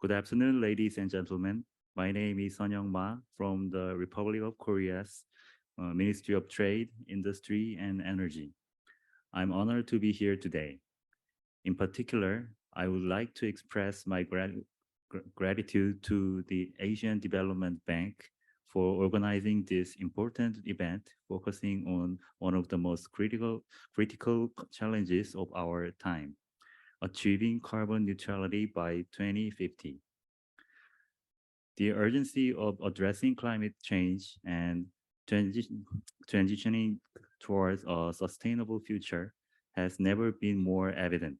Good afternoon, ladies and gentlemen. My name is Sun Young Ma from the Republic of Korea's Ministry of Trade, Industry, and Energy. I'm honored to be here today. In particular, I would like to express my gratitude to the Asian Development Bank for organizing this important event focusing on one of the most critical challenges of our time, achieving carbon neutrality by 2050. The urgency of addressing climate change and transitioning towards a sustainable future has never been more evident.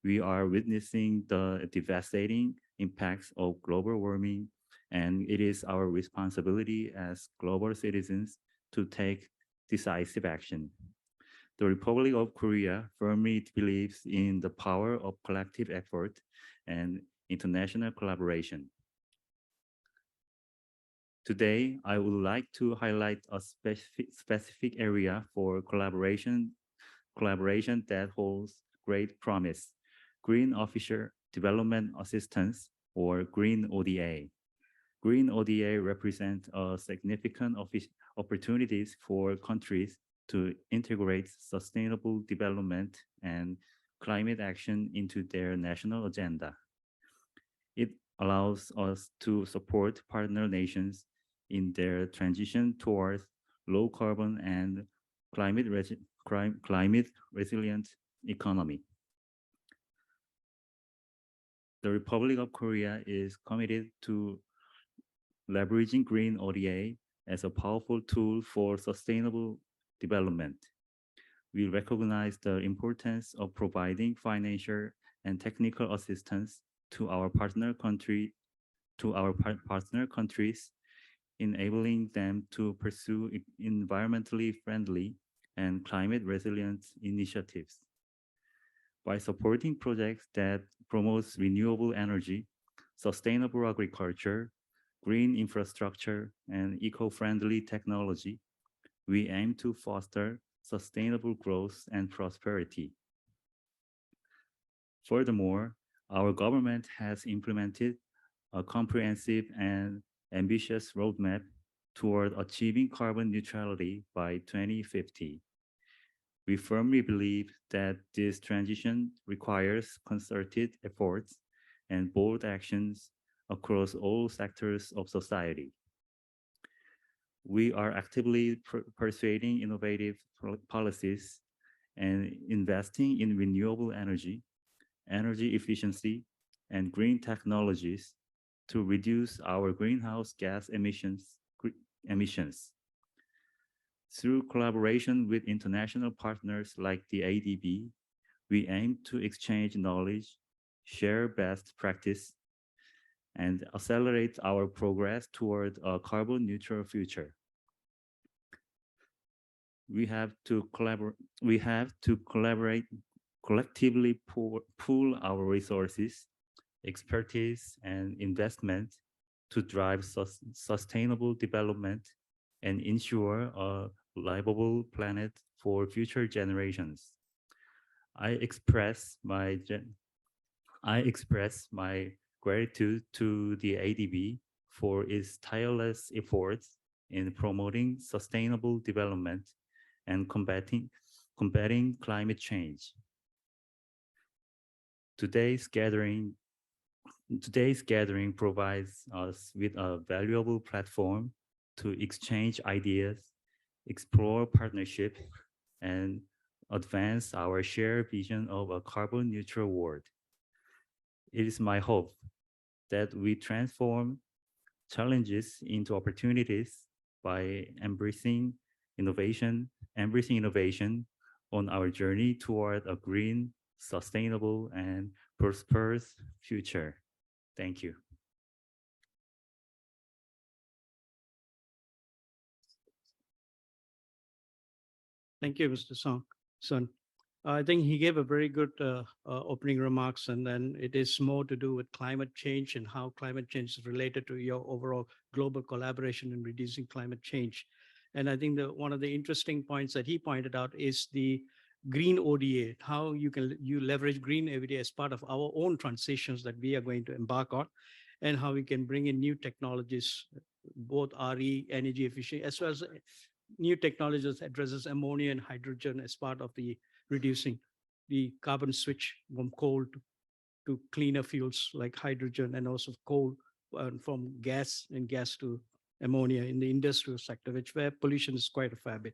We are witnessing the devastating impacts of global warming, and it is our responsibility as global citizens to take decisive action. The Republic of Korea firmly believes in the power of collective effort and international collaboration. Today, I would like to highlight a specific area for collaboration that holds great promise: Green Officer Development Assistance, or Green ODA. Green ODA represents a significant opportunities for countries to integrate sustainable development and climate action into their national agenda. It allows us to support partner nations in their transition towards low carbon and climate resilient economy. The Republic of Korea is committed to leveraging Green ODA as a powerful tool for sustainable development. We recognize the importance of providing financial and technical assistance to our partner countries, enabling them to pursue environmentally friendly and climate resilient initiatives. By supporting projects that promotes renewable energy, sustainable agriculture, green infrastructure, and eco-friendly technology, we aim to foster sustainable growth and prosperity. Furthermore, our government has implemented a comprehensive and ambitious roadmap toward achieving carbon neutrality by 2050. We firmly believe that this transition requires concerted efforts and bold actions across all sectors of society. We are actively persuading innovative policies and investing in renewable energy efficiency, and green technologies to reduce our greenhouse gas emissions. Through collaboration with international partners like the ADB, we aim to exchange knowledge, share best practice, and accelerate our progress toward a carbon neutral future. We have to collaborate collectively pool our resources, expertise, and investment to drive sustainable development and ensure a livable planet for future generations. I express my gratitude to the ADB for its tireless efforts in promoting sustainable development and combating climate change. Today's gathering provides us with a valuable platform to exchange ideas, explore partnership, and advance our shared vision of a carbon neutral world. It is my hope that we transform challenges into opportunities by embracing innovation on our journey toward a green, sustainable, and prosperous future. Thank you. Thank you, Mr. Sun. I think he gave a very good opening remarks, and then it is more to do with climate change and how climate change is related to your overall global collaboration in reducing climate change. And I think that one of the interesting points that he pointed out is the green ODA, how you leverage green ODA as part of our own transitions that we are going to embark on, and how we can bring in new technologies, both RE, energy efficient, as well as new technologies that addresses ammonia and hydrogen as part of the reducing the carbon switch from coal to cleaner fuels like hydrogen, and also coal from gas and gas to ammonia in the industrial sector, which where pollution is quite a fair bit.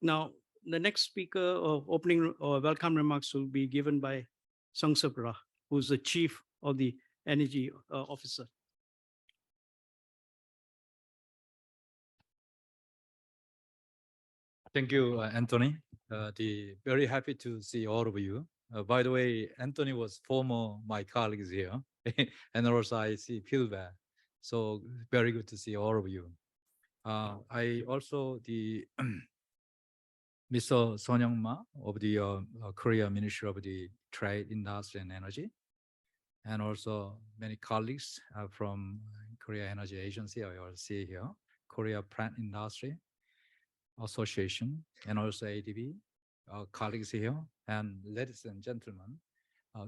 Now, the next speaker or opening or welcome remarks will be given by Sung Sabra, who's the chief of the energy officer. Thank you, Anthony. Very happy to see all of you. By the way, Anthony was former my colleagues here, and also I see feel bad. So very good to see all of you. I also the Mr. Son Young Ma of the Korea Ministry of the Trade, Industry and Energy, and also many colleagues from Korea Energy Agency. I also see here Korea Plant Industry Association, and also ADB, colleagues here, and ladies and gentlemen,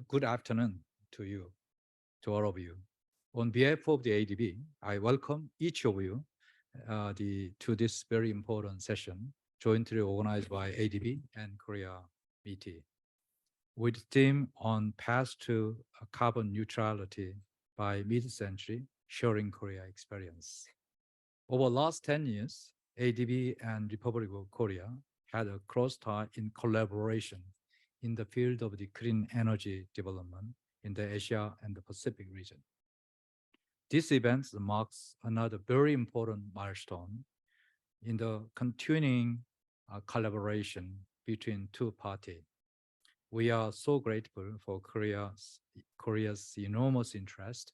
good afternoon to you, to all of you. On behalf of the ADB, I welcome each of you to this very important session jointly organized by ADB and Korea MET, with theme on path to carbon neutrality by mid-century, sharing Korea experience. Over the last 10 years, ADB and Republic of Korea had a close tie in collaboration in the field of the clean energy development in the Asia and the Pacific region. This event marks another very important milestone in the continuing collaboration between two parties. We are so grateful for Korea's enormous interest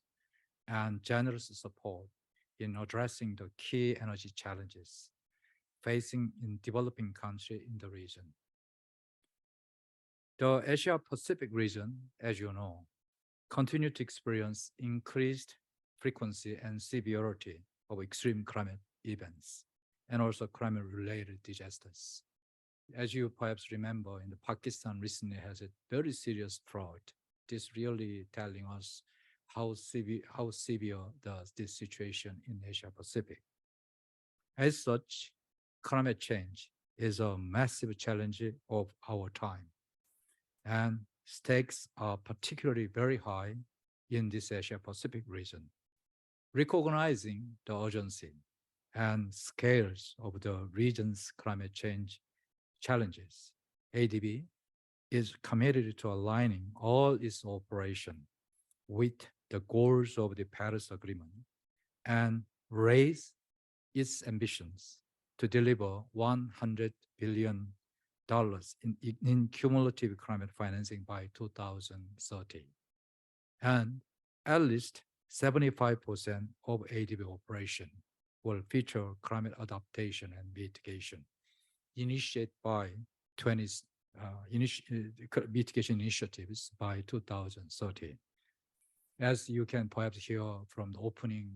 and generous support in addressing the key energy challenges facing in developing countries in the region. The Asia Pacific region, as you know, continue to experience increased frequency and severity of extreme climate events and also climate-related disasters. As you perhaps remember, in the Pakistan recently has a very serious drought. This really telling us how severe this situation in Asia Pacific. As such, climate change is a massive challenge of our time, and stakes are particularly very high in this Asia Pacific region. Recognizing the urgency and scales of the region's climate change challenges, ADB is committed to aligning all its operation with the goals of the Paris Agreement and raise its ambitions to deliver $100 billion in cumulative climate financing by 2030. And at least 75% of ADB operation will feature climate adaptation and mitigation initiated by mitigation initiatives by 2030. As you can perhaps hear from the opening,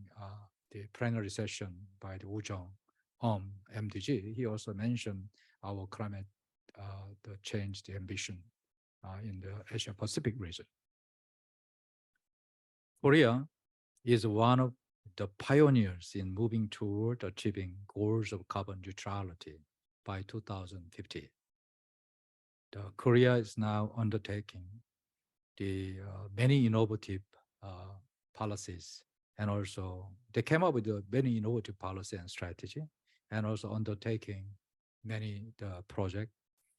the plenary session by the Woo Jung MDG, he also mentioned our climate, the change, the ambition in the Asia Pacific region. Korea is one of the pioneers in moving toward achieving goals of carbon neutrality by 2050. Korea is now undertaking the many innovative policies, and also they came up with many innovative policy and strategy, and also undertaking many projects,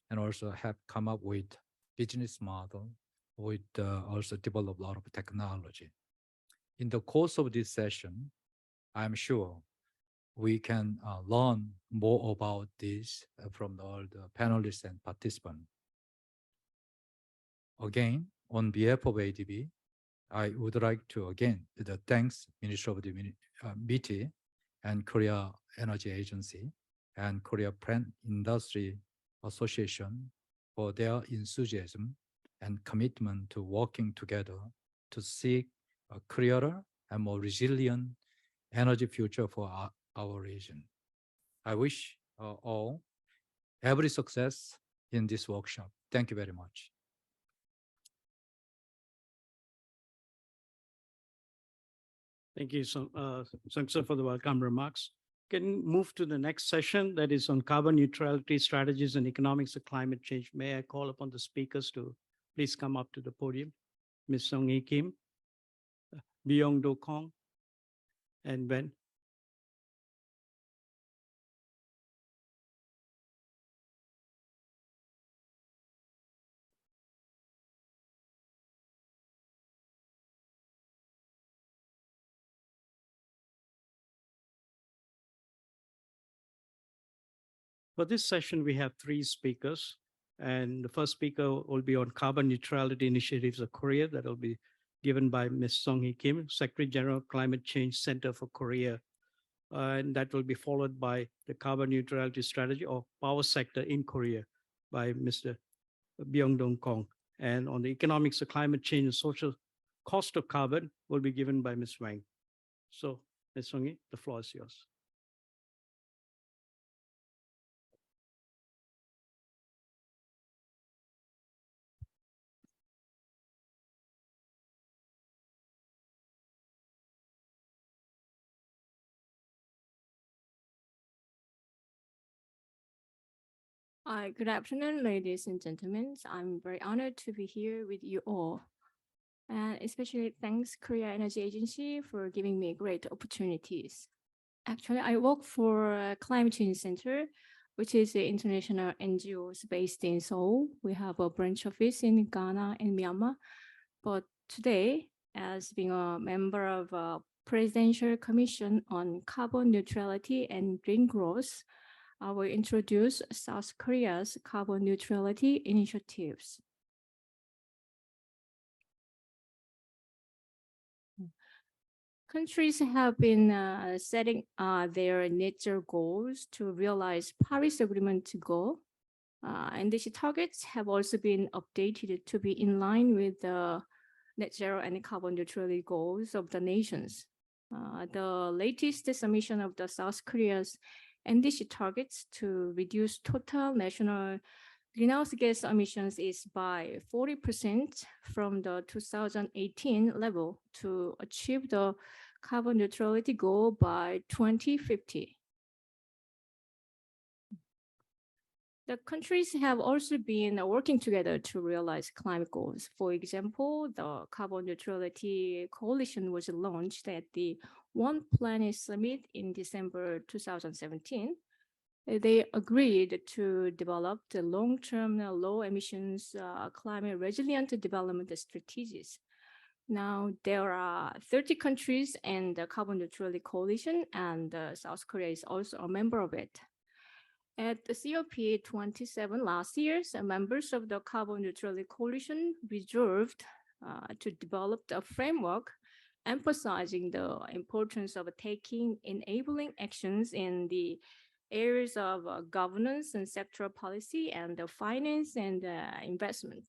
and also have come up with business model, with also develop a lot of technology. In the course of this session, I'm sure we can learn more about this from all the panelists and participants. Again, on behalf of ADB, I would like to again thanks Ministry of the MET and Korea Energy Agency and Korea Plant Industry Association for their enthusiasm and commitment to working together to seek a clearer and more resilient energy future for our region. I wish all every success in this workshop. Thank you very much. Thank you, Sung Sir, for the welcome remarks. Can move to the next session that is on carbon neutrality strategies and economics of climate change. May I call upon the speakers to please come up to the podium? Ms. Song Hee Kim, Byung Do Kong, and Ben. For this session, we have three speakers. And the first speaker will be on carbon neutrality initiatives of Korea. That will be given by Ms. Song Hee Kim, Secretary General Climate Change Center for Korea. And that will be followed by the carbon neutrality strategy of power sector in Korea by Mr. Byung-dong Kong. And on the economics of climate change and social cost of carbon will be given by Ms. Wang. So, Ms. Song Hee, the floor is yours. Good afternoon, ladies and gentlemen. I'm very honored to be here with you all. And especially thanks Korea Energy Agency for giving me great opportunities. Actually, I work for Climate Change Center, which is an international NGO based in Seoul. We have a branch office in Ghana and Myanmar. But today, as being a member of a Presidential Commission on Carbon Neutrality and Green Growth, I will introduce South Korea's carbon neutrality initiatives. Countries have been setting their net zero goals to realize Paris Agreement goal. And these targets have also been updated to be in line with the net zero and carbon neutrality goals of the nations. The latest submission of the South Korea's NDC targets to reduce total national greenhouse gas emissions is by 40% from the 2018 level to achieve the carbon neutrality goal by 2050. The countries have also been working together to realize climate goals. For example, the Carbon Neutrality Coalition was launched at the One Planet Summit in December 2017. They agreed to develop the long-term low emissions climate resilient development strategies. Now there are 30 countries in the Carbon Neutrality Coalition, and South Korea is also a member of it. At the COP27 last year, some members of the Carbon Neutrality Coalition resolved to develop a framework emphasizing the importance of taking enabling actions in the areas of governance and sectoral policy and finance and investment.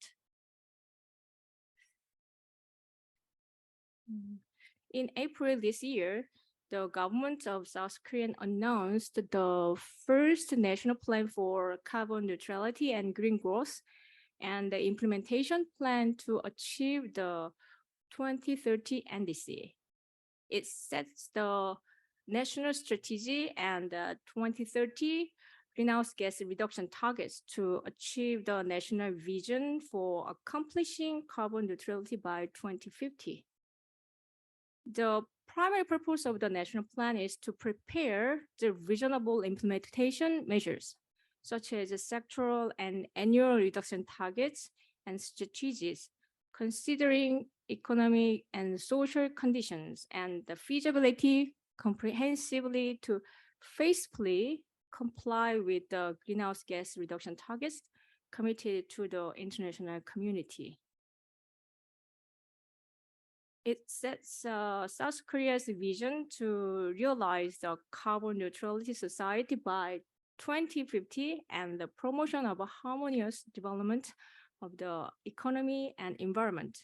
In April this year, the government of South Korea announced the first national plan for carbon neutrality and green growth and the implementation plan to achieve the 2030 NDC. It sets the national strategy and 2030 greenhouse gas reduction targets to achieve the national vision for accomplishing carbon neutrality by 2050. The primary purpose of the national plan is to prepare the reasonable implementation measures, such as sectoral and annual reduction targets and strategies, considering economic and social conditions and the feasibility comprehensively to faithfully comply with the greenhouse gas reduction targets committed to the international community. It sets South Korea's vision to realize the carbon neutrality society by 2050 and the promotion of a harmonious development of the economy and environment.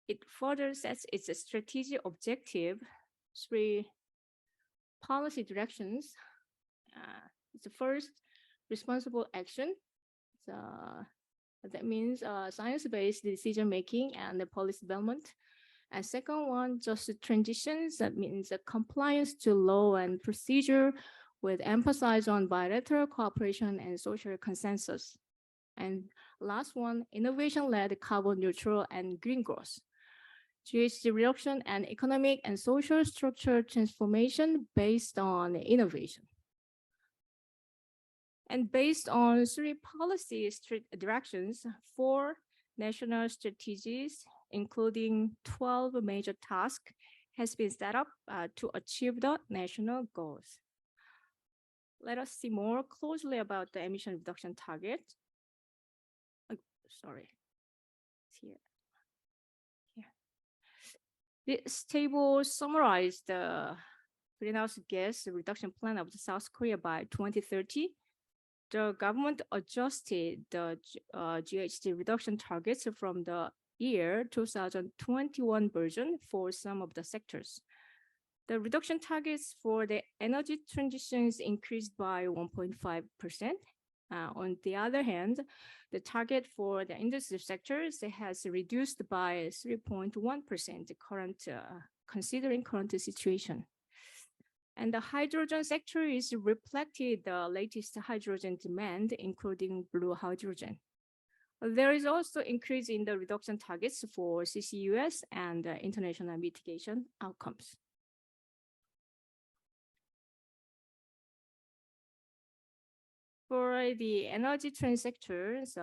It further sets its strategic objective, 3 policy directions. The first, responsible action. that means science-based decision-making and the policy development. And second one, just transitions. That means compliance to law and procedure with emphasis on bilateral cooperation and social consensus. And last one, innovation-led carbon neutral and green growth. GHG reduction and economic and social structure transformation based on innovation. And based on three policy directions, 4 national strategies, including 12 major tasks, has been set up to achieve the national goals. Let us see more closely about the emission reduction target. Sorry, it's here. This table summarizes the greenhouse gas reduction plan of South Korea by 2030. The government adjusted the GHG reduction targets from the year 2021 version for some of the sectors. The reduction targets for the energy transitions increased by 1.5%. On the other hand, the target for the industry sectors has reduced by 3.1% considering current situation. And the hydrogen sector is reflected the latest hydrogen demand, including blue hydrogen. There is also increase in the reduction targets for CCUS and international mitigation outcomes. For the energy trend sectors,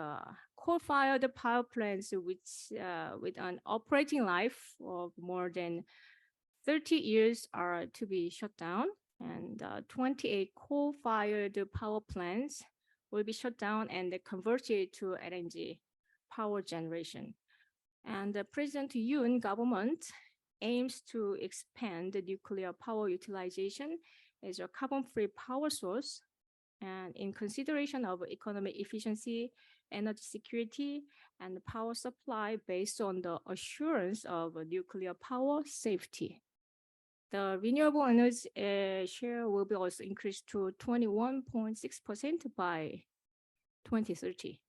coal-fired power plants with an operating life of more than 30 years are to be shut down, and 28 coal-fired power plants will be shut down and converted to LNG power generation. And the President Yoon government aims to expand the nuclear power utilization as a carbon-free power source, and in consideration of economic efficiency, energy security, and power supply based on the assurance of nuclear power safety. The renewable energy share will be also increased to 21.6% by 2030.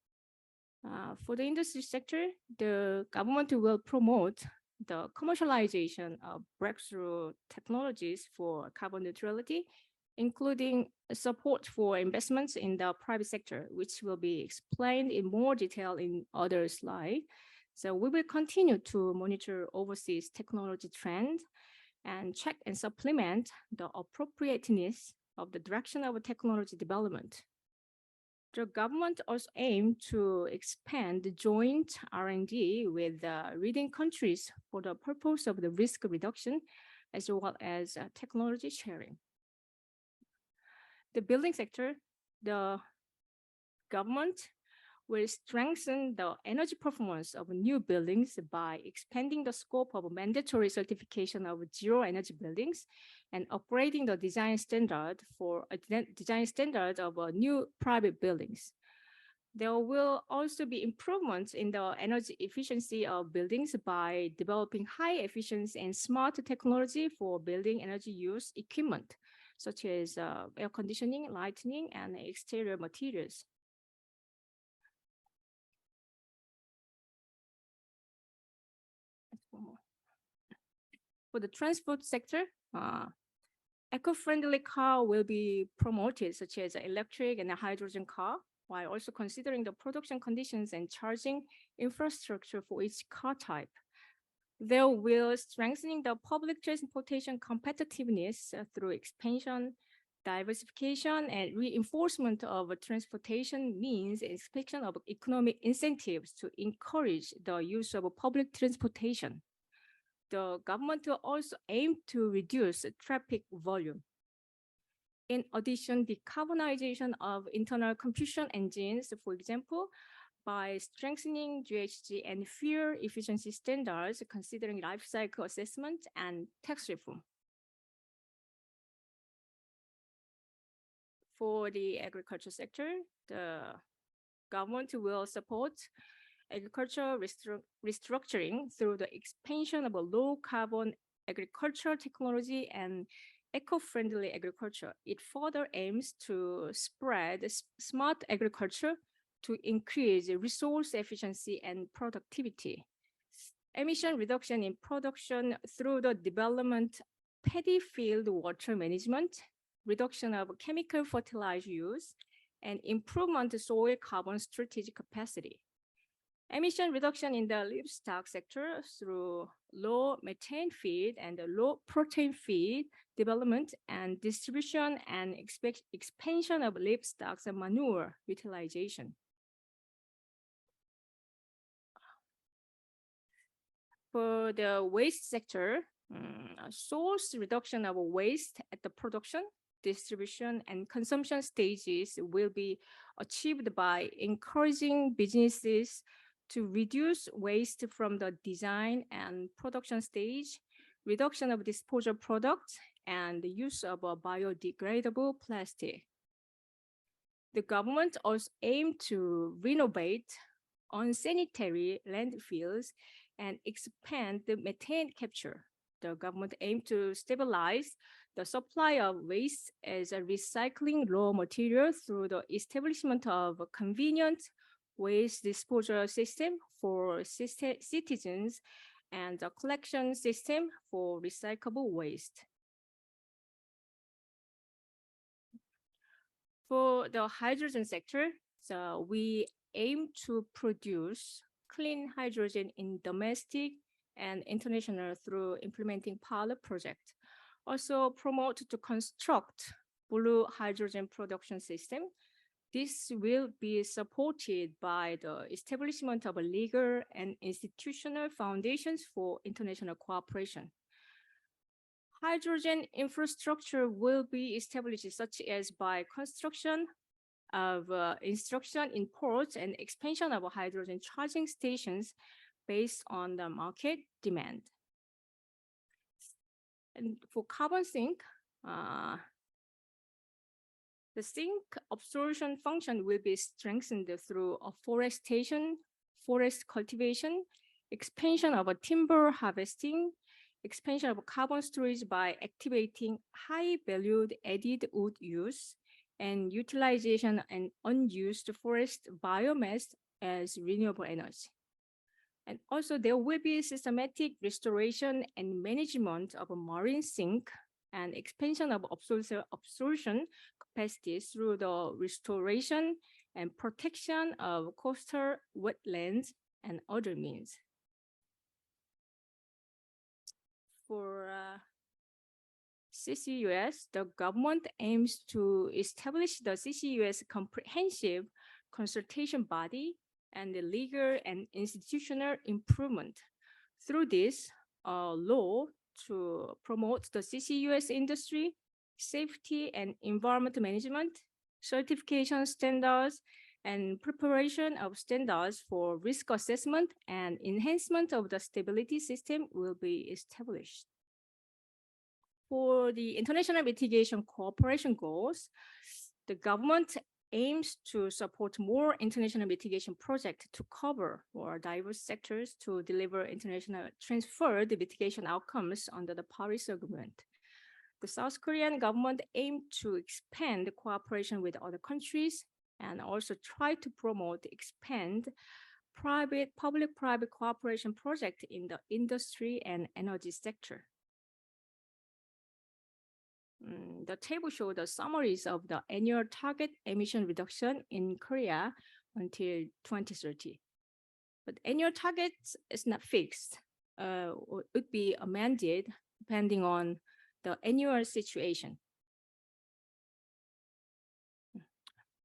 For the industry sector, the government will promote the commercialization of breakthrough technologies for carbon neutrality, including support for investments in the private sector, which will be explained in more detail in other slides. So we will continue to monitor overseas technology trends and check and supplement the appropriateness of the direction of technology development. The government also aims to expand the joint R&D with leading countries for the purpose of the risk reduction as well as technology sharing. The building sector, the government will strengthen the energy performance of new buildings by expanding the scope of mandatory certification of zero energy buildings and upgrading the design standard of new private buildings. There will also be improvements in the energy efficiency of buildings by developing high efficiency and smart technology for building energy use equipment, such as air conditioning, lighting, and exterior materials. For the transport sector, eco-friendly car will be promoted, such as electric and a hydrogen car, while also considering the production conditions and charging infrastructure for each car type. There will strengthening the public transportation competitiveness through expansion, diversification, and reinforcement of transportation means and expansion of economic incentives to encourage the use of public transportation. The government will also aim to reduce traffic volume. In addition, decarbonization of internal combustion engines, for example, by strengthening GHG and fuel efficiency standards, considering life cycle assessment and tax reform. For the agriculture sector, the government will support agriculture restructuring through the expansion of a low carbon agricultural technology and eco-friendly agriculture. It further aims to spread smart agriculture to increase resource efficiency and productivity. Emission reduction in production through the development paddy field water management, reduction of chemical fertilizer use, and improvement soil carbon storage capacity. Emission reduction in the livestock sector through low methane feed and low protein feed development and distribution and expansion of livestock and manure utilization. For the waste sector, source reduction of waste at the production, distribution, and consumption stages will be achieved by encouraging businesses to reduce waste from the design and production stage, reduction of disposal products, and the use of a biodegradable plastic. The government also aimed to renovate unsanitary landfills and expand the methane capture. The government aimed to stabilize the supply of waste as a recycling raw material through the establishment of a convenient waste disposal system for citizens and a collection system for recyclable waste. For the hydrogen sector, so we aim to produce clean hydrogen in domestic and international through implementing pilot project. Also promote to construct blue hydrogen production system. This will be supported by the establishment of a legal and institutional foundations for international cooperation. Hydrogen infrastructure will be established such as by construction of instruction in ports and expansion of hydrogen charging stations based on the market demand. And for carbon sink, the sink absorption function will be strengthened through afforestation, forest cultivation, expansion of timber harvesting, expansion of carbon storage by activating high valued added wood use, and utilization and unused forest biomass as renewable energy. And also there will be systematic restoration and management of a marine sink and expansion of absorption capacity through the restoration and protection of coastal wetlands and other means. For CCUS, the government aims to establish the CCUS comprehensive consultation body and the legal and institutional improvement. Through this law to promote the CCUS industry, safety and environment management, certification standards, and preparation of standards for risk assessment and enhancement of the stability system will be established. For the international mitigation cooperation goals, the government aims to support more international mitigation projects to cover more diverse sectors to deliver international transferred mitigation outcomes under the Paris Agreement. The South Korean government aimed to expand cooperation with other countries and also try to promote, expand public-private cooperation project in the industry and energy sector. The table shows the summaries of the annual target emission reduction in Korea until 2030. But annual target is not fixed. It would be amended depending on the annual situation.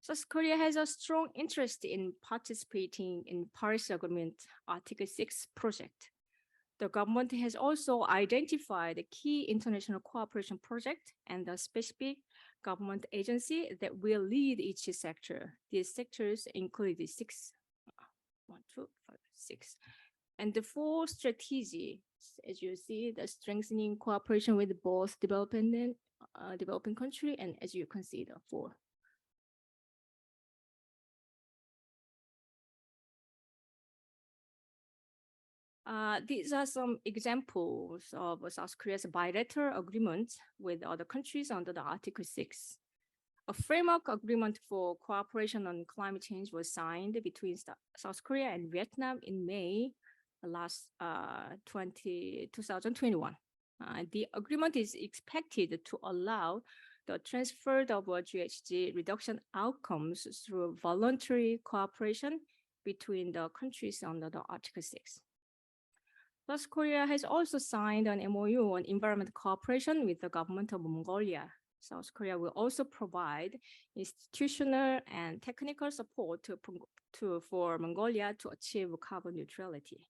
South Korea has a strong interest in participating in Paris Agreement Article 6 project. The government has also identified the key international cooperation project and the specific government agency that will lead each sector. These sectors include the 6, 1, 2, 5, 6. And the 4 strategies, as you see, the strengthening cooperation with both developing country, and as you can see, the 4. These are some examples of South Korea's bilateral agreements with other countries under the Article 6. A framework agreement for cooperation on climate change was signed between South Korea and Vietnam in May 2021. The agreement is expected to allow the transfer of GHG reduction outcomes through voluntary cooperation between the countries under the Article 6. South Korea has also signed an MOU on environmental cooperation with the government of Mongolia. South Korea will also provide institutional and technical support for Mongolia to achieve carbon neutrality.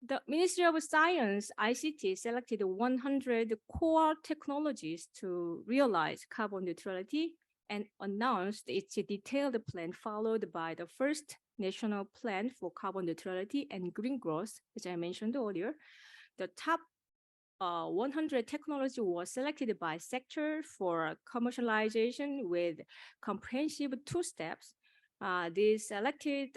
The Ministry of Science, ICT, selected 100 core technologies to realize carbon neutrality and announced its detailed plan, followed by the first national plan for carbon neutrality and green growth, as I mentioned earlier. The top 100 technology was selected by sector for commercialization with comprehensive 2 steps. These selected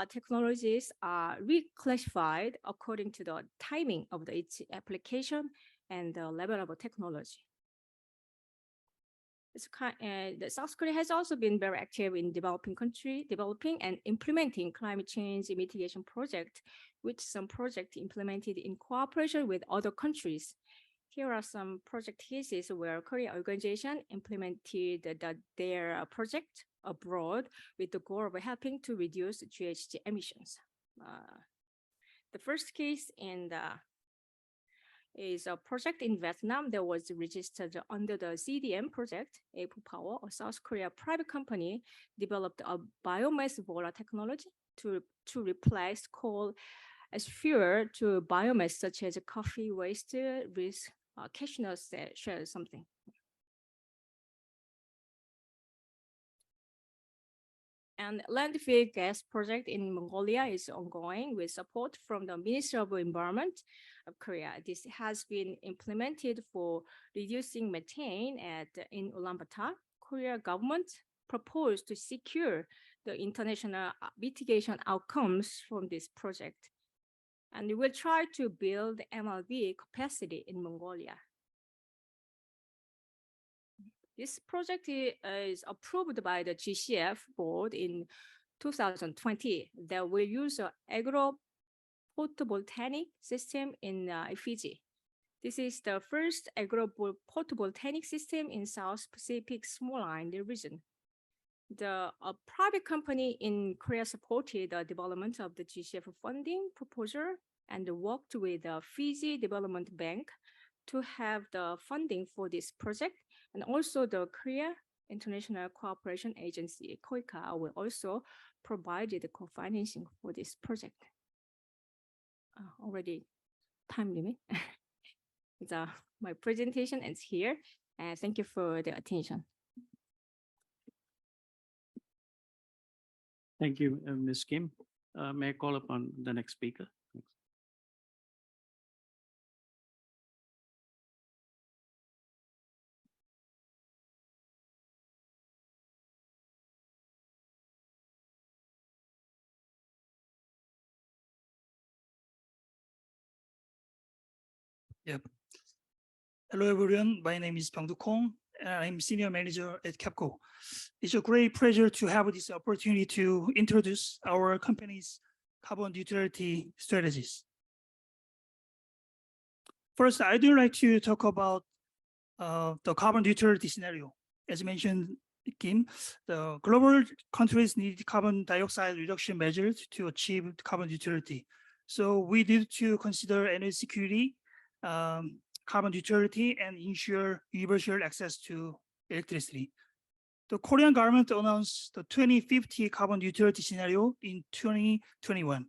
technologies are reclassified according to the timing of its application and the level of technology. The South Korea has also been very active in developing and implementing climate change mitigation projects, with some projects implemented in cooperation with other countries. Here are some project cases where Korea organization implemented their project abroad with the goal of helping to reduce GHG emissions. The first case is a project in Vietnam that was registered under the CDM project. Apple Power, a South Korea private company, developed a biomass boiler technology to replace coal as fuel to biomass such as coffee waste with cashew nut shell something. And landfill gas project in Mongolia is ongoing with support from the Ministry of Environment of Korea. This has been implemented for reducing methane in Ulaanbaatar. Korea government proposed to secure the international mitigation outcomes from this project. And we will try to build MLB capacity in Mongolia. This project is approved by the GCF board in 2020 that will use an agro-photovoltaic system in Fiji. This is the first agro-photovoltaic system in South Pacific Small Island region. The private company in Korea supported the development of the GCF funding proposal and worked with the Fiji Development Bank to have the funding for this project. And also the Korea International Cooperation Agency, KOICA, will also provide the co-financing for this project. Already time limit. My presentation ends here. Thank you for the attention. Thank you, Ms. Kim. May I call upon the next speaker? Yep. Hello, everyone. My name is Byung-doo Kong. I'm Senior Manager at Capco. It's a great pleasure to have this opportunity to introduce our company's carbon neutrality strategies. First, I do like to talk about the carbon neutrality scenario. As mentioned, Kim, the global countries need carbon dioxide reduction measures to achieve carbon neutrality. So we need to consider energy security, carbon neutrality, and ensure universal access to electricity. The Korean government announced the 2050 carbon neutrality scenario in 2021.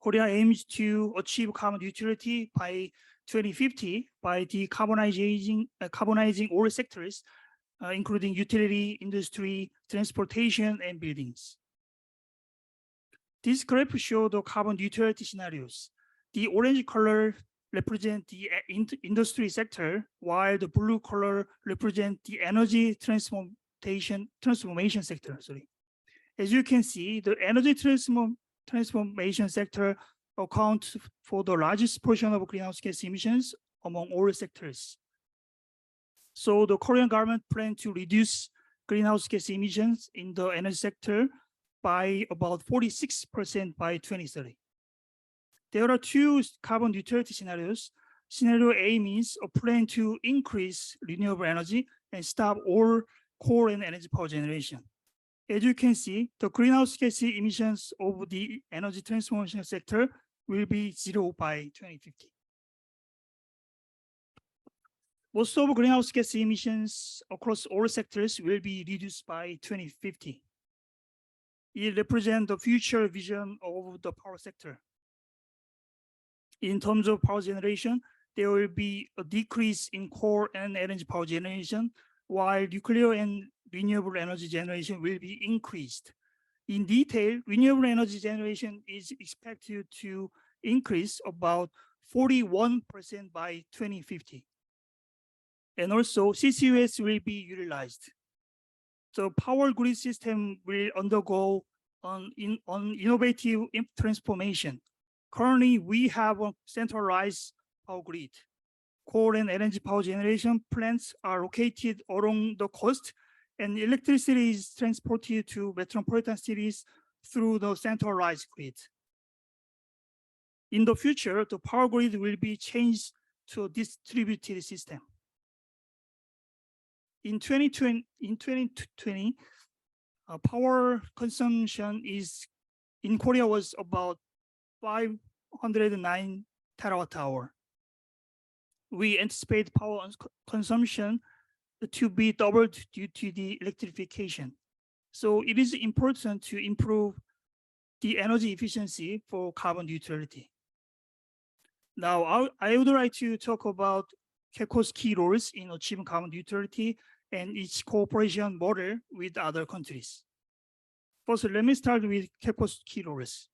Korea aims to achieve carbon neutrality by 2050 by decarbonizing all sectors, including utility, industry, transportation, and buildings. This graph shows the carbon neutrality scenarios. The orange color represents the industry sector, while the blue color represents the energy transformation sector. As you can see, the energy transformation sector accounts for the largest portion of greenhouse gas emissions among all sectors. So the Korean government plan to reduce greenhouse gas emissions in the energy sector by about 46% by 2030. There are two carbon neutrality scenarios. Scenario A means a plan to increase renewable energy and stop all coal and energy power generation. As you can see, the greenhouse gas emissions of the energy transformation sector will be zero by 2050. Most of greenhouse gas emissions across all sectors will be reduced by 2050. It represents the future vision of the power sector. In terms of power generation, there will be a decrease in coal and energy power generation, while nuclear and renewable energy generation will be increased. In detail, renewable energy generation is expected to increase about 41% by 2050. And also CCUS will be utilized. The power grid system will undergo an innovative transformation. Currently, we have a centralized power grid. Coal and energy power generation plants are located along the coast, and electricity is transported to metropolitan cities through the centralized grid. In the future, the power grid will be changed to a distributed system. In 2020, power consumption in Korea was about 509 terawatt hour. We anticipate power consumption to be doubled due to the electrification. So it is important to improve the energy efficiency for carbon neutrality. Now, I would like to talk about KEPCO's key roles in achieving carbon neutrality and its cooperation model with other countries. First, let me start with KEPCO's key roles.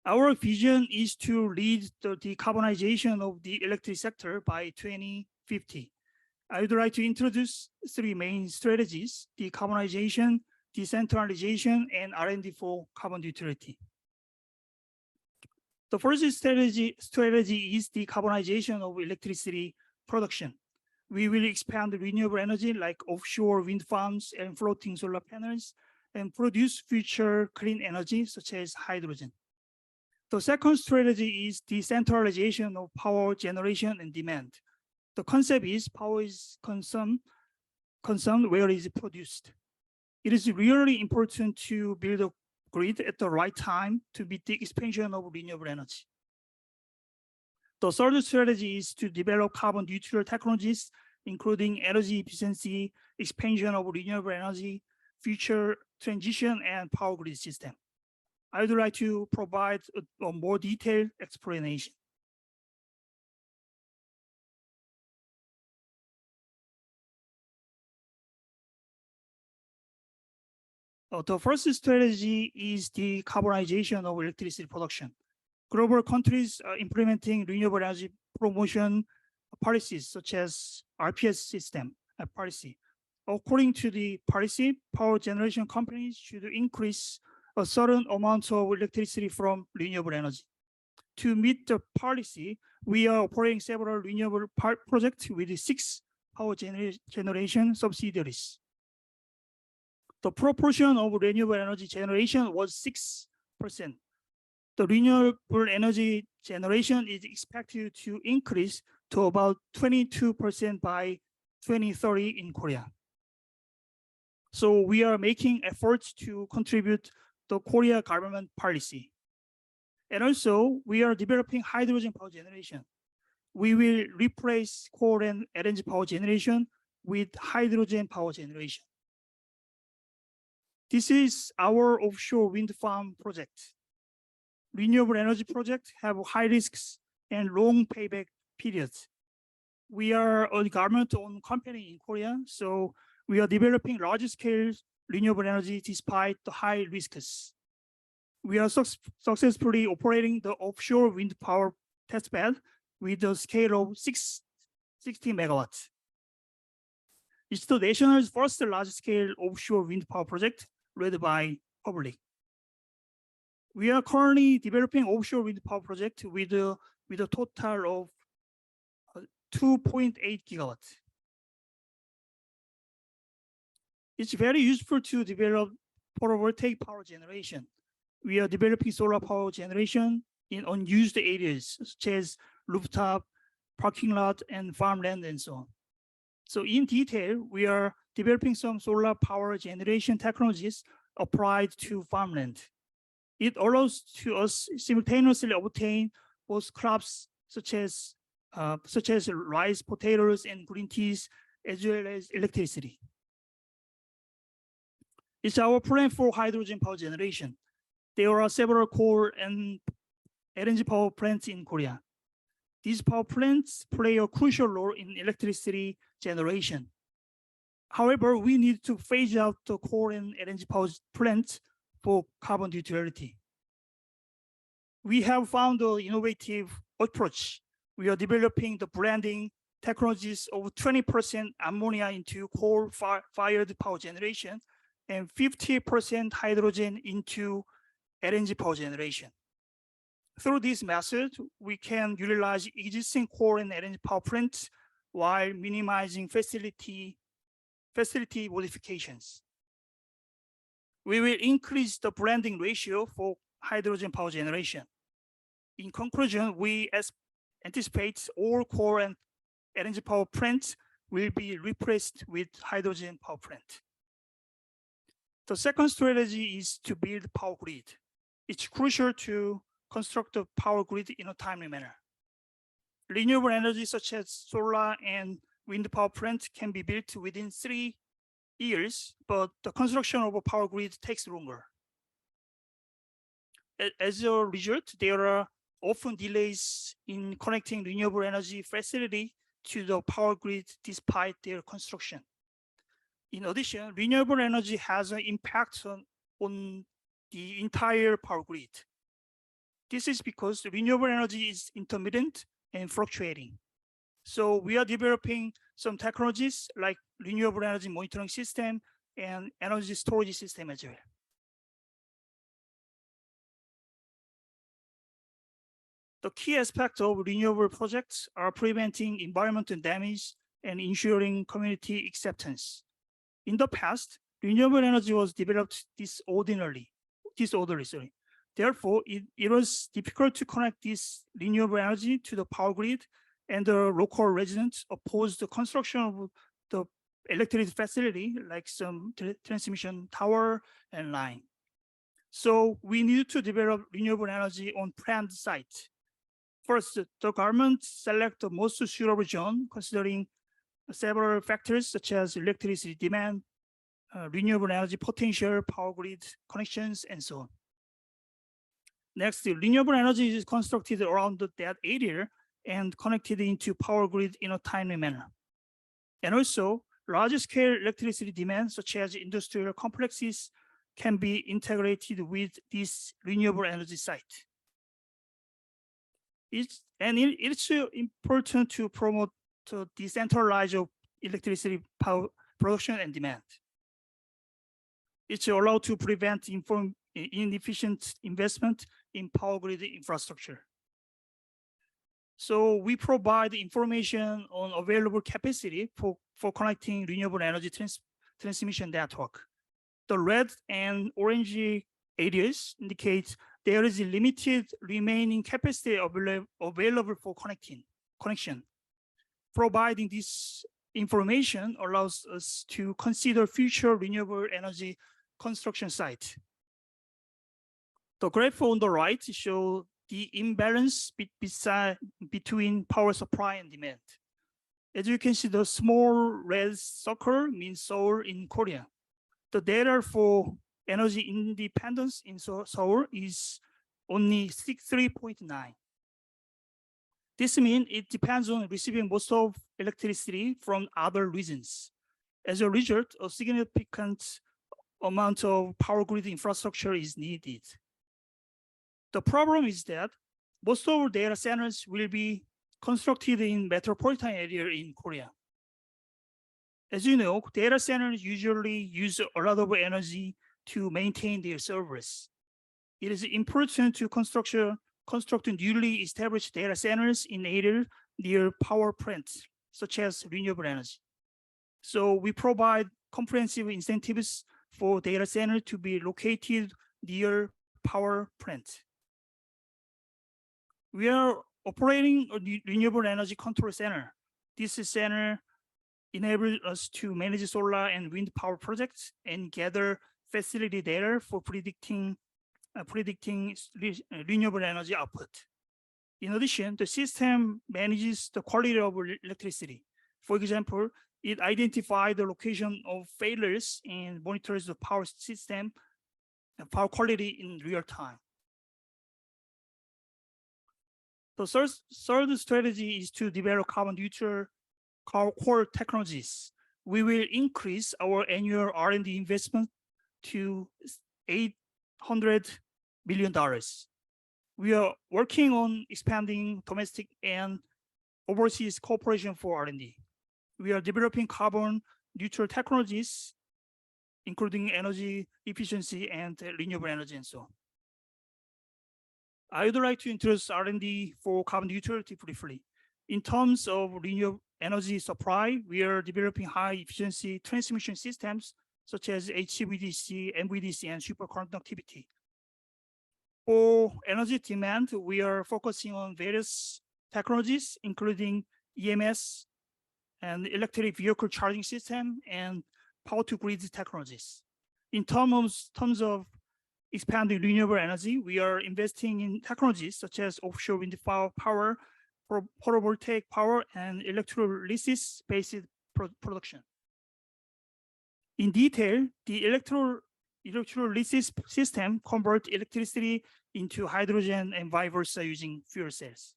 Our vision is to lead the decarbonization of the electric sector by 2050. I would like to introduce three main strategies: decarbonization, decentralization, and R&D for carbon neutrality. The first strategy is decarbonization of electricity production. We will expand renewable energy like offshore wind farms and floating solar panels and produce future clean energy such as hydrogen. The second strategy is decentralization of power generation and demand. The concept is power is consumed where it is produced. It is really important to build a grid at the right time to meet the expansion of renewable energy. The third strategy is to develop carbon neutral technologies, including energy efficiency, expansion of renewable energy, future transition, and power grid system. I would like to provide a more detailed explanation. The first strategy is the decarbonization of electricity production. Global countries are implementing renewable energy promotion policies such as RPS system policy. According to the policy, power generation companies should increase a certain amount of electricity from renewable energy. To meet the policy, we are operating several renewable projects with 6 power generation subsidiaries. The proportion of renewable energy generation was 6%. The renewable energy generation is expected to increase to about 22% by 2030 in Korea. So we are making efforts to contribute the Korea government policy. And also, we are developing hydrogen power generation. We will replace coal and energy power generation with hydrogen power generation. This is our offshore wind farm project. Renewable energy projects have high risks and long payback periods. We are a government-owned company in Korea, so we are developing large-scale renewable energy despite the high risks. We are successfully operating the offshore wind power testbed with a scale of 60 megawatts. It's the nation's first large-scale offshore wind power project led by public. We are currently developing offshore wind power project with a total of 2.8 gigawatts. It's very useful to develop photovoltaic power generation. We are developing solar power generation in unused areas such as rooftop, parking lot, and farmland, and so on. So in detail, we are developing some solar power generation technologies applied to farmland. It allows to us simultaneously obtain both crops such as rice, potatoes, and green teas, as well as electricity. It's our plan for hydrogen power generation. There are several coal and LNG power plants in Korea. These power plants play a crucial role in electricity generation. However, we need to phase out the coal and LNG power plants for carbon neutrality. We have found an innovative approach. We are developing the blending technologies of 20% ammonia into coal-fired power generation and 50% hydrogen into LNG power generation. Through this method, we can utilize existing coal and LNG power plants while minimizing facility modifications. We will increase the blending ratio for hydrogen power generation. In conclusion, we anticipate all coal and LNG power plants will be replaced with hydrogen power plant. The second strategy is to build power grid. It's crucial to construct a power grid in a timely manner. Renewable energy such as solar and wind power plants can be built within 3 years, but the construction of a power grid takes longer. As a result, there are often delays in connecting renewable energy facility to the power grid despite their construction. In addition, renewable energy has an impact on the entire power grid. This is because renewable energy is intermittent and fluctuating. So we are developing some technologies like renewable energy monitoring system and energy storage system as well. The key aspects of renewable projects are preventing environmental damage and ensuring community acceptance. In the past, renewable energy was developed disorderly. Therefore, it was difficult to connect this renewable energy to the power grid, and the local residents opposed the construction of the electricity facility, like some transmission tower and line. So we need to develop renewable energy on planned site. First, the government select the most suitable zone, considering several factors such as electricity demand, renewable energy potential, power grid connections, and so on. Next, the renewable energy is constructed around that area and connected into power grid in a timely manner. And also, large-scale electricity demand, such as industrial complexes, can be integrated with this renewable energy site. It's important to promote the decentralized electricity power production and demand. It's allowed to prevent inefficient investment in power grid infrastructure. So we provide information on available capacity for connecting renewable energy transmission network. The red and orange areas indicate there is a limited remaining capacity available for connection. Providing this information allows us to consider future renewable energy construction site. The graph on the right shows the imbalance between power supply and demand. As you can see, the small red circle means Seoul in Korea. The data for energy independence in Seoul is only 3.9. This means it depends on receiving most of electricity from other regions. As a result, a significant amount of power grid infrastructure is needed. The problem is that most of our data centers will be constructed in metropolitan area in Korea. As you know, data centers usually use a lot of energy to maintain their servers. It is important to construct newly established data centers in areas near power plants, such as renewable energy. So we provide comprehensive incentives for data center to be located near power plant. We are operating a renewable energy control center. This center enables us to manage solar and wind power projects and gather facility data for predicting renewable energy output. In addition, the system manages the quality of electricity. For example, it identifies the location of failures and monitors the power system and power quality in real time. The third strategy is to develop carbon neutral core technologies. We will increase our annual R&D investment to $800 million. We are working on expanding domestic and overseas cooperation for R&D. We are developing carbon neutral technologies, including energy efficiency and renewable energy and so on. I would like to introduce R&D for carbon neutrality briefly. In terms of renewable energy supply, we are developing high efficiency transmission systems such as HVDC, MVDC, and superconductivity. For energy demand, we are focusing on various technologies, including EMS and electric vehicle charging system and power to grid technologies. In terms of expanding renewable energy, we are investing in technologies such as offshore wind power, photovoltaic power, and electrolysis-based production. In detail, the electrolysis system converts electricity into hydrogen and vice versa using fuel cells.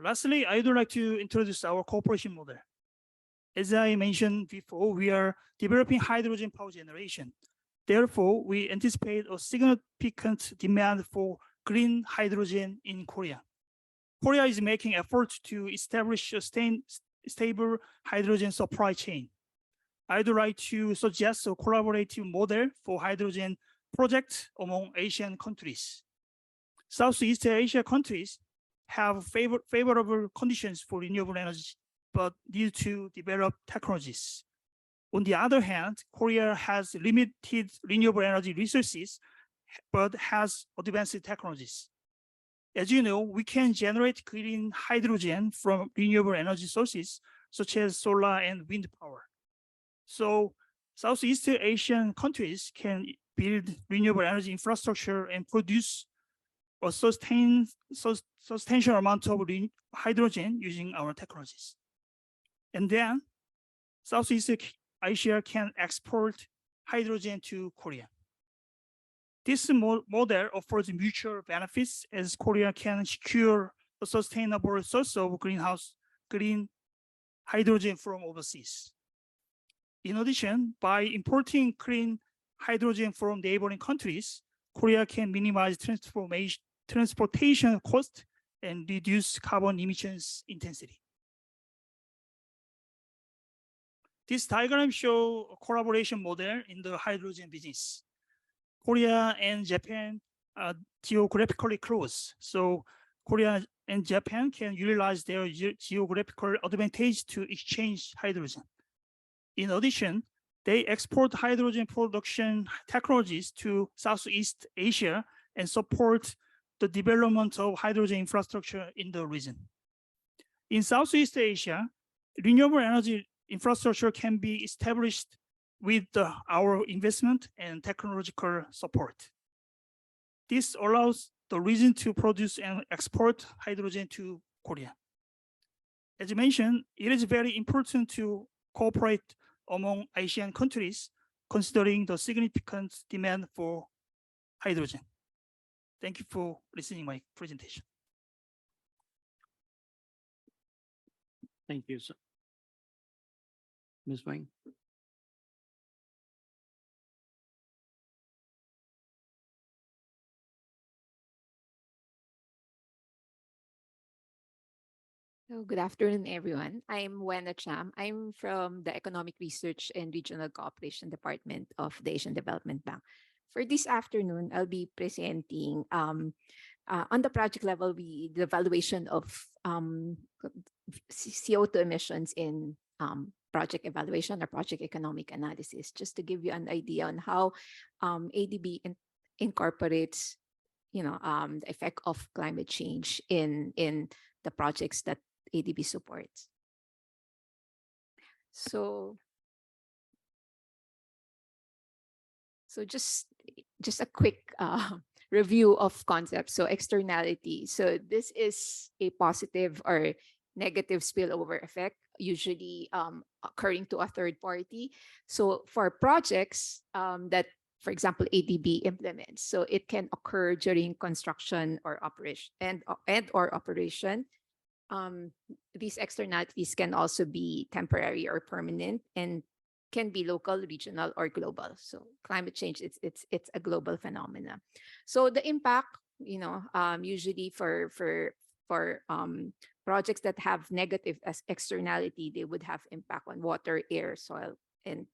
Lastly, I would like to introduce our cooperation model. As I mentioned before, we are developing hydrogen power generation. Therefore, we anticipate a significant demand for green hydrogen in Korea. Korea is making efforts to establish a stable hydrogen supply chain. I'd like to suggest a collaborative model for hydrogen projects among Asian countries. Southeast Asia countries have favorable conditions for renewable energy, but need to develop technologies. On the other hand, Korea has limited renewable energy resources, but has advanced technologies. As you know, we can generate green hydrogen from renewable energy sources, such as solar and wind power. So Southeast Asian countries can build renewable energy infrastructure and produce a substantial amount of hydrogen using our technologies. And then Southeast Asia can export hydrogen to Korea. This model offers mutual benefits as Korea can secure a sustainable source of green hydrogen from overseas. In addition, by importing clean hydrogen from neighboring countries, Korea can minimize transportation cost and reduce carbon emissions intensity. This diagram shows a collaboration model in the hydrogen business. Korea and Japan are geographically close, so Korea and Japan can utilize their geographical advantage to exchange hydrogen. In addition, they export hydrogen production technologies to Southeast Asia and support the development of hydrogen infrastructure in the region. In Southeast Asia, renewable energy infrastructure can be established with our investment and technological support. This allows the region to produce and export hydrogen to Korea. As mentioned, it is very important to cooperate among Asian countries, considering the significant demand for hydrogen. Thank you for listening to my presentation. Thank you, sir. Ms. Wang. So good afternoon, everyone. I'm Wena Cham. I'm from the Economic Research and Regional Cooperation Department of the Asian Development Bank. for this afternoon, I'll be presenting on the project level, the evaluation of CO2 emissions in project evaluation or project economic analysis, just to give you an idea on how ADB incorporates, the effect of climate change in the projects that ADB supports. So just a quick review of concepts. So externality. So this is a positive or negative spillover effect, usually occurring to a third party. So for projects that, for example, ADB implements, so it can occur during construction or operation and or operation. These externalities can also be temporary or permanent and can be local, regional, or global. So climate change, it's a global phenomena. So the impact, usually for projects that have negative externality, they would have impact on water, air, soil, and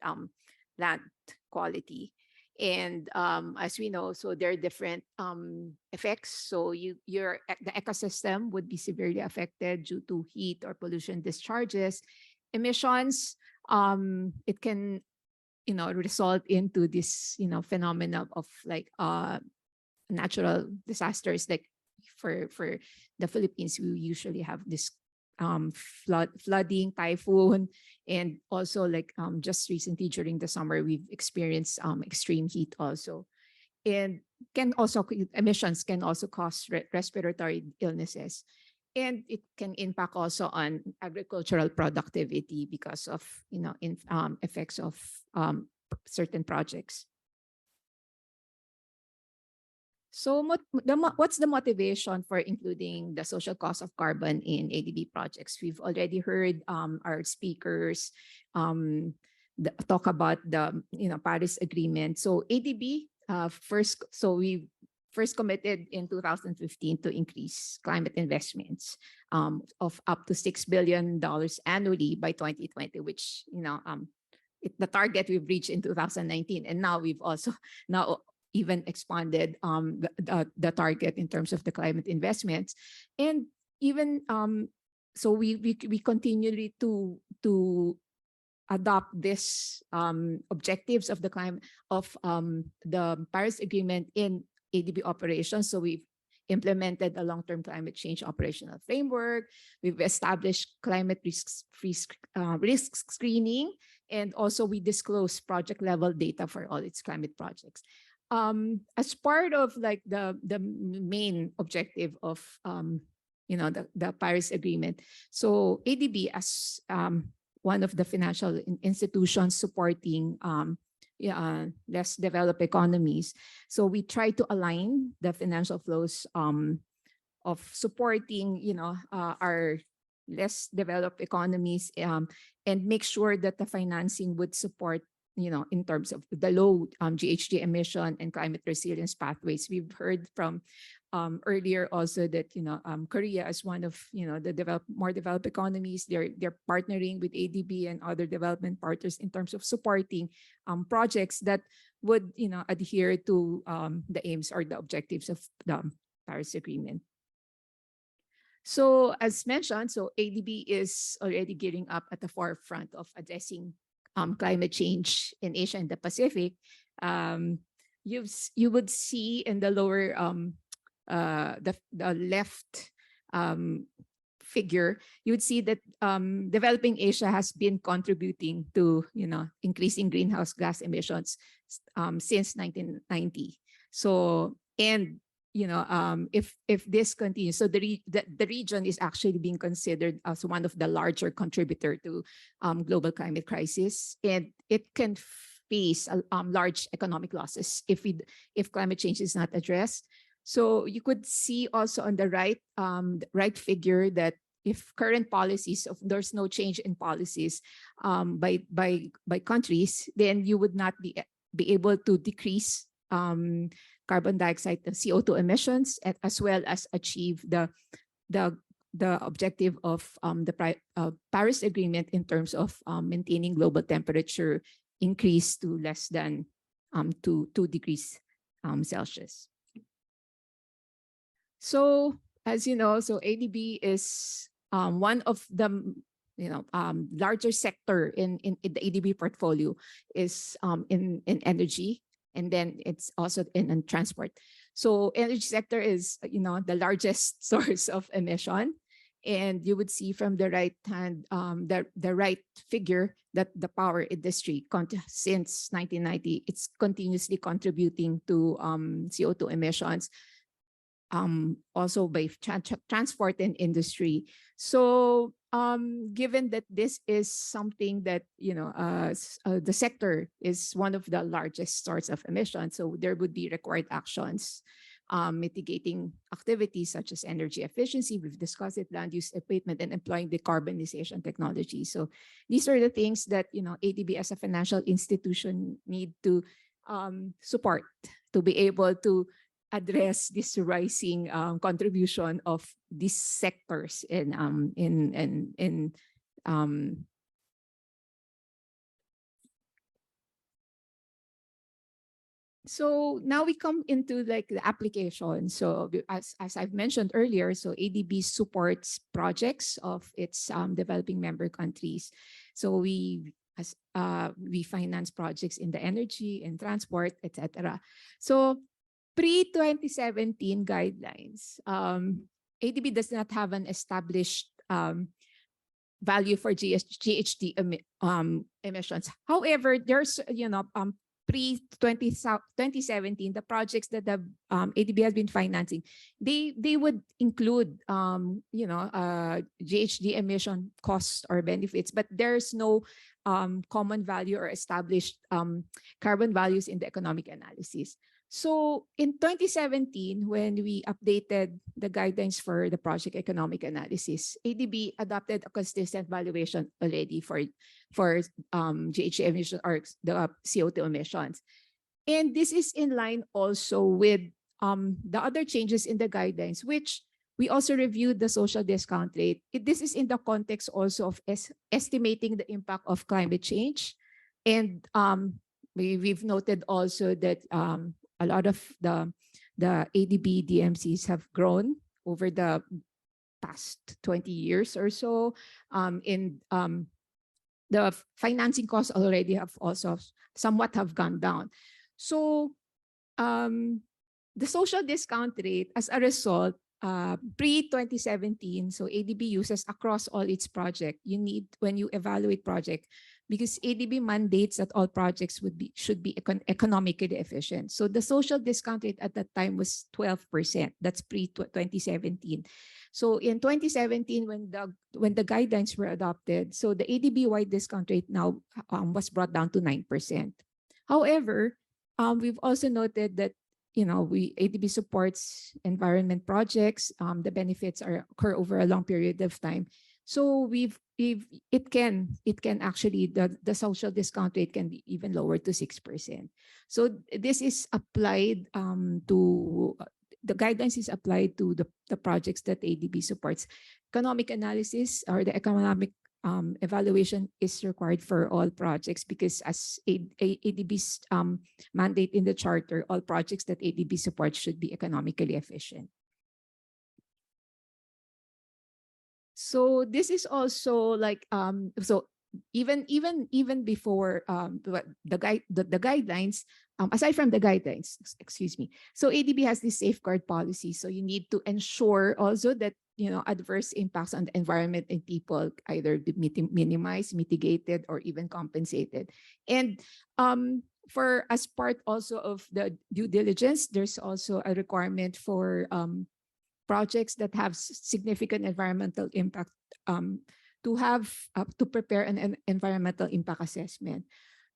land quality. And as we know, so there are different effects. So the ecosystem would be severely affected due to heat or pollution discharges, emissions. It can, result into this, phenomena of like natural disasters. Like for the Philippines, we usually have this flooding, typhoon, and also like just recently during the summer, we've experienced extreme heat also. And emissions can also cause respiratory illnesses. And it can impact also on agricultural productivity because of, effects of certain projects. So what's the motivation for including the social cost of carbon in ADB projects? We've already heard our speakers talk about the Paris Agreement. So ADB we first committed in 2015 to increase climate investments of up to $6 billion annually by 2020, which the target we've reached in 2019, and now we've also even expanded the target in terms of the climate investments. And even so we continually to adopt this objectives of the climate of the Paris Agreement in ADB operations. So we've implemented a long-term climate change operational framework. We've established climate risk screening, and also we disclose project level data for all its climate projects. As part of like the main objective of the Paris Agreement, so ADB as one of the financial institutions supporting less developed economies, so we try to align the financial flows of supporting our less developed economies and make sure that the financing would support in terms of the low GHG emission and climate resilience pathways. We've heard from earlier also that Korea is one of the more developed economies. They're partnering with ADB and other development partners in terms of supporting projects that would adhere to the aims or the objectives of the Paris Agreement. So as mentioned, so ADB is already gearing up at the forefront of addressing climate change in Asia and the Pacific. You would see in the lower the left figure, you would see that developing Asia has been contributing to increasing greenhouse gas emissions since 1990. So and if this continues, so the region is actually being considered as one of the larger contributor to global climate crisis, and it can face large economic losses if climate change is not addressed. So you could see also on the right figure that if current policies, if there's no change in policies by countries, then you would not be able to decrease carbon dioxide and CO2 emissions, as well as achieve the objective of the Paris Agreement in terms of maintaining global temperature increase to less than 2 degrees Celsius. So as you know, so ADB is one of the larger sector in the ADB portfolio is in energy, and then it's also in transport. So energy sector is the largest source of emission, and you would see from the right hand the right figure that the power industry since 1990 it's continuously contributing to CO2 emissions, also by transport and industry. So given that this is something that the sector is one of the largest source of emissions, so there would be required actions, mitigating activities such as energy efficiency, we've discussed it, land use abatement, and employing decarbonization technology. So these are the things that ADB as a financial institution need to support to be able to address this rising contribution of these sectors so now we come into like the application. So as I've mentioned earlier, so ADB supports projects of its developing member countries. So we finance projects in the energy and transport, etc. So pre-2017 guidelines, ADB does not have an established value for GHG emissions. However, there's pre-2017, the projects that the ADB has been financing, they would include GHG emission costs or benefits, but there's no common value or established carbon values in the economic analysis. So in 2017, when we updated the guidelines for the project economic analysis, ADB adopted a consistent valuation already for GHG emissions or the CO2 emissions. And this is in line also with the other changes in the guidelines, which we also reviewed the social discount rate. This is in the context also of estimating the impact of climate change. And we've noted also that a lot of the ADB DMCs have grown over the past 20 years or so. The financing costs already have also somewhat have gone down. So the social discount rate, as a result, pre-2017, so ADB uses across all its projects. You need, when you evaluate project, because ADB mandates that all projects should be economically efficient. So the social discount rate at that time was 12%. That's pre-2017. So in 2017, when the guidelines were adopted, so the ADB-wide discount rate now was brought down to 9%. However, we've also noted that ADB supports environment projects. The benefits occur over a long period of time. So it can actually, the social discount rate can be even lower to 6%. So this is applied to the guidelines is applied to the projects that ADB supports. Economic analysis or the economic evaluation is required for all projects because as ADB's mandate in the charter, all projects that ADB supports should be economically efficient. So this is also like so even before the guidelines, aside from the guidelines, excuse me. So ADB has this safeguard policy. So you need to ensure also that adverse impacts on the environment and people either be minimized, mitigated, or even compensated. And for as part also of the due diligence, there's also a requirement for projects that have significant environmental impact to prepare an environmental impact assessment.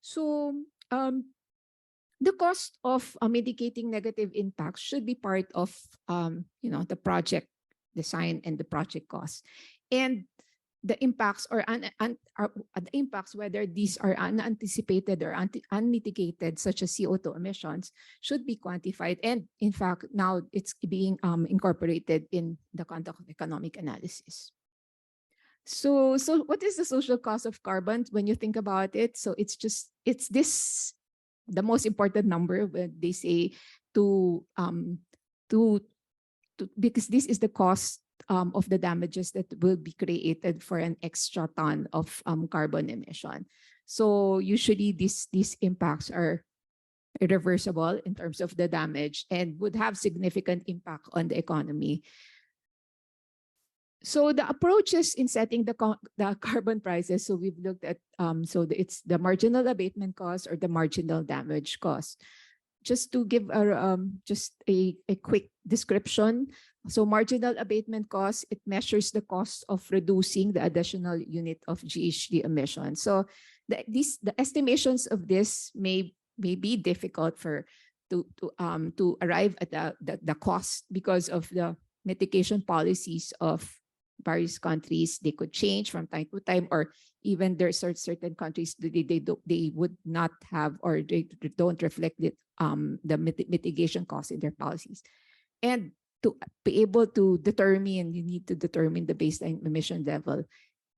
So the cost of mitigating negative impacts should be part of the project design and the project cost. And the impacts the impacts, whether these are unanticipated or unmitigated, such as CO2 emissions, should be quantified. And in fact, now it's being incorporated in the conduct of economic analysis. So what is the social cost of carbon when you think about it? So it's the most important number when they say to to because this is the cost of the damages that will be created for an extra ton of carbon emission. So usually these impacts are irreversible in terms of the damage and would have significant impact on the economy. So the approaches in setting the carbon prices, so we've looked at, it's the marginal abatement cost or the marginal damage cost. Just to give a quick description. So marginal abatement cost, it measures the cost of reducing the additional unit of GHG emissions. So the estimations of this may be difficult to arrive at the cost because of the mitigation policies of various countries. They could change from time to time, or even there are certain countries they would not have, or they don't reflect the mitigation costs in their policies. And to be able to determine, you need to determine the baseline emission level.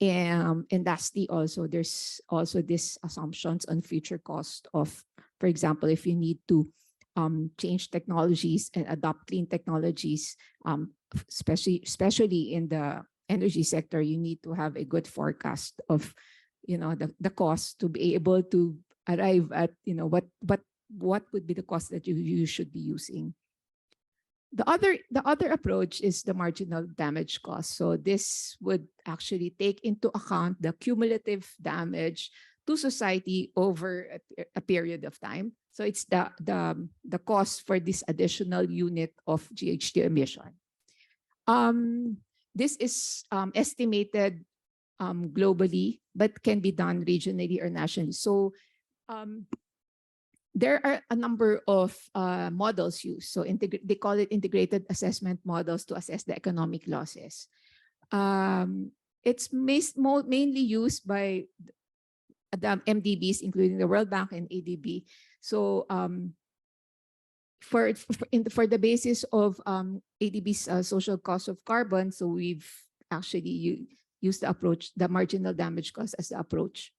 And lastly, also there's also these assumptions on future cost of, for example, if you need to change technologies and adopt clean technologies, especially in the energy sector, you need to have a good forecast of, the cost to be able to arrive at, what would be the cost that you should be using. The other approach is the marginal damage cost. So this would actually take into account the cumulative damage to society over a period of time. So it's the cost for this additional unit of GHG emission. This is estimated globally, but can be done regionally or nationally. So there are a number of models used. So they call it integrated assessment models to assess the economic losses. It's mainly used by the MDBs, including the World Bank and ADB. So for the basis of ADB's social cost of carbon, so we've actually used the approach, the marginal damage cost as the approach.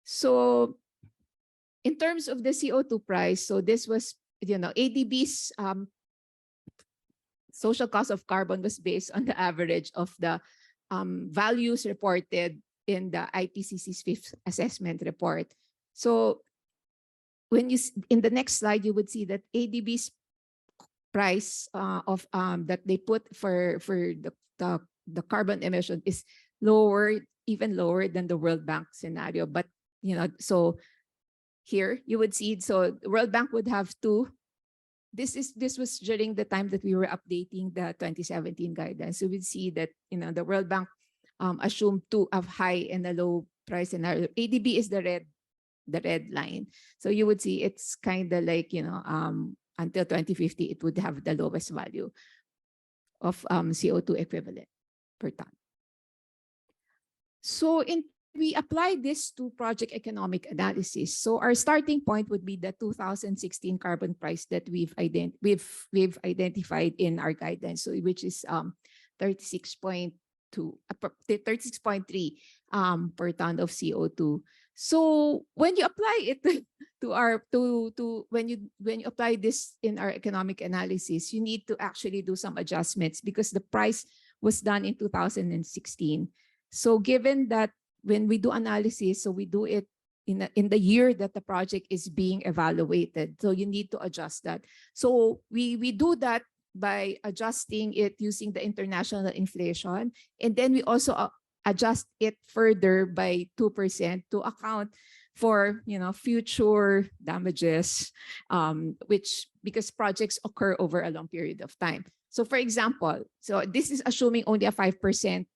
So in terms of the CO2 price, so this was, ADB's social cost of carbon was based on the average of the values reported in the IPCC's fifth assessment report. So when in the next slide, you would see that ADB's price of that they put for the carbon emission is lower, even lower than the World Bank scenario. But so here you would see, so the World Bank would have two. This was during the time that we were updating the 2017 guidance. So we'd see that the World Bank assumed two of high and a low price scenario. ADB is the red line. So you would see it's kind of like until 2050 it would have the lowest value of CO2 equivalent per ton. So we apply this to project economic analysis. So our starting point would be the 2016 carbon price that we've identified in our guidance, so which is 36.3 per ton of CO2. So when you apply it when you apply this in our economic analysis, you need to actually do some adjustments because the price was done in 2016. So given that when we do analysis, so we do it in the year that the project is being evaluated. So you need to adjust that. So we do that by adjusting it using the international inflation. And then we also adjust it further by 2% to account for future damages, because projects occur over a long period of time. So for example, so this is assuming only a 5%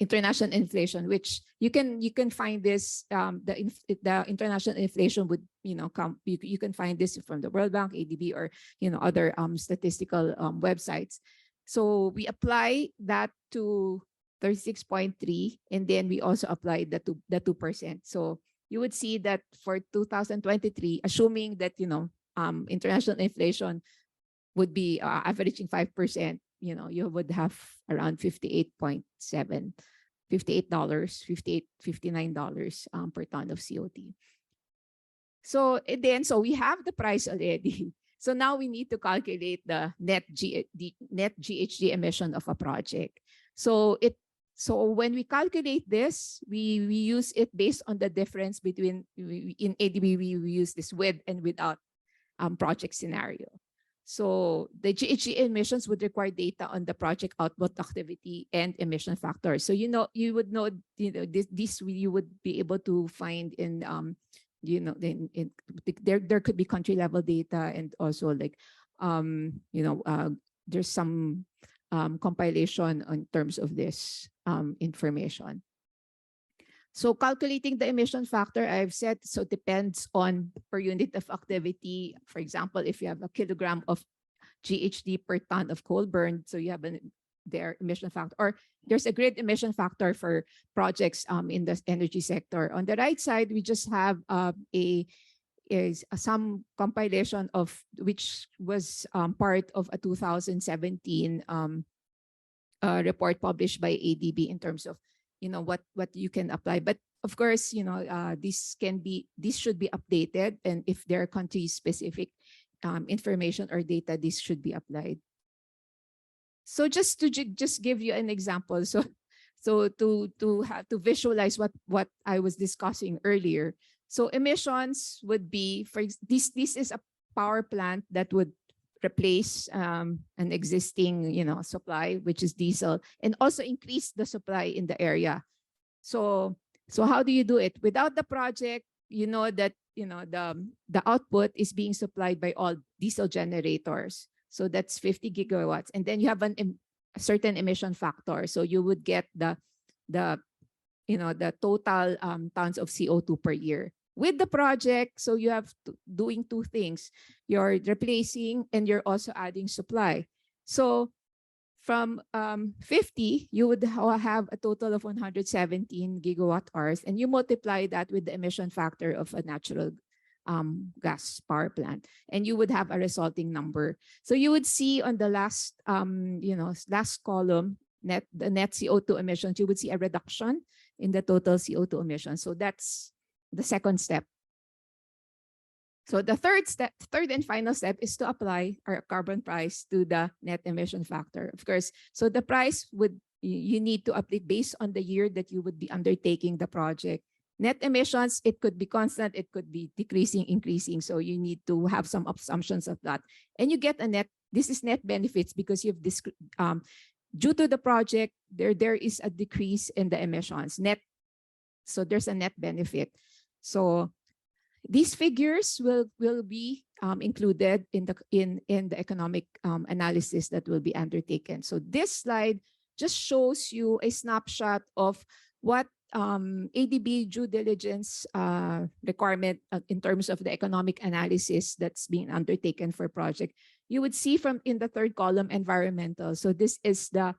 international inflation, which you can find this the international inflation would you can find this from the World Bank, ADB, or other statistical websites. So we apply that to 36.3, and then we also apply the 2%. So you would see that for 2023, assuming that international inflation would be averaging 5%, you would have around $58.9 per ton of CO2. So so we have the price already. So now we need to calculate the net GHG emission of a project. So when we calculate this, we use it based on the difference between in ADB we use this with and without project scenario. So the GHG emissions would require data on the project output activity and emission factors. So you would know this you would be able to find in there could be country level data, and also like there's some compilation in terms of this information. So calculating the emission factor, I've said, so depends on per unit of activity. For example, if you have a kilogram of GHG per ton of coal burned, so you have their emission factor, or there's a grid emission factor for projects in the energy sector. On the right side, we just have some compilation of which was part of a 2017 report published by ADB in terms of what you can apply. But of course, this should be updated, and if there are country specific information or data, this should be applied. So just to give you an example, so to visualize what I was discussing earlier. So emissions would be for this is a power plant that would replace an existing supply, which is diesel, and also increase the supply in the area. So how do you do it? Without the project, that the output is being supplied by all diesel generators. So that's 50 gigawatts. And then you have a certain emission factor. So you would get the total tons of CO2 per year. With the project, so you have doing two things. You're replacing and you're also adding supply. So from 50, you would have a total of 117 gigawatt hours, and you multiply that with the emission factor of a natural gas power plant, and you would have a resulting number. So you would see on the last last column, the net CO2 emissions, you would see a reduction in the total CO2 emissions. So that's the second step. So the third and final step is to apply our carbon price to the net emission factor. Of course, so the price you need to update based on the year that you would be undertaking the project. Net emissions, it could be constant, it could be decreasing, increasing. So you need to have some assumptions of that. And you get a net, this is net benefits because you've due to the project, there is a decrease in the emissions net. So there's a net benefit. So these figures will be included in the economic analysis that will be undertaken. So this slide just shows you a snapshot of what ADB due diligence requirement in terms of the economic analysis that's being undertaken for project. You would see from in the third column, environmental. So this is the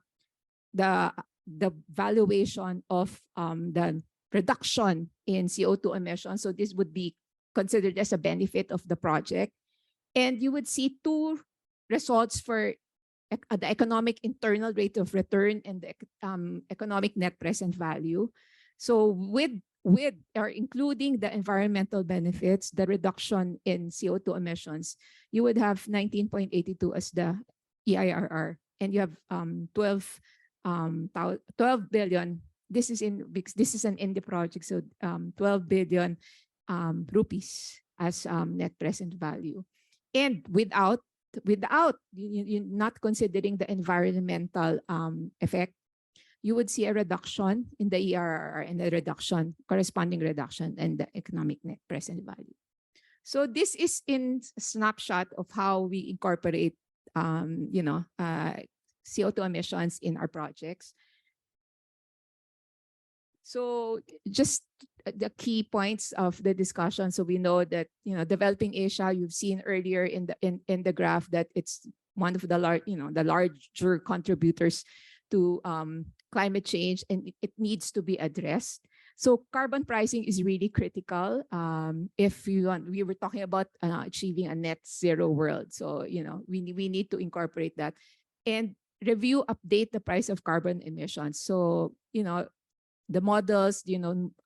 valuation of the reduction in CO2 emissions. So this would be considered as a benefit of the project. And you would see two results for the economic internal rate of return and the economic net present value. So with or including the environmental benefits, the reduction in CO2 emissions, you would have 19.82 as the EIRR, and you have 12 billion. This is an indie project, so 12 billion rupees as net present value, and without you not considering the environmental effect, you would see a reduction in the ERR and a corresponding reduction in the economic net present value. So this is in a snapshot of how we incorporate CO2 emissions in our projects. So just the key points of the discussion. So we know that developing Asia, you've seen earlier in the graph that it's one of the larger contributors to climate change, and it needs to be addressed. So carbon pricing is really critical. If we were talking about achieving a net zero world. So we need to incorporate that and update the price of carbon emissions. So the models,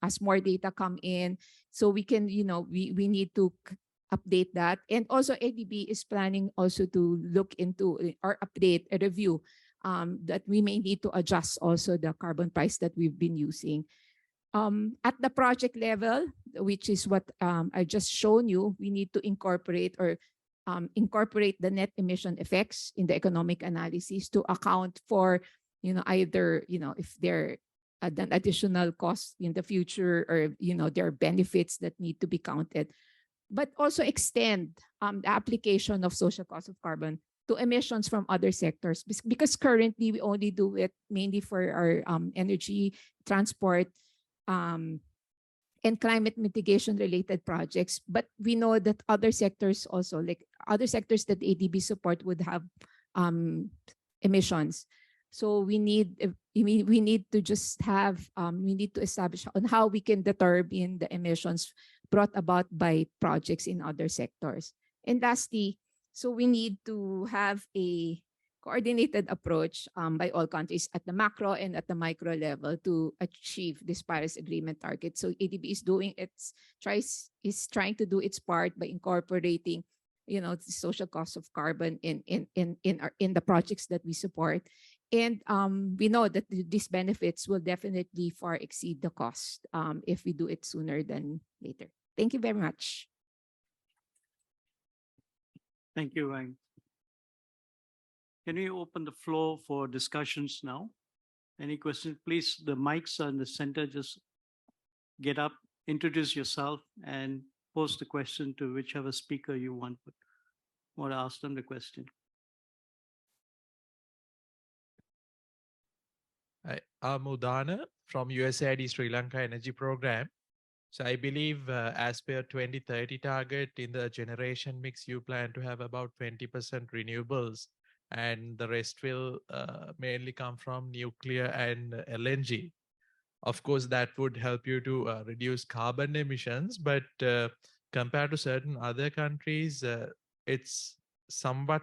as more data come in, so we can, we need to update that. And also ADB is planning also to look into or update a review that we may need to adjust also the carbon price that we've been using. At the project level, which is what I just shown you, we need to incorporate incorporate the net emission effects in the economic analysis to account for, either, if there are an additional cost in the future, or, there are benefits that need to be counted, but also extend the application of social cost of carbon to emissions from other sectors, because currently we only do it mainly for our energy, transport, and climate mitigation related projects. But we know that other sectors also, like other sectors that ADB support, would have emissions. So we need to just have we need to establish on how we can determine the emissions brought about by projects in other sectors. And lastly, so we need to have a coordinated approach by all countries at the macro and at the micro level to achieve this Paris Agreement target. So ADB is trying to do its part by incorporating, the social cost of carbon in the projects that we support. And we know that these benefits will definitely far exceed the cost if we do it sooner than later. Thank you very much. Thank you, Wang. Can we open the floor for discussions now? Any questions? Please, the mics are in the center. Just get up, introduce yourself, and pose the question to whichever speaker you want to ask them the question. I'm Udana from USAID Sri Lanka Energy Program. So I believe as per 2030 target in the generation mix, you plan to have about 20% renewables, and the rest will mainly come from nuclear and LNG. Of course, that would help you to reduce carbon emissions, but compared to certain other countries, it's somewhat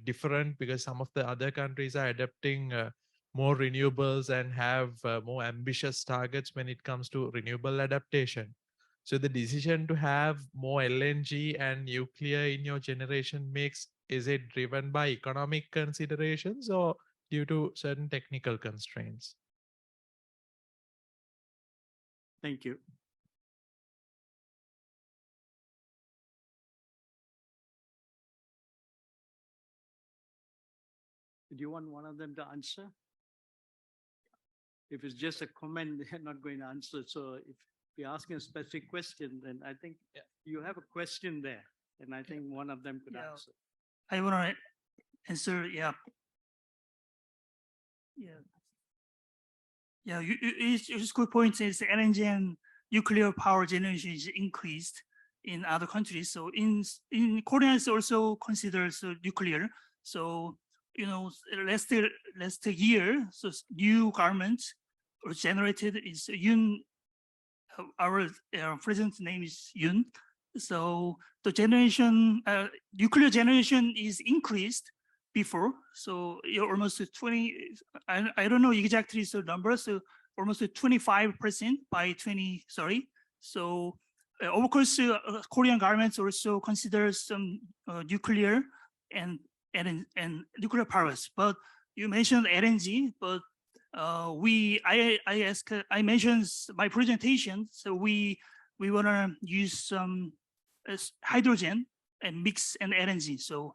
different, because some of the other countries are adopting more renewables and have more ambitious targets when it comes to renewable adaptation. So the decision to have more LNG and nuclear in your generation mix, is it driven by economic considerations or due to certain technical constraints? Thank you. Do you want one of them to answer? If it's just a comment, they're not going to answer. So if you're asking a specific question, then I think you have a question there, and I think one of them could answer. I want to answer. Yeah. It's good point is LNG and nuclear power generation is increased in other countries. So in Korea is also considered nuclear. So last year, so new government was generated is Yoon. Our president's name is Yoon. So the generation, nuclear generation is increased before. So almost 20. I don't know exactly the number. So almost 25% by 20. Sorry. So of course, Korean governments also consider some nuclear and nuclear powers. But you mentioned LNG, but I mentioned my presentation. So we want to use some hydrogen and mix and LNG. So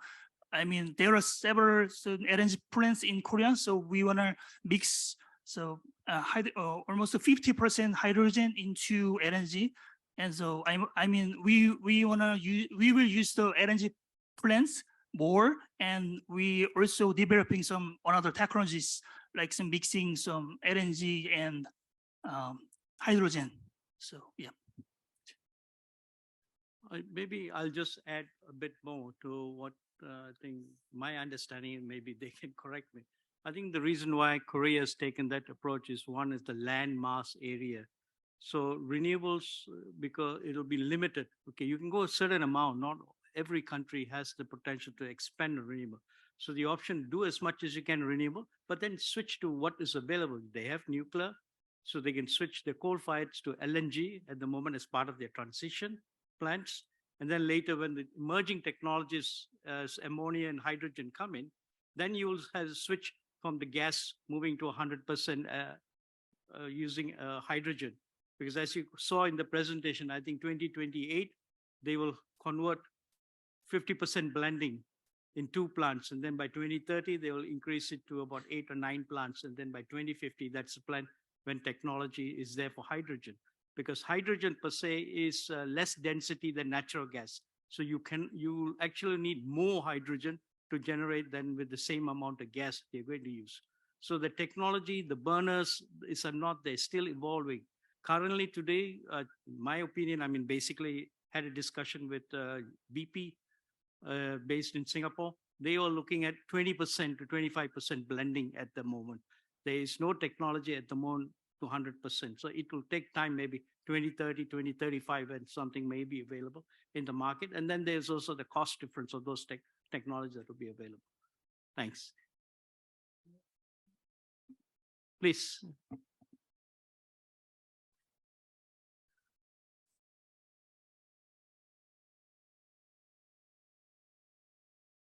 I mean there are several LNG plants in Korea. So we want to mix almost 50% hydrogen into LNG. And so I mean we will use the LNG plants more, and we also developing some other technologies like some mixing some LNG and hydrogen. So yeah. Maybe I'll just add a bit more to what I think my understanding, and maybe they can correct me. I think the reason why Korea has taken that approach is one is the land mass area. So renewables, because it'll be limited. Okay, you can go a certain amount. Not every country has the potential to expand renewable. So the option, do as much as you can renewable, but then switch to what is available. They have nuclear, so they can switch their coal fires to LNG at the moment as part of their transition plants. And then later, when the emerging technologies as ammonia and hydrogen come in, then you will have a switch from the gas moving to 100% using hydrogen. Because as you saw in the presentation, I think 2028, they will convert 50% blending in 2 plants. And then by 2030, they will increase it to about 8 or 9 plants. And then by 2050, that's the plan when technology is there for hydrogen. Because hydrogen per se is less density than natural gas. So you actually need more hydrogen to generate than with the same amount of gas they're going to use. So the technology, the burners is not, they're still evolving. Currently today, in my opinion, I mean, basically had a discussion with BP based in Singapore. They are looking at 20% to 25% blending at the moment. There is no technology at the moment to 100%. So it will take time, maybe 2030, 2035, and something may be available in the market. And then there's also the cost difference of those technologies that will be available. Thanks. Please.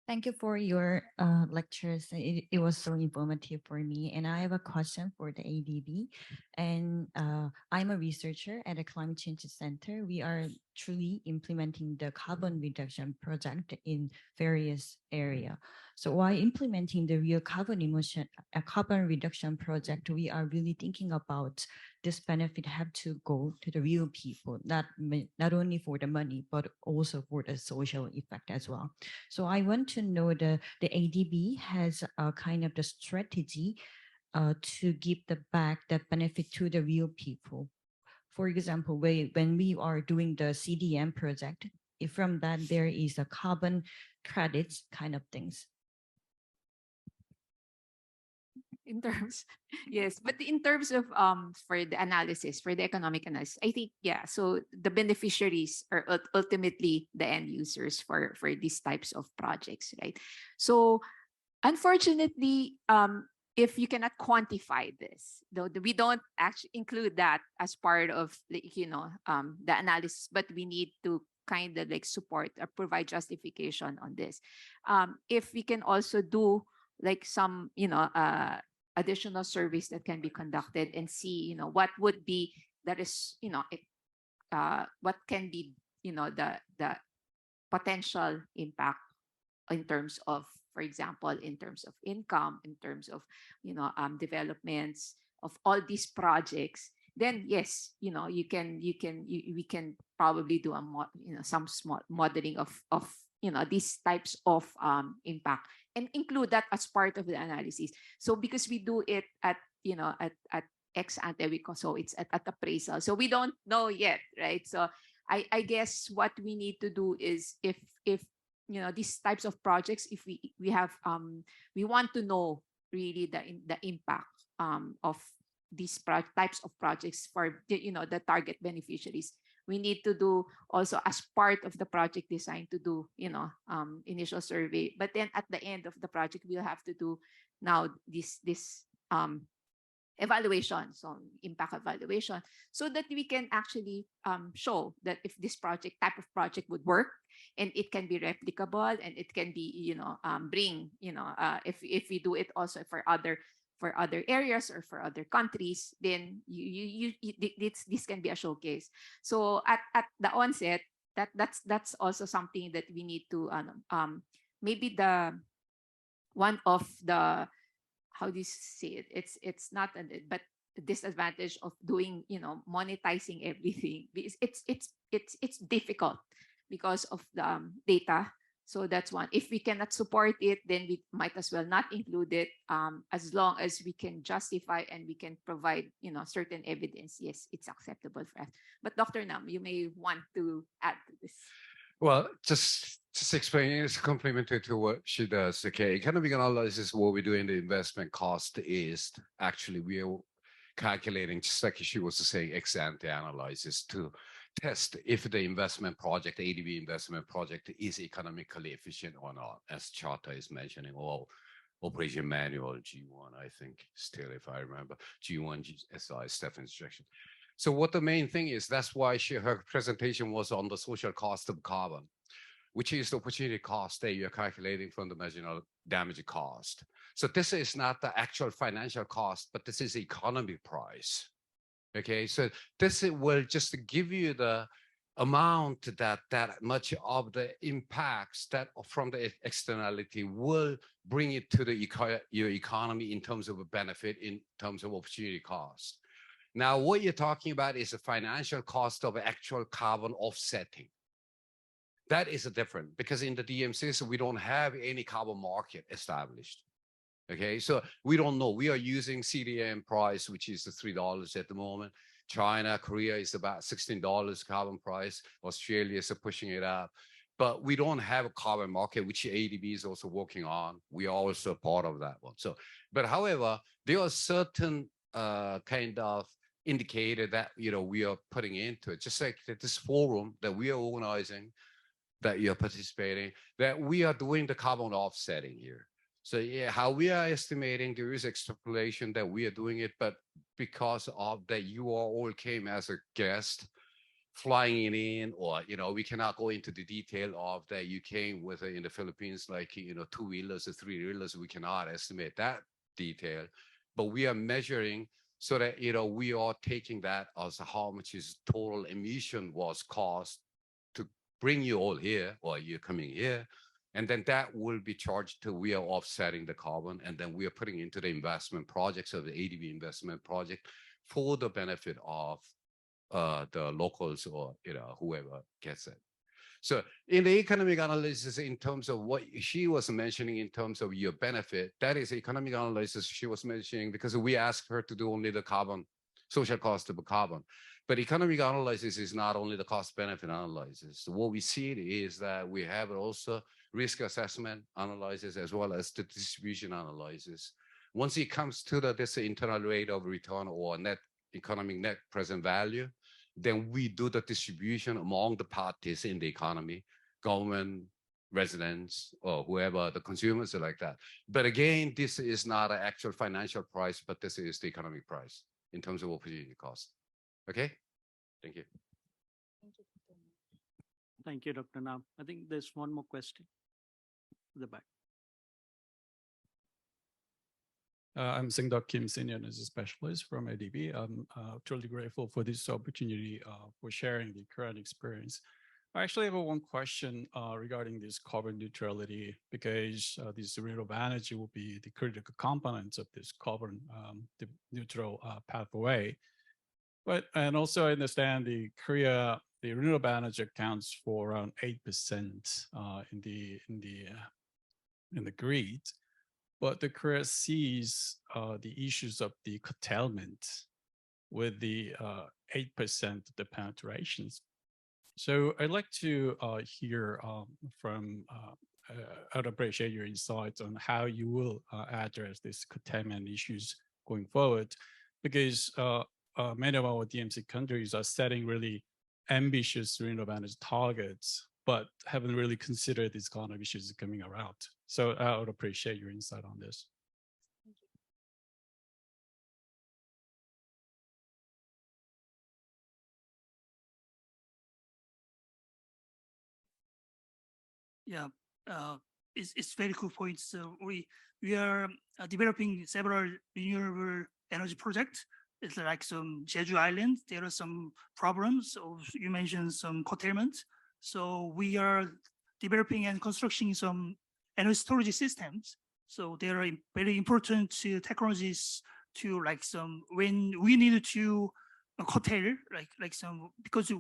Thank you for your lectures. It was so informative for me. And I have a question for the ADB. And I'm a researcher at a Climate Change Center. We are truly implementing the carbon reduction project in various areas. So while implementing the real carbon reduction project, we are really thinking about this benefit have to go to the real people, not only for the money, but also for the social effect as well. So I want to know the ADB has a kind of the strategy to give the back that benefit to the real people. For example, when we are doing the CDM project, if from that there is a carbon credits kind of things. In terms, yes, but in terms of for the analysis, for the economic analysis, I think, yeah, so the beneficiaries are ultimately the end users for these types of projects, right? So unfortunately, if you cannot quantify this, though we don't actually include that as part of the analysis, but we need to kind of like support or provide justification on this. If we can also do like some additional surveys that can be conducted and see what would be that is what can be the potential impact in terms of, for example, in terms of income, in terms of developments of all these projects, then yes, we can probably do some small modeling of these types of impact and include that as part of the analysis. So because we do it at ex ante, so it's at appraisal, so we don't know yet, right? So I guess what we need to do is if these types of projects, if we have we want to know really the impact of these types of projects for the target beneficiaries, we need to do also as part of the project design to do initial survey. But then at the end of the project, we'll have to do now this evaluation, so impact evaluation, so that we can actually show that if this type of project would work and it can be replicable and it can be bring if we do it also for other areas or for other countries, then this can be a showcase. So at the onset, that's also something that we need to maybe the one of the, how do you say it, it's not but the disadvantage of doing monetizing everything, it's difficult because of the data. So that's one. If we cannot support it, then we might as well not include it, as long as we can justify and we can provide certain evidence. Yes, it's acceptable for us. But Dr. Nam, you may want to add to this. Well, just explaining, it's complementary to what she does. Okay, economic analysis, what we do in the investment cost is actually we are calculating, just like she was saying, ex ante analysis to test if the investment project, ADB investment project, is economically efficient or not, as Charter is mentioning, or operation manual G1, I think, still, if I remember, G1 SI step instruction. So what the main thing is, that's why her presentation was on the social cost of carbon, which is the opportunity cost that you're calculating from the marginal damage cost. So this is not the actual financial cost, but this is economic price. Okay, so this will just give you the amount that much of the impacts that from the externality will bring it to the your economy in terms of a benefit, in terms of opportunity cost. Now, what you're talking about is the financial cost of actual carbon offsetting. That is different because in the DMCs, we don't have any carbon market established. Okay, so we don't know. We are using CDM price, which is the $3 at the moment. China, Korea is about $16 carbon price. Australia is pushing it up. But we don't have a carbon market, which ADB is also working on. We are also part of that one. So, but however, there are certain kind of indicator that we are putting into it, just like this forum that we are organizing, that you're participating, that we are doing the carbon offsetting here. So yeah, how we are estimating, there is extrapolation that we are doing it, but because of that you all came as a guest, flying it in, or we cannot go into the detail of that you came with in the Philippines, like two-wheelers or three-wheelers, we cannot estimate that detail, but we are measuring so that we are taking that as how much is total emission was cost to bring you all here, or you're coming here. And then that will be charged to, we are offsetting the carbon, and then we are putting into the investment projects of the ADB investment project for the benefit of the locals, or whoever gets it. So in the economic analysis, in terms of what she was mentioning in terms of your benefit, that is economic analysis she was mentioning, because we asked her to do only the carbon, social cost of carbon. But economic analysis is not only the cost benefit analysis. So what we see is that we have also risk assessment analysis as well as the distribution analysis. Once it comes to this internal rate of return or net economic net present value, then we do the distribution among the parties in the economy, government, residents, or whoever, the consumers are like that. But again, this is not an actual financial price, but this is the economic price in terms of opportunity cost. Okay, thank you. Thank you, Dr. Nam. I think there's one more question at the back. I'm Singdok Kim, Senior Energy Specialist from ADB. I'm truly grateful for this opportunity for sharing the current experience. I actually have one question regarding this carbon neutrality, because this renewable energy will be the critical components of this carbon neutral pathway. And also I understand the renewable energy accounts for around 8% in the grid. But the Korea sees the issues of the curtailment with the 8% of the penetrations. So I'd like to hear from, I'd appreciate your insights on how you will address these curtailment issues going forward, because many of our DMC countries are setting really ambitious renewable energy targets, but haven't really considered these kind of issues coming around. So I would appreciate your insight on this. Yeah, it's very good point. So we are developing several renewable energy projects. It's like some Jeju Island. There are some problems. You mentioned some curtailment. So we are developing and constructing some energy storage systems. So there are very important technologies to like some when we need to curtail like some, because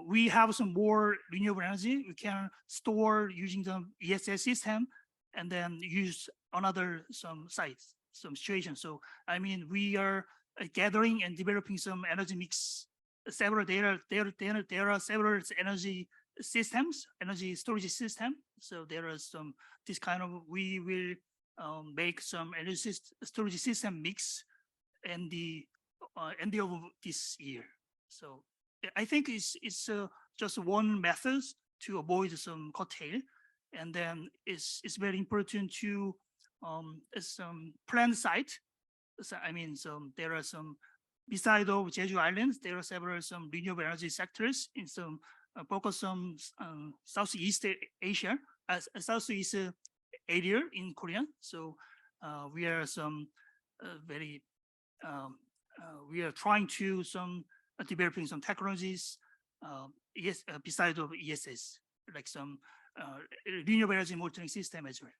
we have some more renewable energy we can store using the ESS system and then use another some sites, some situation. So I mean we are gathering and developing some energy mix, several there are several energy systems, energy storage system. So there are some this kind of, we will make some energy storage system mix in the end of this year. So I think it's just one method to avoid some curtail. And then it's very important to plan site. So, I mean, so there are some beside of Jeju Islands, there are several some renewable energy sectors in some focus on Southeast Asia, Southeast area in Korea. So we are some very we are trying to some developing some technologies. Yes, beside of ESS, like some renewable energy monitoring system as well.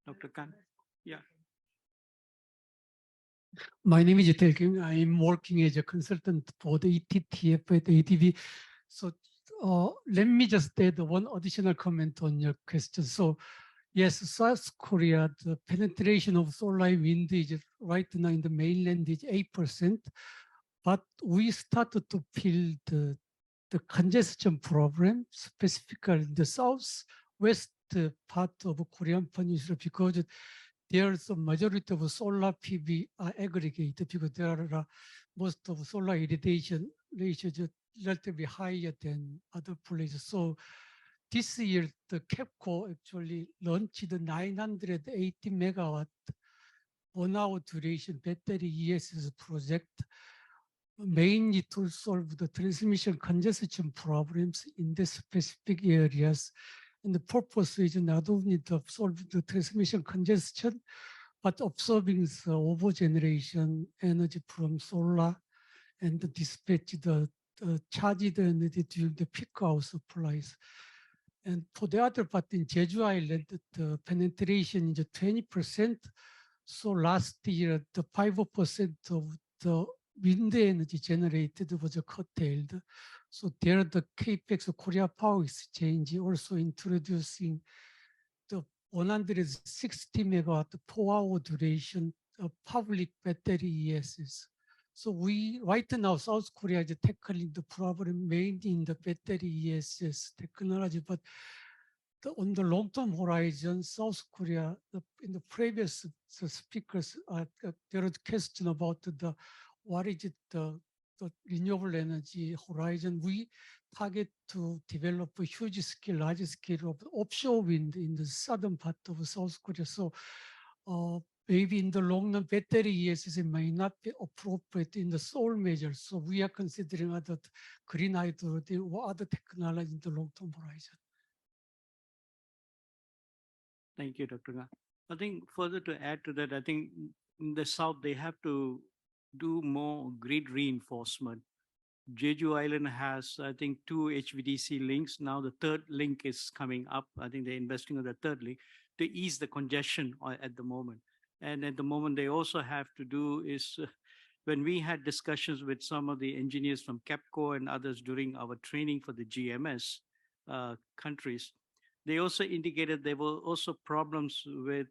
Dr. Khan. Yeah. My name is Tae-kyung. I'm working as a consultant for the ETTF at ADB. So let me just add one additional comment on your question. So yes, South Korea, the penetration of solar wind is right now in the mainland is 8%, but we started to feel the congestion problem, specifically in the southwest part of Korean Peninsula, because there's a majority of solar PV are aggregated because there are most of solar irradiation ratios are relatively higher than other places. So this year, the KEPCO actually launched the 980 megawatt 1 hour duration battery ESS project, mainly to solve the transmission congestion problems in the specific areas. And the purpose is not only to solve the transmission congestion, but observing the over-generation energy from solar and dispatch the charged energy during the peak hour supplies. And for the other part in Jeju Island, the penetration is 20%. So last year, the 5% of the wind energy generated was curtailed. So there, the CAPEX Korea Power Exchange also introducing the 160 megawatt per hour duration of public battery ESS. So we, right now, South Korea is tackling the problem mainly in the battery ESS technology, but on the long-term horizon, South Korea, in the previous speakers, there was a question about what is it, the renewable energy horizon. We target to develop a huge scale, large scale of offshore wind in the southern part of South Korea. So maybe in the long run, battery ESS may not be appropriate in the sole measure. So we are considering other green hydrogen or other technology in the long-term horizon. Thank you, Dr. Khan. I think further to add to that, I think in the South, they have to do more grid reinforcement. Jeju Island has, I think, 2 HVDC links. Now the third link is coming up. I think they're investing on the third link to ease the congestion at the moment. And at the moment, they also have to do is when we had discussions with some of the engineers from KEPCO and others during our training for the GMS countries, they also indicated there were also problems with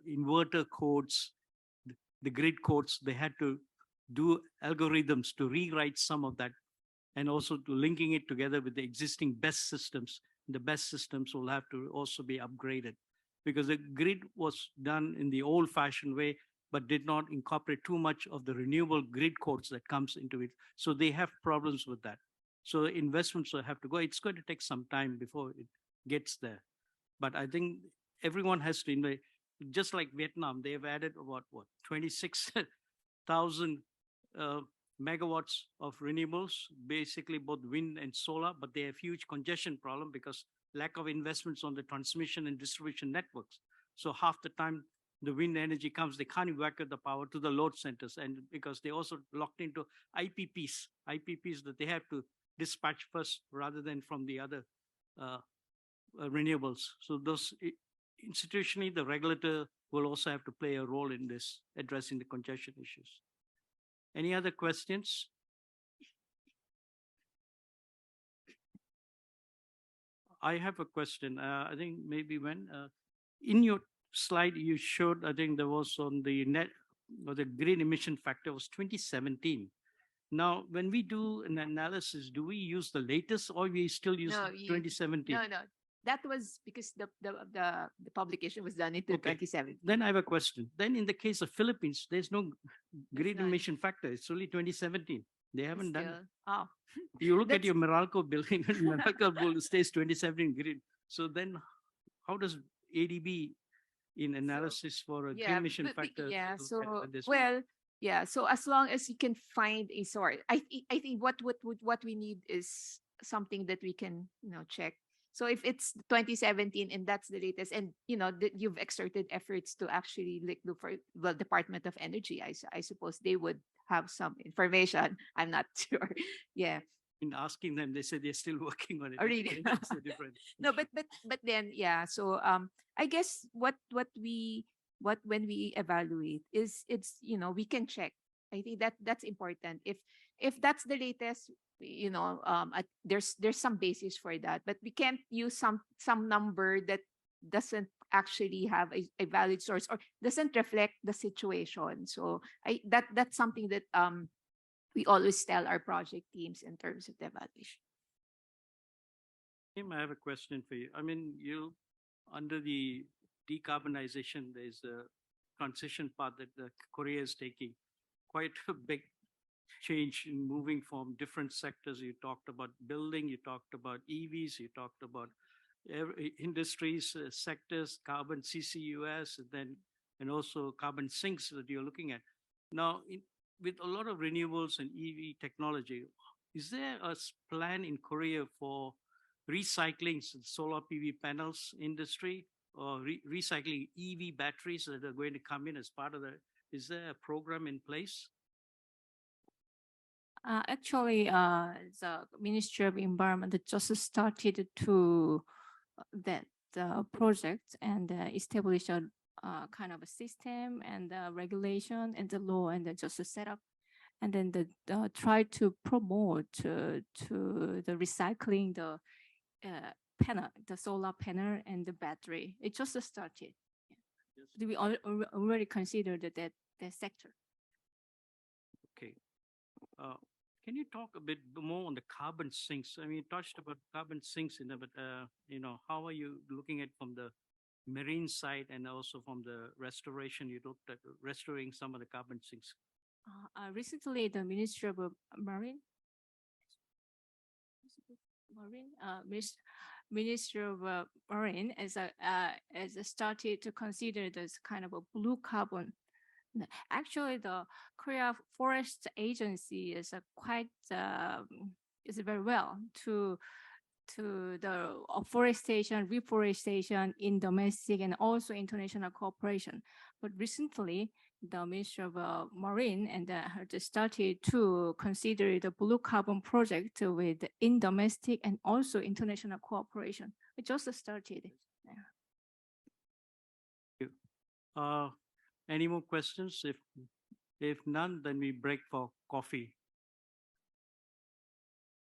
inverter codes, the grid codes. They had to do algorithms to rewrite some of that and also to linking it together with the existing best systems. The best systems will have to also be upgraded because the grid was done in the old fashioned way, but did not incorporate too much of the renewable grid codes that comes into it. So they have problems with that. So investments will have to go. It's going to take some time before it gets there. But I think everyone has to invest. Just like Vietnam, they've added about 26,000 megawatts of renewables, basically both wind and solar, but they have huge congestion problem because lack of investments on the transmission and distribution networks. So half the time the wind energy comes, they can't evacuate the power to the load centers. And because they also locked into IPPs that they have to dispatch first rather than from the other renewables. So those institutionally, the regulator will also have to play a role in this, addressing the congestion issues. Any other questions? I have a question. I think maybe when in your slide you showed, I think there was on the net or the green emission factor was 2017. Now, when we do an analysis, do we use the latest or we still use 2017? No. That was because the publication was done in 2017. Then I have a question. Then in the case of Philippines, there's no green none. emission factor. It's only 2017. They haven't done it. Still. Oh, You look at That's- your Meralco building, and Meralco building stays 2017 green. So then how does ADB in analysis for a green emission factor? yeah. look So at this? well, yeah. So as long as you can find a source, I think what we need is something that we can check. So if it's 2017 and that's the latest, and that you've exerted efforts to actually like look for the Department of Energy, I suppose they would have some information. I'm not sure. Yeah. In asking them, they said they're still working on it. Oh, really? Okay, that's the difference. No, but then yeah. So I guess when we evaluate is we can check. I think that's important. If that's the latest, there's some basis for that, but we can't use some number that doesn't actually have a valid source or doesn't reflect the situation. So that's something that we always tell our project teams in terms of the evaluation. Tim, I have a question for you. I mean, under the decarbonization, there's a transition path that Korea is taking. Quite a big change in moving from different sectors. You talked about building, you talked about EVs, you talked about industries, sectors, carbon CCUS, and also carbon sinks that you're looking at. Now, with a lot of renewables and EV technology, is there a plan in Korea for recycling solar PV panels industry or recycling EV batteries that are going to come in as part of is there a program in place? Actually, the Ministry of Environment just started to that project and establish a kind of a system and regulation and the law and then just set up and then try to promote to the recycling the panel, the solar panel and the battery. It just started. Yeah. We already considered that sector. Okay. Can you talk a bit more on the carbon sinks? I mean, you touched about carbon sinks, but how are you looking at from the marine side and also from the restoration? You looked at restoring some of the carbon sinks. Recently, the Ministry of Marine, Ministry of Marine as started to consider this kind of a blue carbon. Actually, the Korea Forest Agency is is very well to the afforestation, reforestation in domestic and also international cooperation. But recently, the Ministry of Marine and started to consider the blue carbon project with in domestic and also international cooperation. It just started. Yeah. Any more questions? If none, then we break for coffee.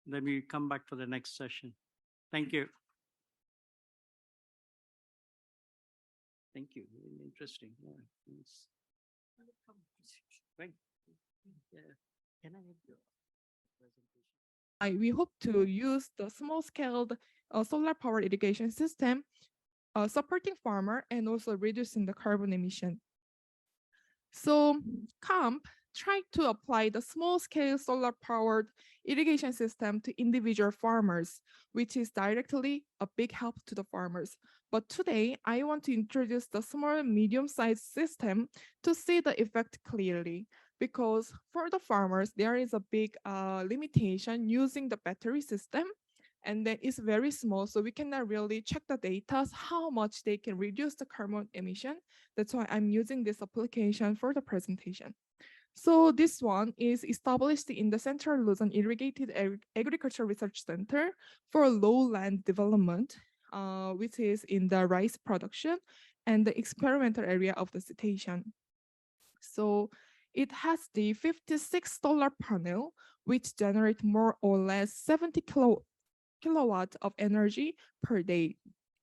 Then we come back for the next session. Thank you. Thank you. Really interesting. Yeah. Thank you. Can I have your presentation? We hope to use the small-scaled solar power irrigation system, supporting farmer and also reducing the carbon emission. So CAMP tried to apply the small-scale solar-powered irrigation system to individual farmers, which is directly a big help to the farmers. But today, I want to introduce the small, medium-sized system to see the effect clearly. Because for the farmers, there is a big limitation using the battery system, and then it's very small, so we cannot really check the data, how much they can reduce the carbon emission. That's why I'm using this application for the presentation. So this one is established in the Central Luzon Irrigated Agriculture Research Center for lowland development, which is in the rice production and the experimental area of the station. So it has the 56 solar panel, which generate more or less 70 kilowatt of energy per day.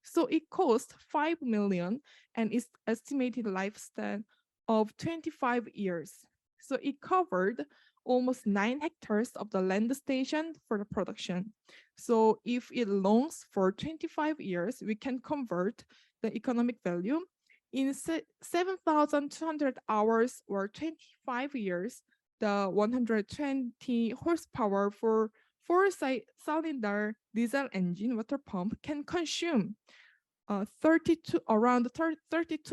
So it costs 5 million and its estimated lifespan of 25 years. So it covered almost 9 hectares of the land station for the production. So if it longs for 25 years, we can convert the economic value in 7,200 hours or 25 years. the 120 horsepower for four-cylinder diesel engine water pump can consume 32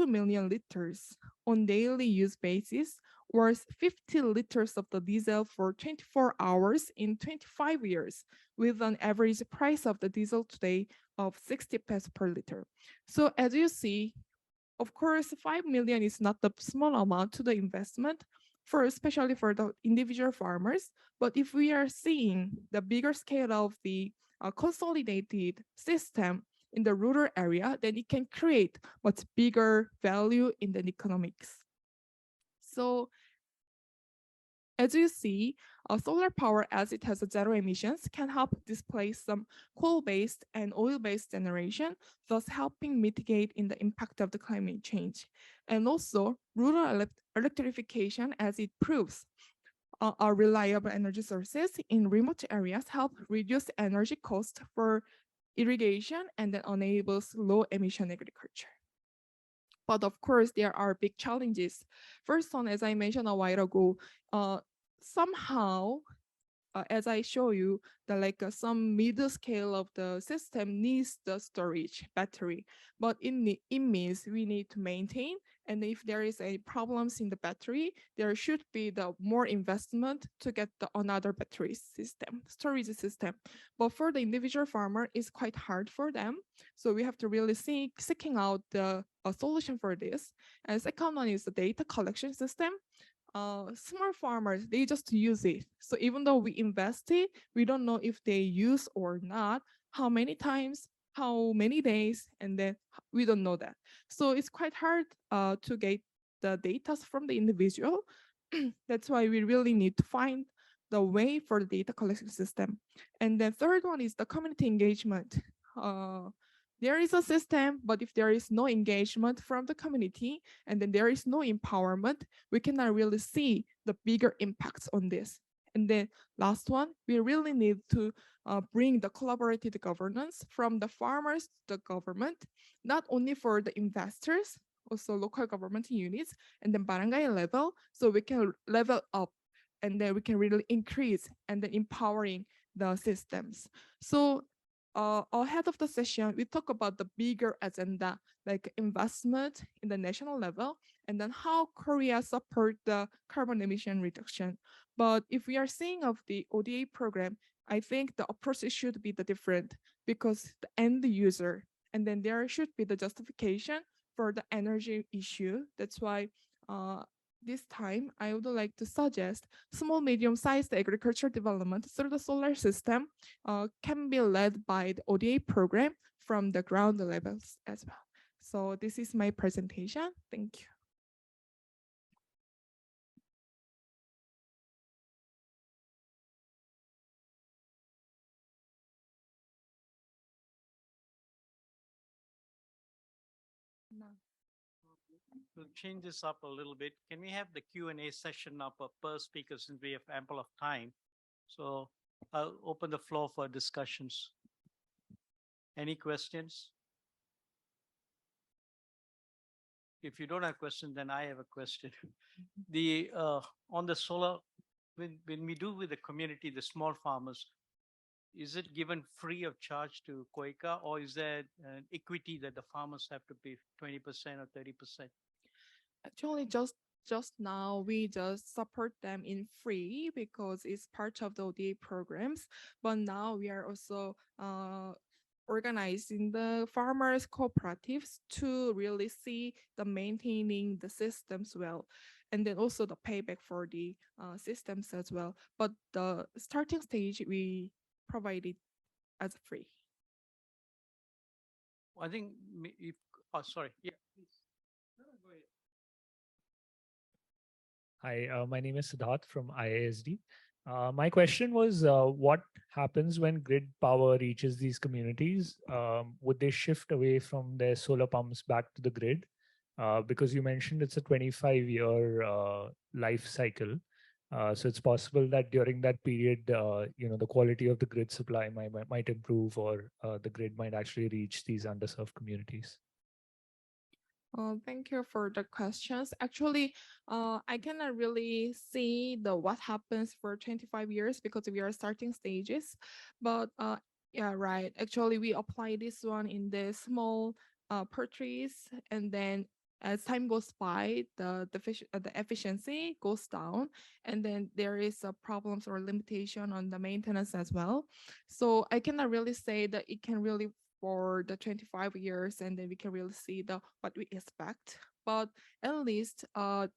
million liters on daily use basis, or 50 liters of the diesel for 24 hours in 25 years, with an average price of the diesel today of 60 pesos per liter. So as you see, of course, 5 million is not a small amount to the investment, especially for the individual farmers. But if we are seeing the bigger scale of the consolidated system in the rural area, then it can create much bigger value in the economics. So as you see, solar power, as it has a zero emissions, can help displace some coal-based and oil-based generation, thus helping mitigate in the impact of the climate change. And also, rural electrification, as it proves, are reliable energy sources in remote areas help reduce energy cost for irrigation and then enables low emission agriculture. But of course, there are big challenges. First one, as I mentioned a while ago, somehow, as I show you, some middle scale of the system needs the storage battery, but it means we need to maintain. And if there is any problems in the battery, there should be the more investment to get the another battery system, storage system. But for the individual farmer, it's quite hard for them. So we have to really seeking out a solution for this. And second one is the data collection system. Small farmers, they just use it. So even though we invest it, we don't know if they use or not, how many times, how many days, and then we don't know that. So it's quite hard to get the data from the individual. That's why we really need to find the way for the data collection system. And the third one is the community engagement. There is a system, but if there is no engagement from the community and then there is no empowerment, we cannot really see the bigger impacts on this. And then last one, we really need to bring the collaborative governance from the farmers to the government, not only for the investors, also local government units, and then barangay level, so we can level up and then we can really increase and then empowering the systems. So ahead of the session, we talk about the bigger agenda, like investment in the national level, and then how Korea support the carbon emission reduction. But if we are seeing of the ODA program, I think the approach should be the different because the end user, and then there should be the justification for the energy issue. That's why this time, I would like to suggest small, medium-sized agriculture development through the solar system can be led by the ODA program from the ground levels as well. So this is my presentation. Thank you. We'll change this up a little bit. Can we have the Q&A session up per speaker since we have ample of time? So I'll open the floor for discussions. Any questions? If you don't have questions, then I have a question. The on the solar, when we do with the community, the small farmers, is it given free of charge to Koika, or is there an equity that the farmers have to pay 20% or 30%? Actually, just now we just support them in free because it's part of the ODA programs. But now we are also organizing the farmers cooperatives to really see the maintaining the systems well, and then also the payback for the systems as well. But the starting stage we provided as free. I think if, oh, sorry. Yeah, please. No, go ahead. Hi, my name is Siddharth from IISD. My question was, what happens when grid power reaches these communities? Would they shift away from their solar pumps back to the grid? Because you mentioned it's a 25-year life cycle. So it's possible that during that period, the quality of the grid supply might improve, or the grid might actually reach these underserved communities. Thank you for the questions. Actually, I cannot really see the what happens for 25 years because we are starting stages. But yeah, right. Actually, we apply this one in the small purchase, and then as time goes by, the efficiency goes down, and then there is problems or limitation on the maintenance as well. So I cannot really say that it can really for the 25 years, and then we can really see the what we expect. But at least the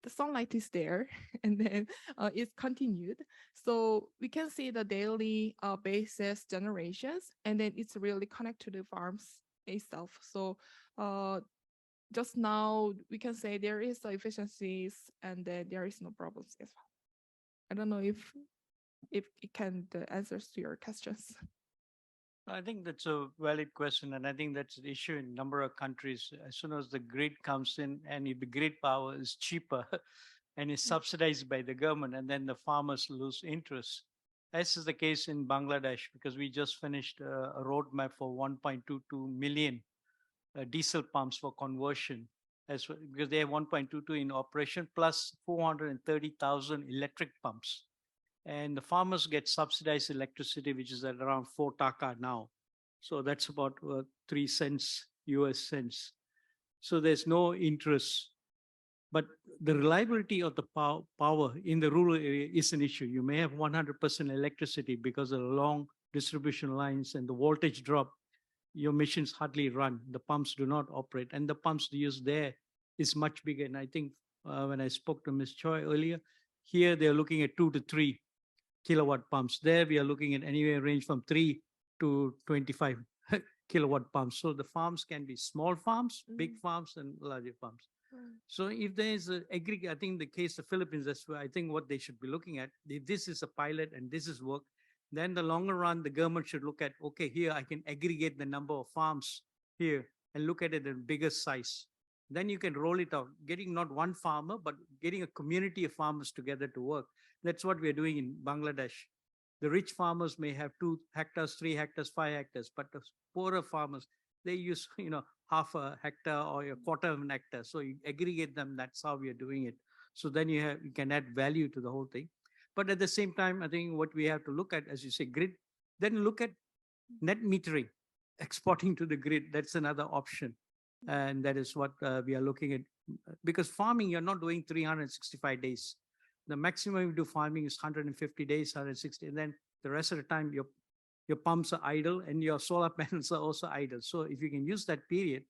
sunlight is there, and then it's continued. So we can see the daily basis generations, and then it's really connected to the farms itself. So just now we can say there is the efficiencies, and then there is no problems as well. I don't know if it can the answers to your questions. I think that's a valid question, and I think that's an issue in a number of countries. As soon as the grid comes in, and if the grid power is cheaper and is subsidized by the government, and then the farmers lose interest. As is the case in Bangladesh, because we just finished a roadmap for 1.22 million diesel pumps for conversion, because they have 1.22 in operation plus 430,000 electric pumps. And the farmers get subsidized electricity, which is at around 4 taka now. So that's about 3 cents, US cents. So there's no interest. But the reliability of the power in the rural area is an issue. You may have 100% electricity because of the long distribution lines and the voltage drop. Your machines hardly run. The pumps do not operate. And the pumps used there is much bigger. And I think when I spoke to Ms. Choi earlier, here they're looking at 2 to 3 kilowatt pumps. There we are looking at anywhere range from 3 to 25 kilowatt pumps. So the farms can be small farms, big farms, and larger farms. So if there is a aggregate, I think the case of Philippines, that's where I think what they should be looking at. If this is a pilot and this is work, then the longer run, the government should look at, okay, here I can aggregate the number of farms here and look at it in bigger size. Then you can roll it out, getting not one farmer, but getting a community of farmers together to work. That's what we're doing in Bangladesh. The rich farmers may have 2 hectares, 3 hectares, 5 hectares, but the poorer farmers, they use, half a hectare or a quarter of an hectare. So you aggregate them. That's how we are doing it. So then you can add value to the whole thing. But at the same time, I think what we have to look at, as you say, grid, then look at net metering, exporting to the grid. That's another option. And that is what we are looking at. Because farming, you're not doing 365 days. The maximum you do farming is 150 days, 160. And then the rest of the time, your pumps are idle and your solar panels are also idle. So if you can use that period,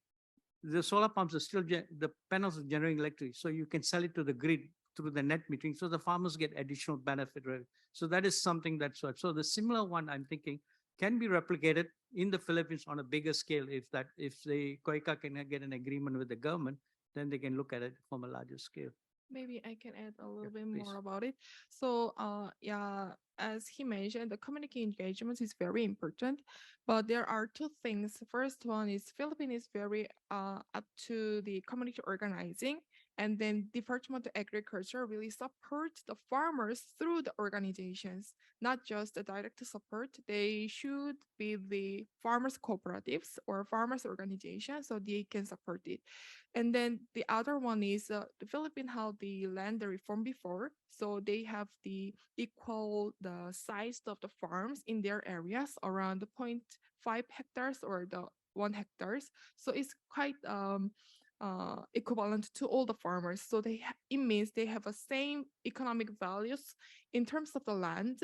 the solar pumps are still, the panels are generating electricity. So you can sell it to the grid through the net metering. So the farmers get additional benefit. Right? So that is something that's what. So the similar one I'm thinking can be replicated in the Philippines on a bigger scale. If the COICA can get an agreement with the government, then they can look at it from a larger scale. Maybe I can add a little bit please. more about it. So, yeah, as he mentioned, the community engagement is very important, but there are 2 things. First one is Philippines is very up to the community organizing, and then Department of Agriculture really support the farmers through the organizations, not just the direct support. They should be the farmers cooperatives or farmers organizations so they can support it. And then the other one is the Philippines had the land reform before, so they have the equal the size of the farms in their areas around the 0.5 hectares or the 1 hectares. So it's quite equivalent to all the farmers. So it means they have the same economic values in terms of the land.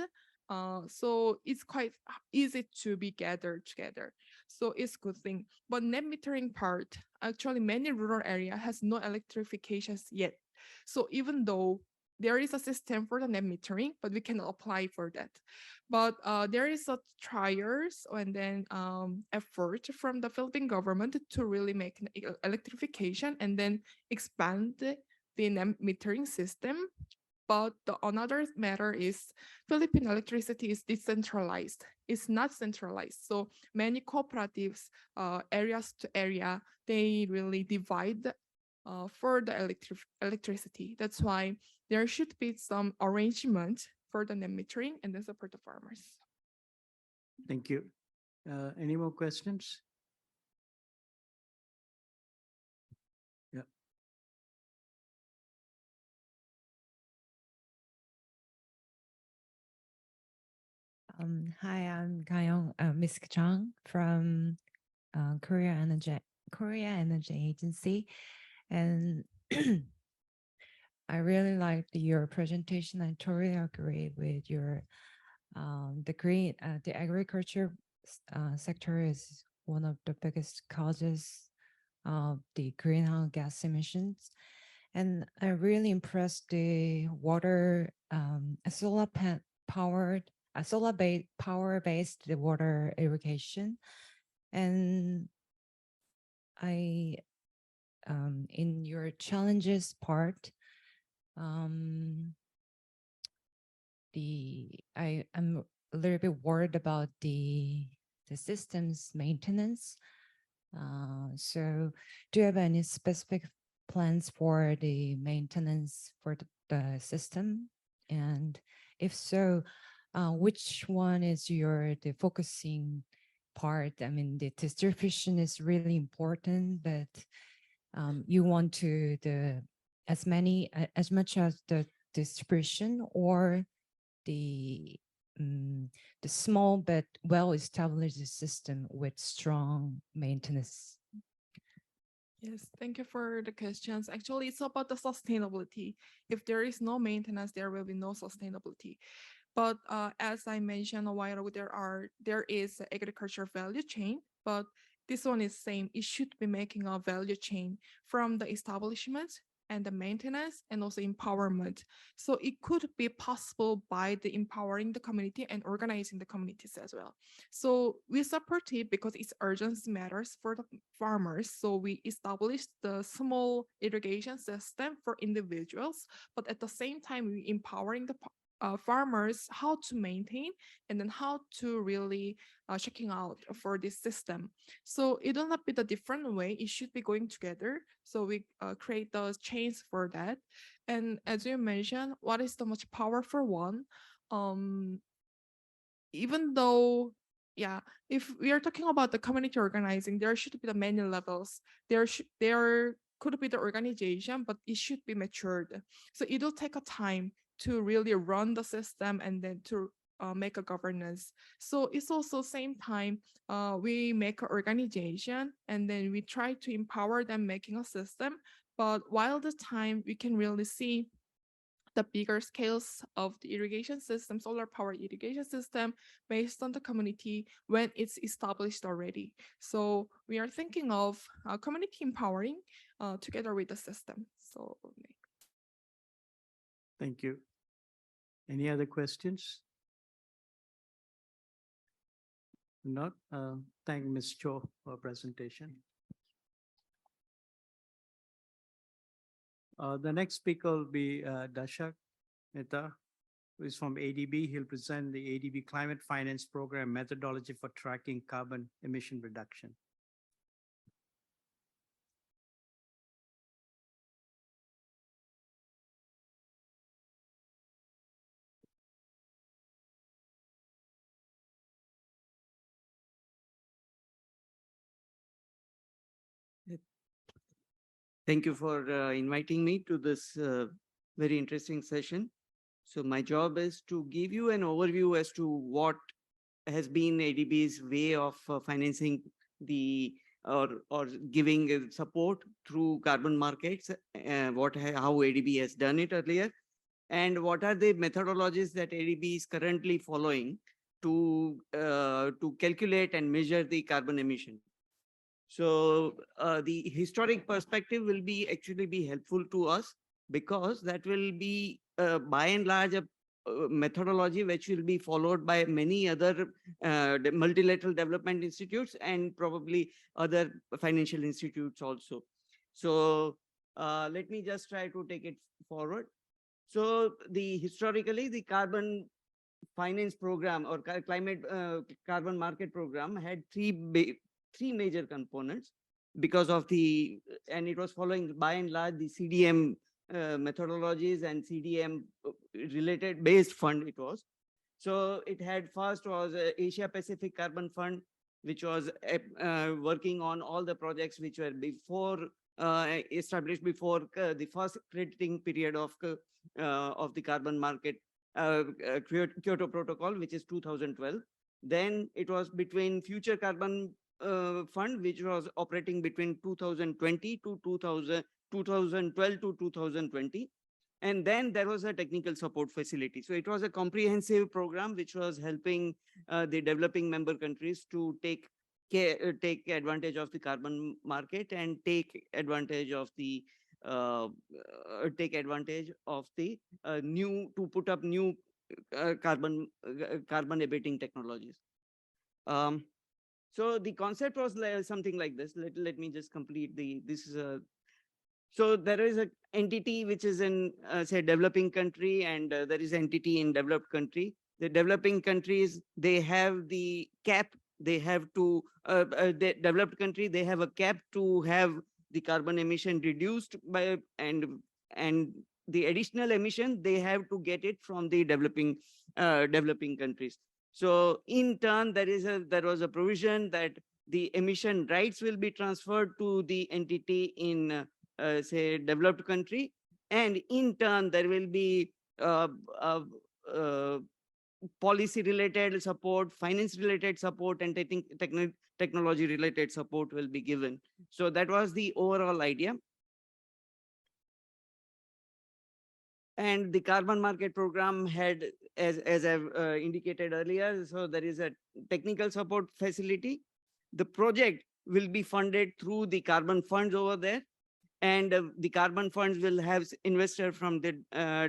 So it's quite easy to be gathered together. So it's good thing. But net metering part, actually many rural area has no electrifications yet. So even though there is a system for the net metering, but we cannot apply for that. But there is a trials and then effort from the Philippine government to really make an electrification and then expand the net metering system. But the another matter is Philippine electricity is decentralized. It's not centralized. So many cooperatives, areas to area, they really divide for the electricity. That's why there should be some arrangement for the net metering and then support the farmers. Thank you. Any more questions? Hi, I'm Kayong Miss Chang from Korea Energy Agency, and I really liked your presentation. I totally agree with your the agriculture sector is one of the biggest causes of the greenhouse gas emissions. And I really impressed the water, power based water irrigation. And I, in your challenges part, I am a little bit worried about the systems maintenance. So do you have any specific plans for the maintenance for the system? And if so, which one is the focusing part? I mean, the distribution is really important, but you want to as much as the distribution, or the the small but well-established system with strong maintenance? Yes, thank you for the questions. Actually, it's about the sustainability. If there is no maintenance, there will be no sustainability. But as I mentioned a while ago, there is a agriculture value chain, but this one is same. It should be making a value chain from the establishment and the maintenance and also empowerment. So it could be possible by the empowering the community and organizing the communities as well. So we support it because its urgency matters for the farmers. So we established the small irrigation system for individuals, but at the same time, we empowering the farmers how to maintain and then how to really checking out for this system. So it will not be the different way, it should be going together. So we create those chains for that. And as you mentioned, what is the much powerful one? Even though, yeah, if we are talking about the community organizing, there should be the many levels. There could be the organization, but it should be matured. So it will take a time to really run the system and then to make a governance. So it's also same time we make an organization and then we try to empower them making a system. But while the time we can really see the bigger scales of the irrigation system, solar power irrigation system based on the community when it's established already. So we are thinking of community empowering together with the system. So Thank you. Any other questions? Not. Thank Ms. Cho for presentation. The next speaker will be Dashak Mehta, who is from ADB. He'll present the ADB Climate Finance Program methodology for tracking carbon emission reduction. Thank you for inviting me to this very interesting session. So my job is to give you an overview as to what has been ADB's way of financing the or giving support through carbon markets, how ADB has done it earlier, and what are the methodologies that ADB is currently following to calculate and measure the carbon emission. So the historic perspective will be actually be helpful to us, because that will be by and large a methodology which will be followed by many other multilateral development institutes and probably other financial institutes also. So let me just try to take it forward. So historically, the carbon finance program or climate carbon market program had three major components, because of and it was following by and large the CDM methodologies and CDM related based fund it was. So it had first was Asia Pacific Carbon Fund, which was working on all the projects which were established before the first crediting period of the carbon market Kyoto Protocol, which is 2012. Then it was between Future Carbon Fund, which was operating between 2020 to 2012 to 2020. And then there was a technical support facility. So it was a comprehensive program which was helping the developing member countries to take advantage of the carbon market and take advantage of the new to put up new carbon abating technologies. So the concept was something like this. Let me just complete this is a so there is an entity which is in say developing country, and there is entity in developed country. The developing countries, they have the cap. They have to the developed country, they have a cap to have the carbon emission reduced by, and the additional emission they have to get it from the developing countries. So in turn, there was a provision that the emission rights will be transferred to the entity in say developed country, and in turn there will be uh, uh, uh, policy related support, finance related support, and technology related support will be given. So that was the overall idea. And the carbon market program had, as I've indicated earlier, so there is a technical support facility. The project will be funded through the carbon funds over there, and the carbon funds will have investors from the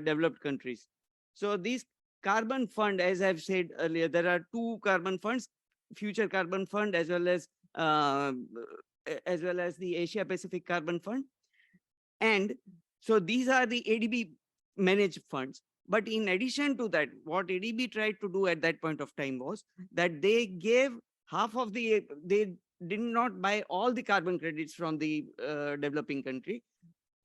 developed countries. So these carbon fund, as I've said earlier, there are two carbon funds, Future Carbon Fund uh, as well as the Asia Pacific Carbon Fund. And so these are the ADB managed funds. But in addition to that, what ADB tried to do at that point of time was that they gave half of they did not buy all the carbon credits from the developing country,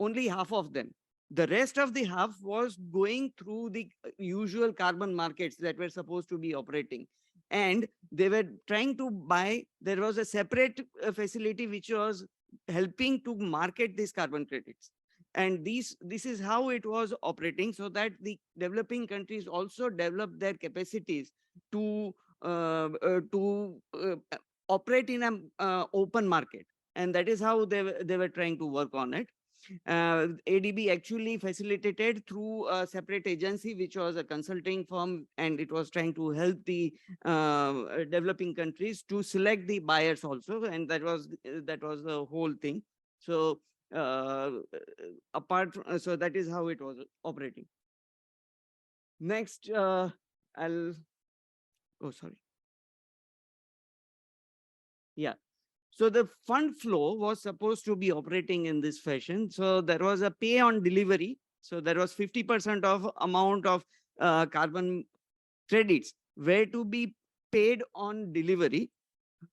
only half of them. The rest of the half was going through the usual carbon markets that were supposed to be operating. And they were trying to buy, there was a separate facility which was helping to market these carbon credits. And this is how it was operating, so that the developing countries also develop their capacities to operate in an open market. And that is how they were trying to work on it. ADB actually facilitated through a separate agency, which was a consulting firm, and it was trying to help the developing countries to select the buyers also, and that was the whole thing. So so that is how it was operating. Next, I'll. Oh, sorry. Yeah. So the fund flow was supposed to be operating in this fashion. So there was a pay on delivery. So there was 50% of amount of carbon credits were to be paid on delivery,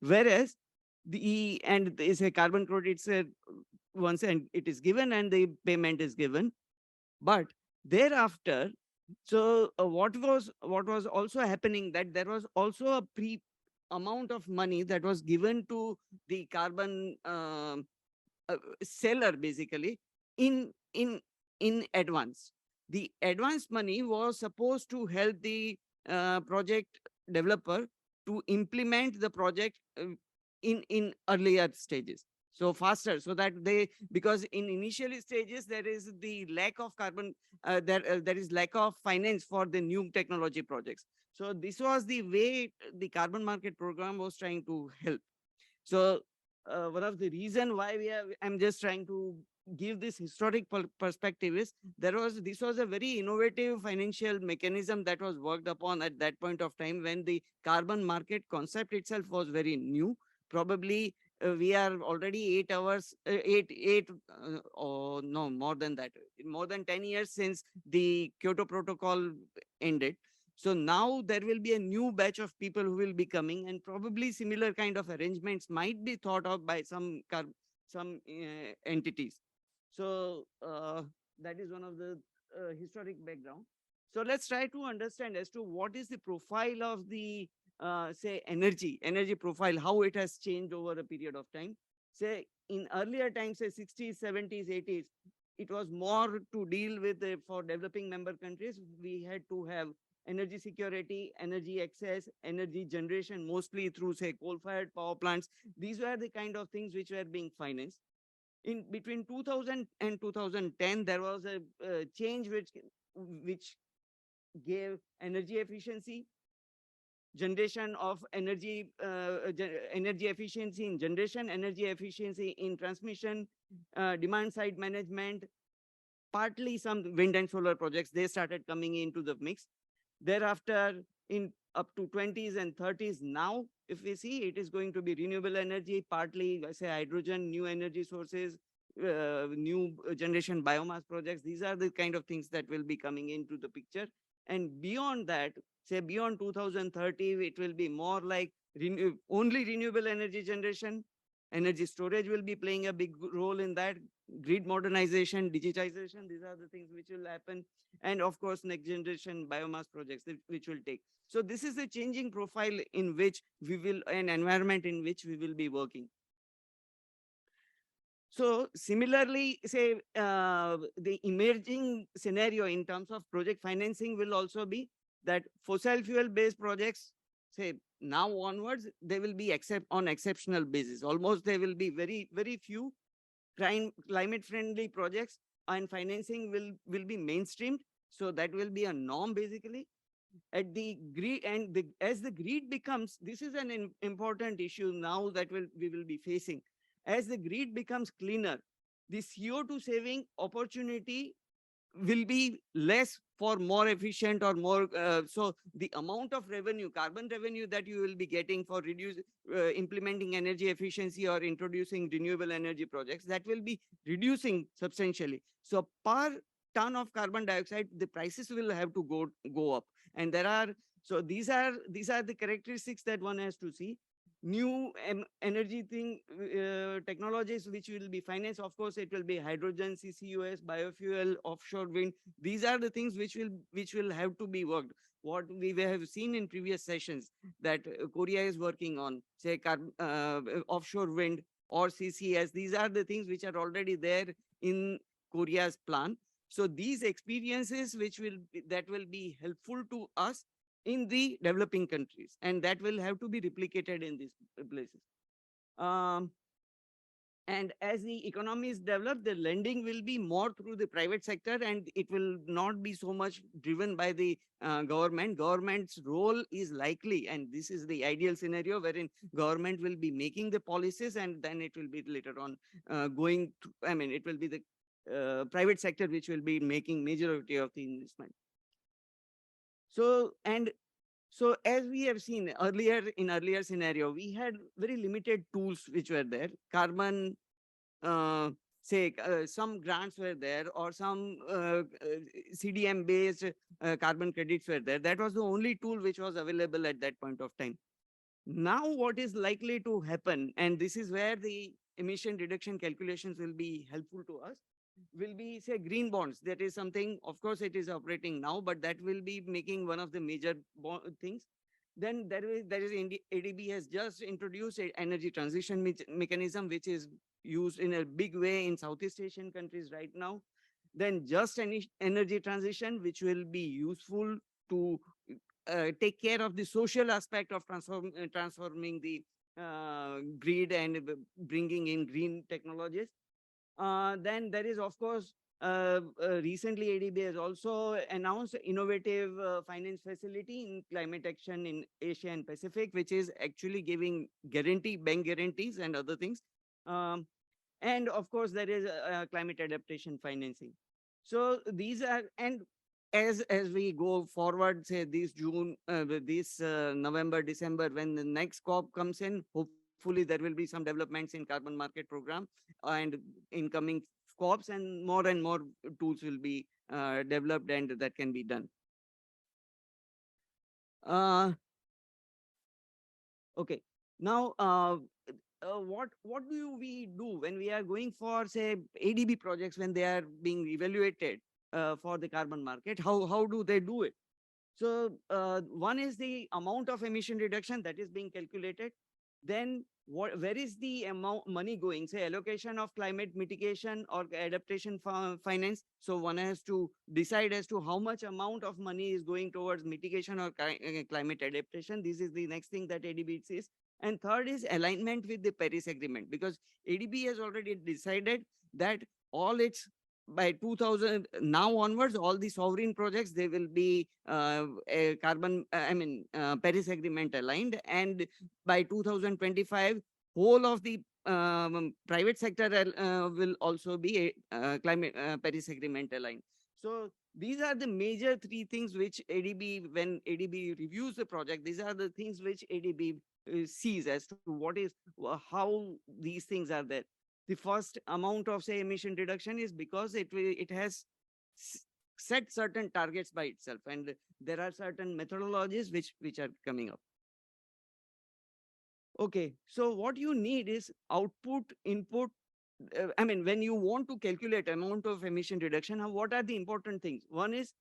whereas and is a carbon credits once and it is given and the payment is given. But thereafter, so what was also happening, that there was also a amount of money that was given to the carbon seller, basically in advance. The advance money was supposed to help the project developer to implement the project in earlier stages, so faster, so that because in initial stages there is the lack of carbon, there is lack of finance for the new technology projects. So this was the way the carbon market program was trying to help. So one of the reason why I'm just trying to give this historic perspective is this was a very innovative financial mechanism that was worked upon at that point of time, when the carbon market concept itself was very new. Probably we are already 8 hours, or no, more than that, more than 10 years since the Kyoto Protocol ended. So now there will be a new batch of people who will be coming, and probably similar kind of arrangements might be thought of by some entities. So that is one of the historic background. So let's try to understand as to what is the profile of the say energy profile, how it has changed over a period of time. Say in earlier times, say 60s, 70s, 80s, it was more to deal with for developing member countries. We had to have energy security, energy access, energy generation, mostly through, say, coal-fired power plants. These were the kind of things which were being financed. In between 2000 and 2010, there was a change which gave energy efficiency, generation of energy, energy efficiency in generation, energy efficiency in transmission, demand side management, partly some wind and solar projects, they started coming into the mix. Thereafter, in up to 20s and 30s, now, if we see, it is going to be renewable energy, partly, I say, hydrogen, new energy sources, new generation biomass projects. These are the kind of things that will be coming into the picture. And beyond that, say beyond 2030, it will be more like only renewable energy generation. Energy storage will be playing a big role in that. Grid modernization, digitization, these are the things which will happen. And of course, next generation biomass projects which will take. So this is a changing profile in which we will, an environment in which we will be working. So similarly, say the emerging scenario in terms of project financing will also be that fossil fuel based projects, say now onwards, they will be on exceptional basis. Almost there will be very few climate friendly projects, and financing will be mainstreamed. So that will be a norm basically. At the grid, and as the grid becomes, this is an important issue now that we will be facing. As the grid becomes cleaner, the CO2 saving opportunity will be less for more efficient or more. So the amount of revenue, carbon revenue that you will be getting for implementing energy efficiency or introducing renewable energy projects, that will be reducing substantially. So per ton of carbon dioxide, the prices will have to go up. And so these are the characteristics that one has to see. New energy technologies which will be financed. Of course, it will be hydrogen, CCUS, biofuel, offshore wind. These are the things which will have to be worked. What we have seen in previous sessions that Korea is working on, say offshore wind or CCS. These are the things which are already there in Korea's plan. So these experiences that will be helpful to us in the developing countries, and that will have to be replicated in these places. And as the economies develop, the lending will be more through the private sector, and it will not be so much driven by the government. Government's role is likely, and this is the ideal scenario wherein government will be making the policies, and then it will be later on it will be the private sector which will be making majority of the investment. So as we have seen earlier scenario, we had very limited tools which were there. Carbon, some grants were there, or some CDM based carbon credits were there. That was the only tool which was available at that point of time. Now what is likely to happen, and this is where the emission reduction calculations will be helpful to us, will be, say, green bonds. That is something, of course, it is operating now, but that will be making one of the major things. Then there is ADB has just introduced an energy transition mechanism, which is used in a big way in Southeast Asian countries right now. Then just energy transition, which will be useful to take care of the social aspect of transforming the grid and bringing in green technologies. Then there is, of course, recently ADB has also announced innovative finance facility in climate action in Asia and Pacific, which is actually giving bank guarantees and other things. And of course, there is climate adaptation financing. So these are, and as we go forward, say this June, this November, December, when the next COP comes in, hopefully there will be some developments in carbon market program and incoming COPs, and more tools will be developed and that can be done. Okay, now what do we do when we are going for, say, ADB projects, when they are being evaluated for the carbon market? How do they do it? So one is the amount of emission reduction that is being calculated. then where is the amount money going? Say allocation of climate mitigation or adaptation finance. So one has to decide as to how much amount of money is going towards mitigation or climate adaptation. This is the next thing that ADB sees. And third is alignment with the Paris Agreement, because ADB has already decided that all its by 2000 now onwards, all the sovereign projects, they will be Paris Agreement aligned, and by 2025, whole of the private sector will also be climate Paris Agreement aligned. So these are the major three things which ADB, when ADB reviews the project, these are the things which ADB sees as to what is how these things are there. The first amount of say emission reduction is because it has set certain targets by itself, and there are certain methodologies which are coming up. Okay, so what you need is output, input. When you want to calculate amount of emission reduction, what are the important things? One is,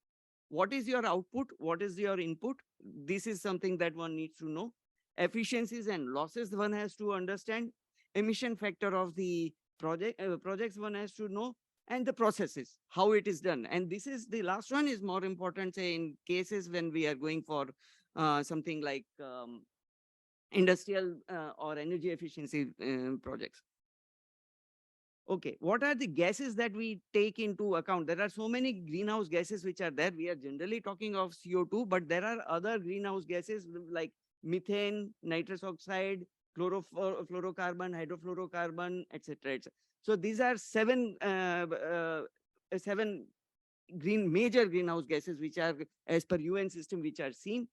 what is your output? What is your input? This is something that one needs to know. Efficiencies and losses one has to understand. Emission factor of the projects one has to know, and the processes, how it is done. And this is the last one is more important, say in cases when we are going for something like industrial or energy efficiency projects. Okay, what are the gases that we take into account? There are so many greenhouse gases which are there. We are generally talking of CO2, but there are other greenhouse gases like methane, nitrous oxide, fluorocarbon, hydrofluorocarbon, etc. So these are seven major greenhouse gases which are, as per UN system, which are seen.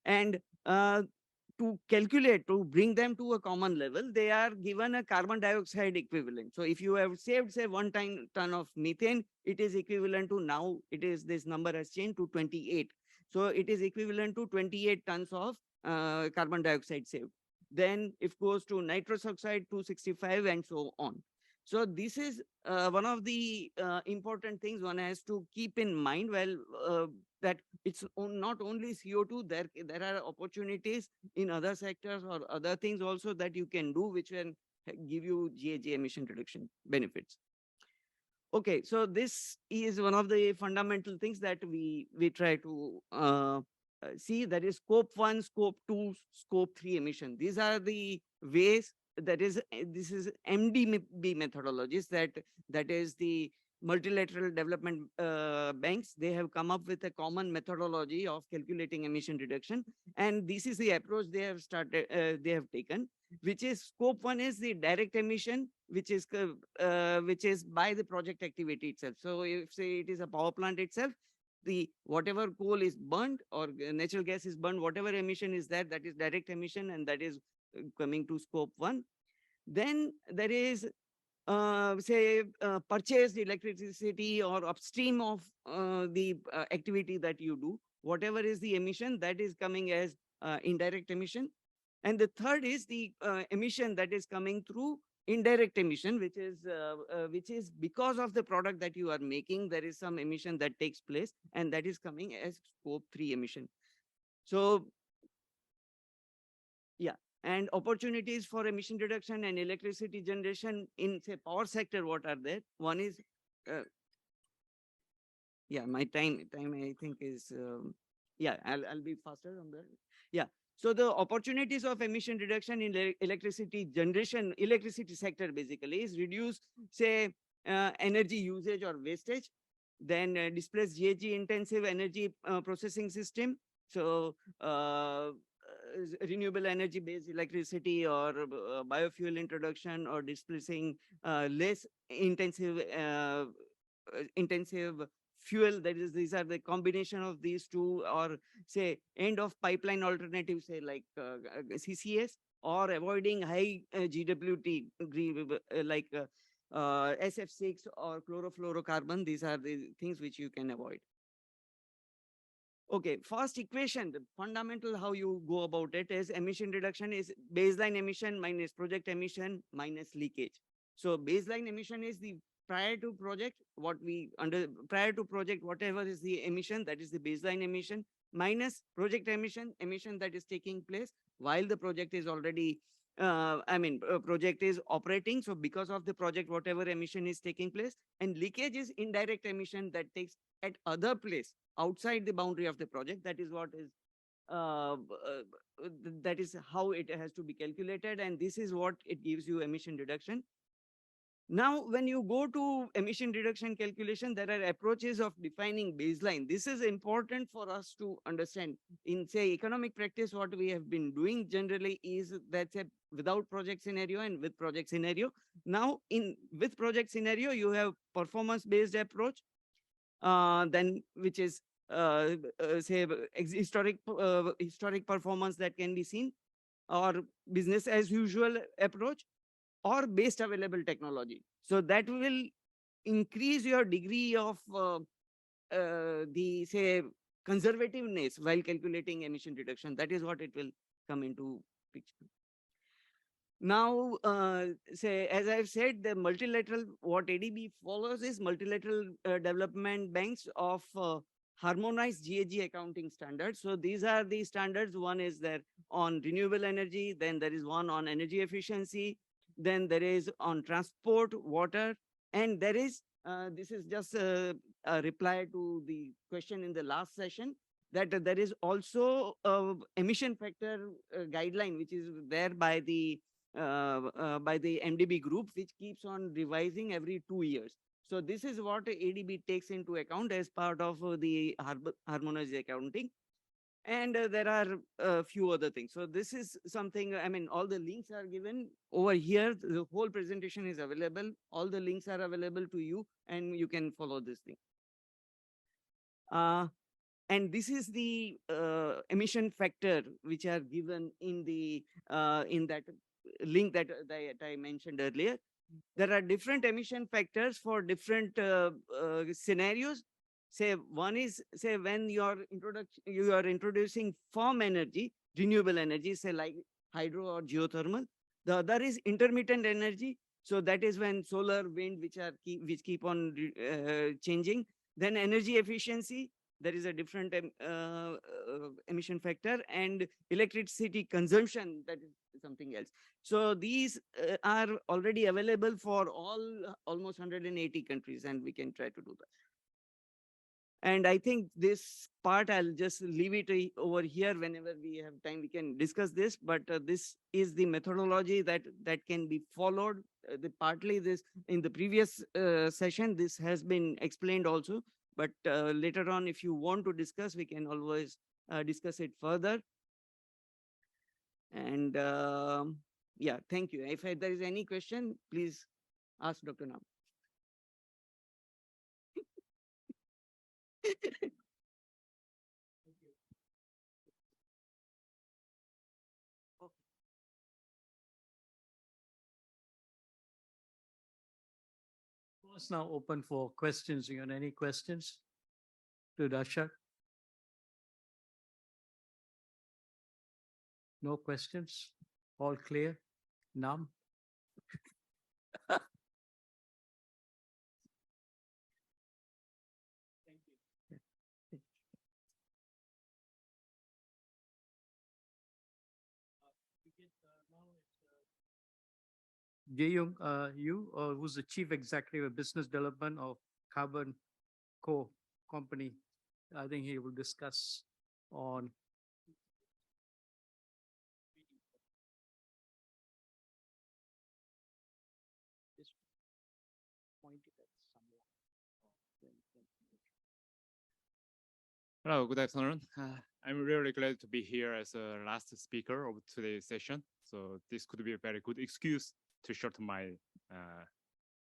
And to calculate, to bring them to a common level, they are given a carbon dioxide equivalent. So if you have saved, say, 1 ton of methane, it is equivalent to, now it is, this number has changed to 28. So it is equivalent to 28 tons of carbon dioxide saved. Then it goes to nitrous oxide, 265, and so on. So this is one of the important things one has to keep in mind. Well, that it's not only CO2, there are opportunities in other sectors or other things also that you can do, which can give you GHG emission reduction benefits. Okay, so this is one of the fundamental things that we try to see, that is scope 1, scope 2, scope 3 emission. These are the ways, that is, this is MDB methodologies, that is the multilateral development banks. They have come up with a common methodology of calculating emission reduction, and this is the approach they have taken, which is scope 1 is the direct emission, which is by the project activity itself. So if, say, it is a power plant itself, the whatever coal is burned or natural gas is burned, whatever emission is there, that is direct emission, and that is coming to scope 1. Then there is purchased electricity or upstream of the activity that you do, whatever is the emission, that is coming as indirect emission. And the third is the emission that is coming through indirect emission, which is because of the product that you are making, there is some emission that takes place, and that is coming as scope 3 emission. So yeah, and opportunities for emission reduction and electricity generation in, say, power sector, what are there? One is yeah, my time I think is yeah, I'll be faster on that. Yeah, so the opportunities of emission reduction in electricity generation, electricity sector basically, is reduce, say, energy usage or wastage, then displace GHG intensive energy processing system. So renewable energy based electricity or biofuel introduction, or displacing less intensive fuel. That is, these are the combination of these two, or say end of pipeline alternatives, say like CCS, or avoiding high GWT like SF6 or chlorofluorocarbon. These are the things which you can avoid. Okay, first equation, the fundamental how you go about it is emission reduction is baseline emission minus project emission minus leakage. So baseline emission is the prior to project, prior to project, whatever is the emission, that is the baseline emission, minus project emission that is taking place while the project is already project is operating. So because of the project, whatever emission is taking place, and leakage is indirect emission that takes at other place outside the boundary of the project. That is what is that is how it has to be calculated, and this is what it gives you emission reduction. Now, when you go to emission reduction calculation, there are approaches of defining baseline. This is important for us to understand. In, say, economic practice, what we have been doing generally is that's a without project scenario and with project scenario. Now, with project scenario, you have performance-based approach, then which is say historic performance that can be seen, or business as usual approach, or best available technology. So that will increase your degree of the, say, conservativeness while calculating emission reduction. That is what it will come into picture. Now, say, as I've said, the multilateral, what ADB follows is multilateral development banks of harmonized GHG accounting standards. So these are the standards. One is there on renewable energy, then there is one on energy efficiency, then there is on transport, water, and there is, this is just a reply to the question in the last session, that there is also emission factor guideline, which is there by the MDB group, which keeps on revising every 2 years. So this is what ADB takes into account as part of the harmonized accounting. And there are a few other things. So this is something, I mean, all the links are given over here. The whole presentation is available. All the links are available to you, and you can follow this thing. And this is the emission factor which are given in the in that link that I mentioned earlier. There are different emission factors for different scenarios. Say one is, say, when you are introducing firm energy, renewable energy, say like hydro or geothermal. The other is intermittent energy. So that is when solar, wind, which keep on changing. Then energy efficiency, there is a different emission factor, and electricity consumption, that is something else. So these are already available for almost 180 countries, and we can try to do that. And I think this part, I'll just leave it over here. Whenever we have time, we can discuss this, but this is the methodology that can be followed. Partly this in the previous session, this has been explained also, but later on, if you want to discuss, we can always discuss it further. And yeah, thank you. If there is any question, please ask Dr. Nam. It's now open for questions. You got any questions to Dasha? No questions? All clear? Nam? Jae-Young, you, who's the Chief Executive of Business Development of Carbon Co. Company. I think he will discuss on Hello, good afternoon. I'm really glad to be here as a last speaker of today's session. So this could be a very good excuse to shorten my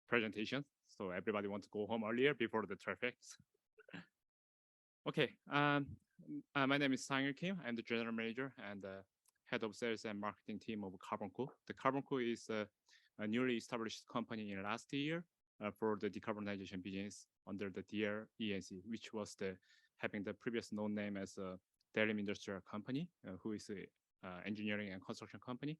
presentation. So everybody wants to go home earlier before the traffic. Okay, my name is Sang Kim. I'm the general manager and head of sales and marketing team of Carbon Co. The Carbon Co is a newly established company in last year for the decarbonization business under the DR ENC, which was having the previous known name as a Dalim Industrial Company, who is a engineering and construction company.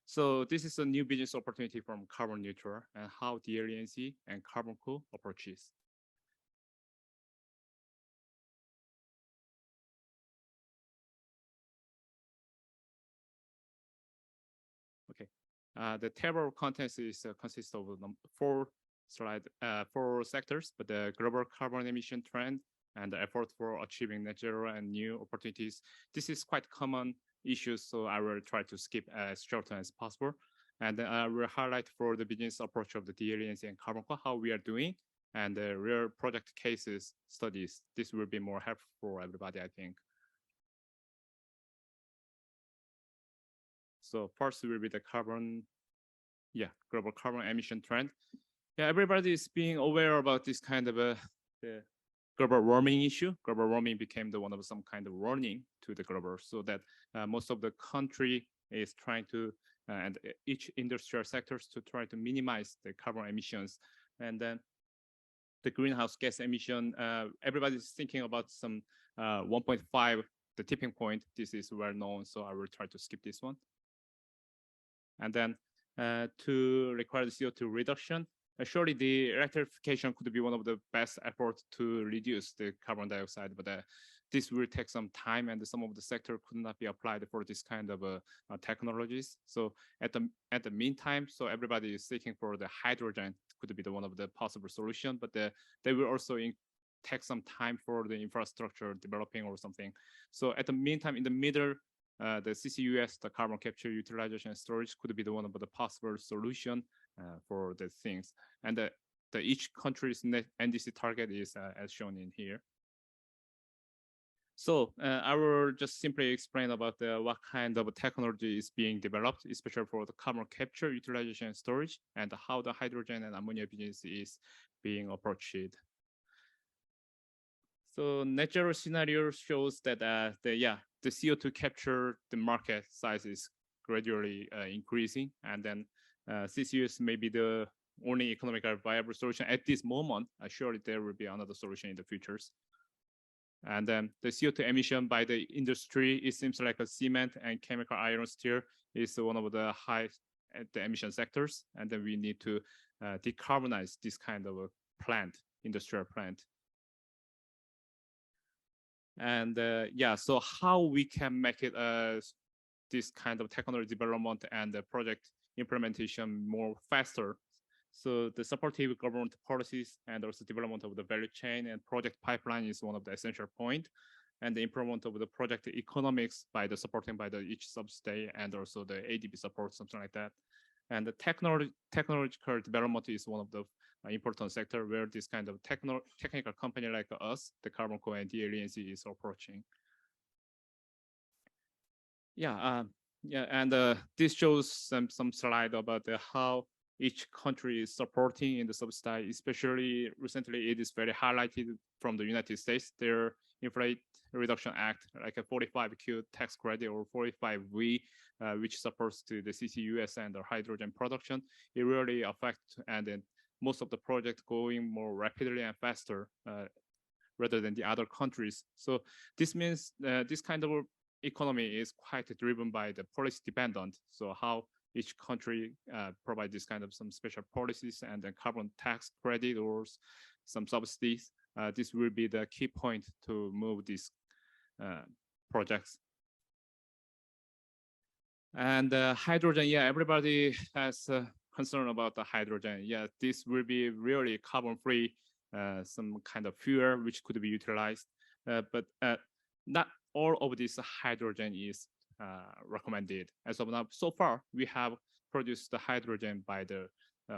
So this is a new business opportunity from Carbon Neutral and how DR ENC and Carbon Co approaches. The table of contents is consists of four sectors, but the global carbon emission trend and the effort for achieving net zero and new opportunities. This is quite common issues, so I will try to skip as short as possible. And then I will highlight for the business approach of the DLNC and carbon core, how we are doing, and the real project cases studies. This will be more helpful for everybody, I think. So first will be the global carbon emission trend. Yeah, everybody is being aware about this kind of the global warming issue. Global warming became the one of some kind of warning to the global, so that most of the country is trying to and each industrial sectors to try to minimize the carbon emissions. And then the greenhouse gas emission, everybody's thinking about some 1.5, the tipping point. This is well known, so I will try to skip this one. And then to require the CO2 reduction, surely the electrification could be one of the best efforts to reduce the carbon dioxide, but this will take some time, and some of the sector could not be applied for this kind of technologies. So at the meantime, so everybody is seeking for the hydrogen could be the one of the possible solution, but they will also take some time for the infrastructure developing or something. So at the meantime, in the middle, the CCUS, the carbon capture, utilization, and storage could be the one of the possible solution for the things. And the each country's net NDC target is as shown in here. So I will just simply explain about what kind of technology is being developed, especially for the carbon capture, utilization, and storage, and how the hydrogen and ammonia business is being approached. So net zero scenario shows that the CO2 capture, the market size is gradually increasing, and then CCUS may be the only economically viable solution at this moment. Surely there will be another solution in the futures. And then the CO2 emission by the industry, it seems like a cement and chemical iron steel is one of the high the emission sectors. And then we need to decarbonize this kind of a plant, industrial plant. And so how we can make it this kind of technology development and the project implementation more faster. So the supportive government policies and also development of the value chain and project pipeline is one of the essential point. And the improvement of the project economics by the supporting by the each substate and also the ADB support, something like that. And the technological development is one of the important sector where this kind of technical company like us, the Carbon Co and DLNC is approaching. And this shows some slide about how each country is supporting in the subsidy, especially recently it is very highlighted from the United States, their Inflation Reduction Act, like a 45Q tax credit or 45V, which supports to the CCUS and the hydrogen production. It really affects, and then most of the projects going more rapidly and faster rather than the other countries. So this means this kind of economy is quite driven by the policy dependent. So how each country provide this kind of some special policies and then carbon tax credit or some subsidies. This will be the key point to move these projects. And hydrogen, everybody has concern about the hydrogen. This will be really carbon-free, some kind of fuel which could be utilized, but not all of this hydrogen is recommended. As of now, so far, we have produced the hydrogen by the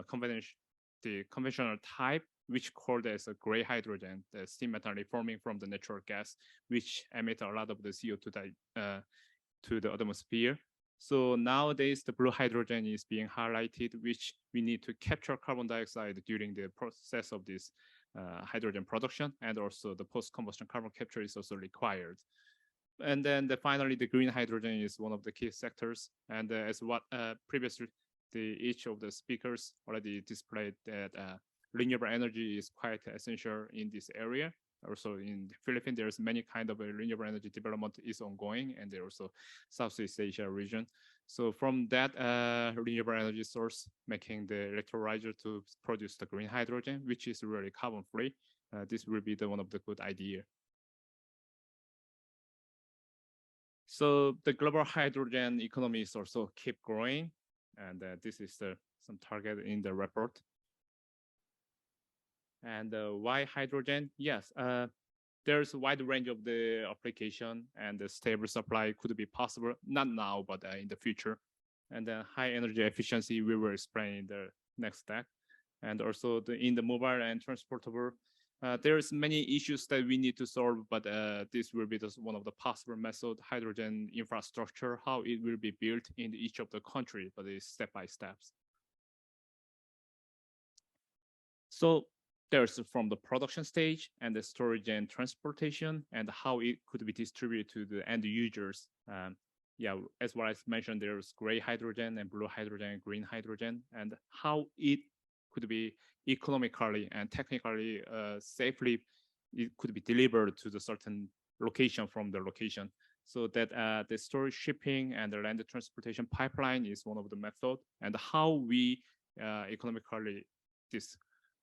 conventional type, which called as a gray hydrogen, the steam methane reforming from the natural gas, which emit a lot of the CO2 to the atmosphere. So nowadays, the blue hydrogen is being highlighted, which we need to capture carbon dioxide during the process of this hydrogen production, and also the post-combustion carbon capture is also required. And then finally, the green hydrogen is one of the key sectors. And as what previously each of the speakers already displayed, that renewable energy is quite essential in this area. Also in the Philippines, there's many kind of renewable energy development is ongoing, and there also Southeast Asia region. So from that renewable energy source, making the electrolyzer to produce the green hydrogen, which is really carbon free, this will be the one of the good idea. So the global hydrogen economy is also keep growing, And this is some target in the report. And why hydrogen? Yes, there's a wide range of the application, and the stable supply could be possible, not now, but in the future. And then high energy efficiency, we will explain in the next step. And also in the mobile and transportable, there's many issues that we need to solve, but this will be one of the possible method, hydrogen infrastructure, how it will be built in each of the country, but it's step by steps. So there's from the production stage and the storage and transportation and how it could be distributed to the end users. Yeah, as well as mentioned, there's gray hydrogen and blue hydrogen and green hydrogen, and how it could be economically and technically safely, it could be delivered to the certain location from the location. So that the storage, shipping, and the land transportation pipeline is one of the methods, and how we economically this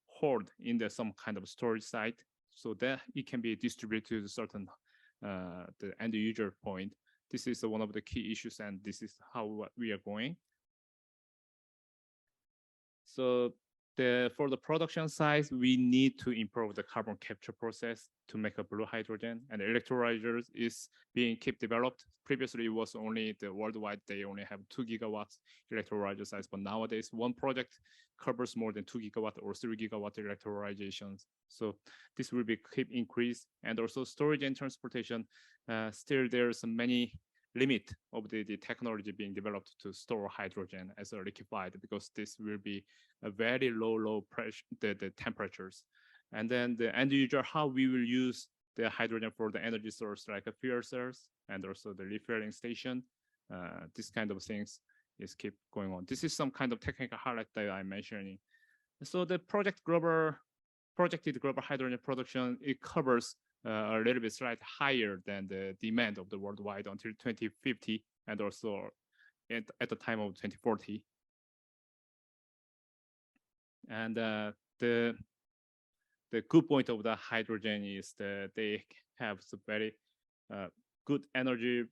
hold in some kind of storage site so that it can be distributed to the certain the end user point. This is one of the key issues, and this is how we are going. So for the production side, we need to improve the carbon capture process to make a blue hydrogen, and electrolyzers is being keep developed. Previously, it was only the worldwide, they only have 2 gigawatts electrolyzer size, but nowadays one project covers more than 2 gigawatt or 3 gigawatt electrolyzations. So this will be keep increase, and also storage and transportation. Still, there's many limit of the technology being developed to store hydrogen as a liquefied, because this will be a very low pressure, the temperatures. And then the end user, how we will use the hydrogen for the energy source, like a fuel cells and also the refueling station. This kind of things is keep going on. This is some kind of technical highlight that I'm mentioning. So the projected global hydrogen production, it covers a little bit slightly higher than the demand of the worldwide until 2050, and also at the time of 2040. And the good point of the hydrogen is that they have some very good energy,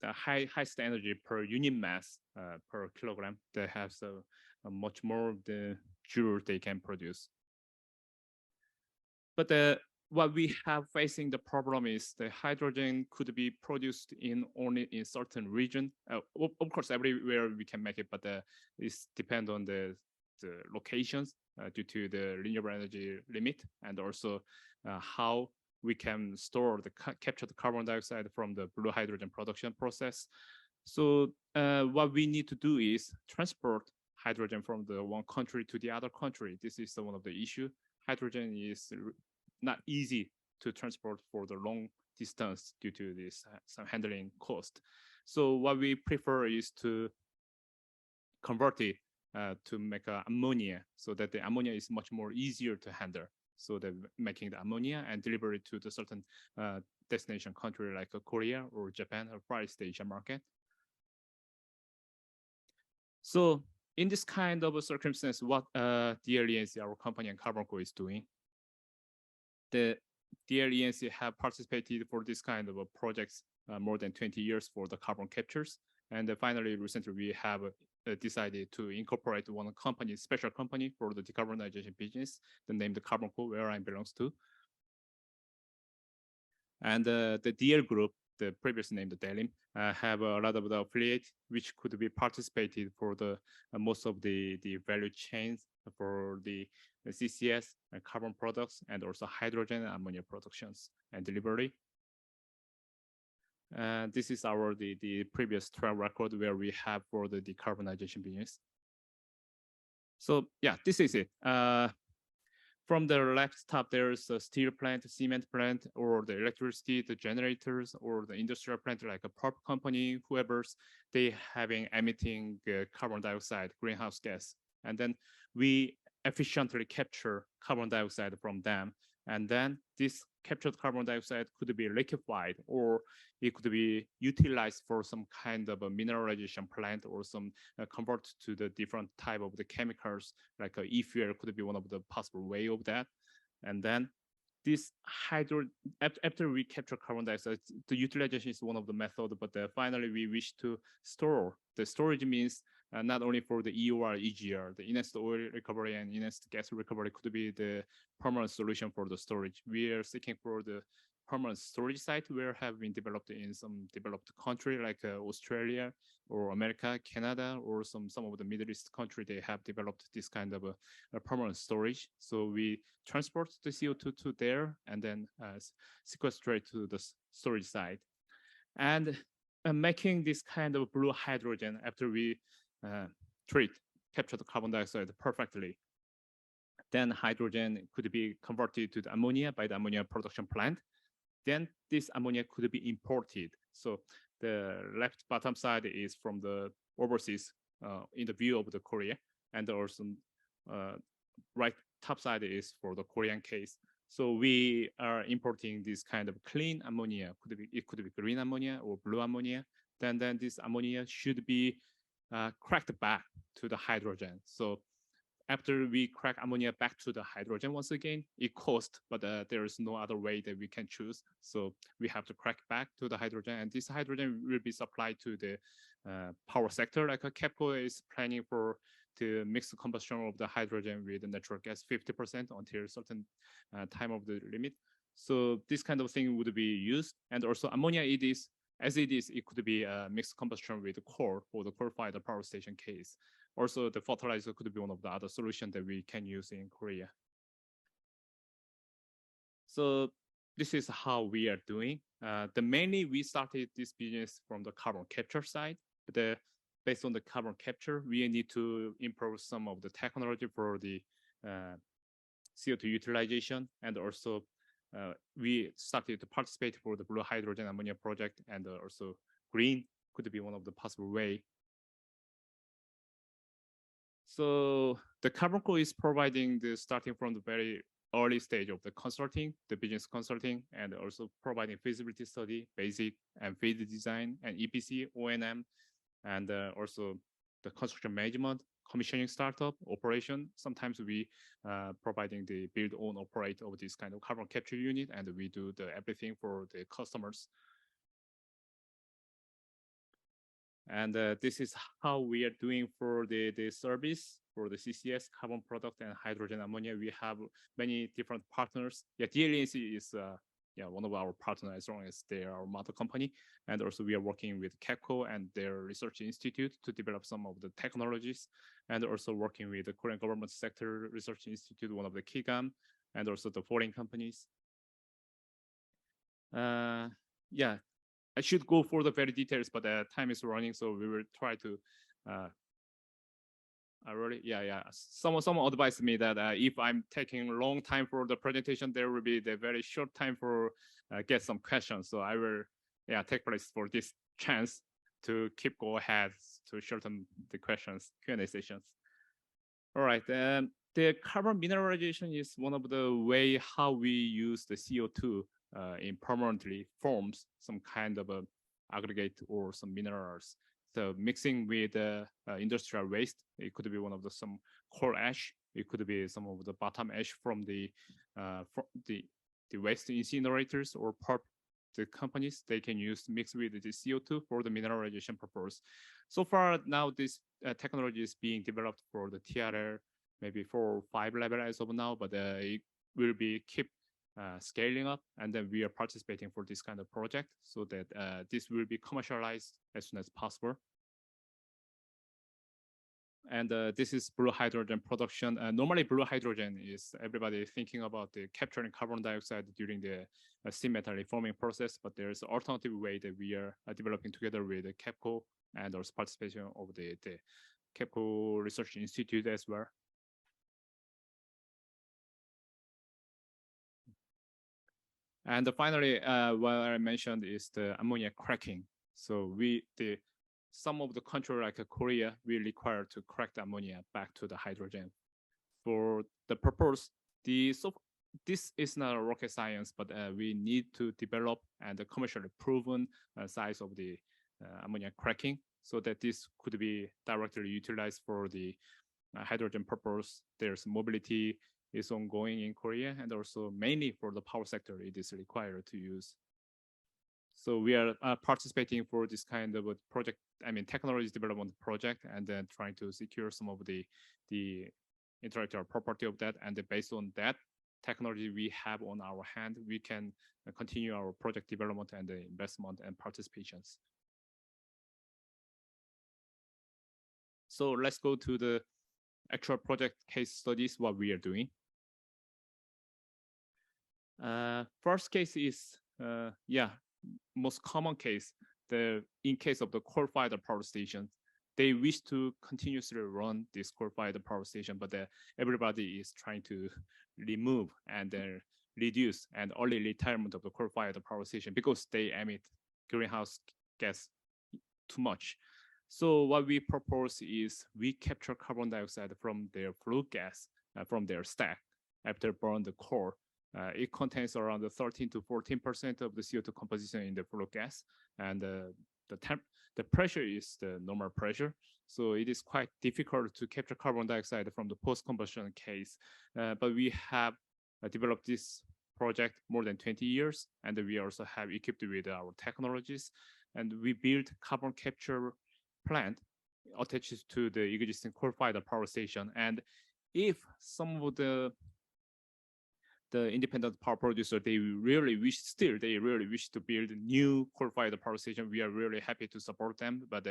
the highest energy per unit mass per kilogram. They have so much more of the joule they can produce. But what we have facing the problem is the hydrogen could be produced only in certain region. Of course, everywhere we can make it, but it's depend on the locations due to the renewable energy limit, and also how we can store capture the carbon dioxide from the blue hydrogen production process. So what we need to do is transport hydrogen from the one country to the other country. This is one of the issue. Hydrogen is not easy to transport for the long distance due to this some handling cost. So what we prefer is to convert it to make ammonia, so that the ammonia is much more easier to handle. So that making the ammonia and deliver it to the certain destination country like Korea or Japan or Far East Asia market. So in this kind of a circumstance, what DLENC, our company, and CarbonCo is doing, the DLENC have participated for this kind of projects more than 20 years for the carbon captures. And finally, recently, we have decided to incorporate one company, special company for the decarbonization business, the name the CarbonCo, where I belongs to. And the DL group, the previous name, the DELIM, have a lot of the affiliate which could be participated for the most of the value chains for the CCS and carbon products, and also hydrogen and ammonia productions and delivery. This is our the previous track record where we have for the decarbonization business. So yeah, this is it. From the left top, there's a steel plant, cement plant, or the electricity, the generators, or the industrial plant like a pulp company, whoever's they having emitting carbon dioxide, greenhouse gas. And then we efficiently capture carbon dioxide from them. And then this captured carbon dioxide could be liquefied, or it could be utilized for some kind of a mineralization plant, or some convert to the different type of the chemicals, like e-fuel could be one of the possible way of that. And then this after we capture carbon dioxide, the utilization is one of the method, but finally we wish to store. The storage means not only for the EOR, EGR, the enhanced oil recovery and enhanced gas recovery could be the permanent solution for the storage. We are seeking for the permanent storage site where have been developed in some developed country like Australia or America, Canada, or some of the Middle East country. They have developed this kind of a permanent storage. So we transport the CO2 to there and then sequestrate to the storage site. And making this kind of blue hydrogen after we capture the carbon dioxide perfectly. Then hydrogen could be converted to the ammonia by the ammonia production plant. Then this ammonia could be imported. So the left bottom side is from the overseas in the view of the Korea, and also right top side is for the Korean case. So we are importing this kind of clean ammonia. It could be green ammonia or blue ammonia. Then this ammonia should be cracked back to the hydrogen. So after we crack ammonia back to the hydrogen once again, it costs, but there is no other way that we can choose. So we have to crack back to the hydrogen, and this hydrogen will be supplied to the power sector. Like KEPCO is planning for to mix the combustion of the hydrogen with the natural gas 50% until a certain time of the limit. So this kind of thing would be used, and also ammonia it could be a mixed combustion with coal for the coal-fired power station case. Also, the fertilizer could be one of the other solutions that we can use in Korea. So this is how we are doing. Mainly we started this business from the carbon capture side, but based on the carbon capture, we need to improve some of the technology for the CO2 utilization, and also we started to participate for the blue hydrogen ammonia project, and also green could be one of the possible way. So the Carbon Co is providing the starting from the very early stage of the consulting, the business consulting, and also providing feasibility study, basic and feed design, and EPC, O&M, and also the construction management, commissioning startup, operation. Sometimes we providing the build, own, operate of this kind of carbon capture unit, and we do everything for the customers. And this is how we are doing for the service for the CCS, carbon product, and hydrogen ammonia. We have many different partners. Yeah, DLNC is one of our partners as long as they are our mother company. And also we are working with KEPCO and their research institute to develop some of the technologies, and also working with the Korean government sector research institute, one of the KIGAM, and also the foreign companies. Yeah. I should go for the very details, but time is running, so we will try to. Someone advised me that if I'm taking a long time for the presentation, there will be the very short time for get some questions. So I will, take place for this chance to keep go ahead to shorten the questions Q&A sessions. All right, the carbon mineralization is one of the way how we use the CO2. In permanently forms some kind of a aggregate or some minerals. So mixing with industrial waste, it could be one of some coal ash. It could be some of the bottom ash from the waste incinerators or pulp. The companies they can use mix with the CO2 for the mineralization purpose. So far now, this technology is being developed for the TRL, maybe 4 or 5 level as of now, but it will be keep scaling up, and then we are participating for this kind of project so that this will be commercialized as soon as possible. And this is blue hydrogen production. Normally, blue hydrogen is everybody thinking about the capturing carbon dioxide during the steam metal reforming process, but there's an alternative way that we are developing together with the KEPCO and also participation of the KEPCO Research Institute as well. And finally, what I mentioned is the ammonia cracking. So some of the country like Korea, we require to crack the ammonia back to the hydrogen. For the purpose, this is not rocket science, but we need to develop and commercially proven size of the ammonia cracking so that this could be directly utilized for the hydrogen purpose. There's mobility is ongoing in Korea, and also mainly for the power sector, it is required to use. So we are participating for this kind of a project, technology development project, and then trying to secure some of the intellectual property of that. And then based on that technology we have on our hand, we can continue our project development and the investment and participations. So let's go to the actual project case studies, what we are doing. First case is, most common case, in case of the coal-fired power station, they wish to continuously run this coal-fired power station, but everybody is trying to remove and reduce and early retirement of the coal-fired power station because they emit greenhouse gas too much. So what we propose is we capture carbon dioxide from their flue gas from their stack after burn the coal. It contains around 13 to 14% of the CO2 composition in the flue gas, and the pressure is the normal pressure. So it is quite difficult to capture carbon dioxide from the post-combustion case. But we have developed this project more than 20 years, and we also have equipped with our technologies, and we built carbon capture plant attached to the existing coal-fired power station. And if some of the independent power producer, they really wish to build a new coal-fired power station, we are really happy to support them. But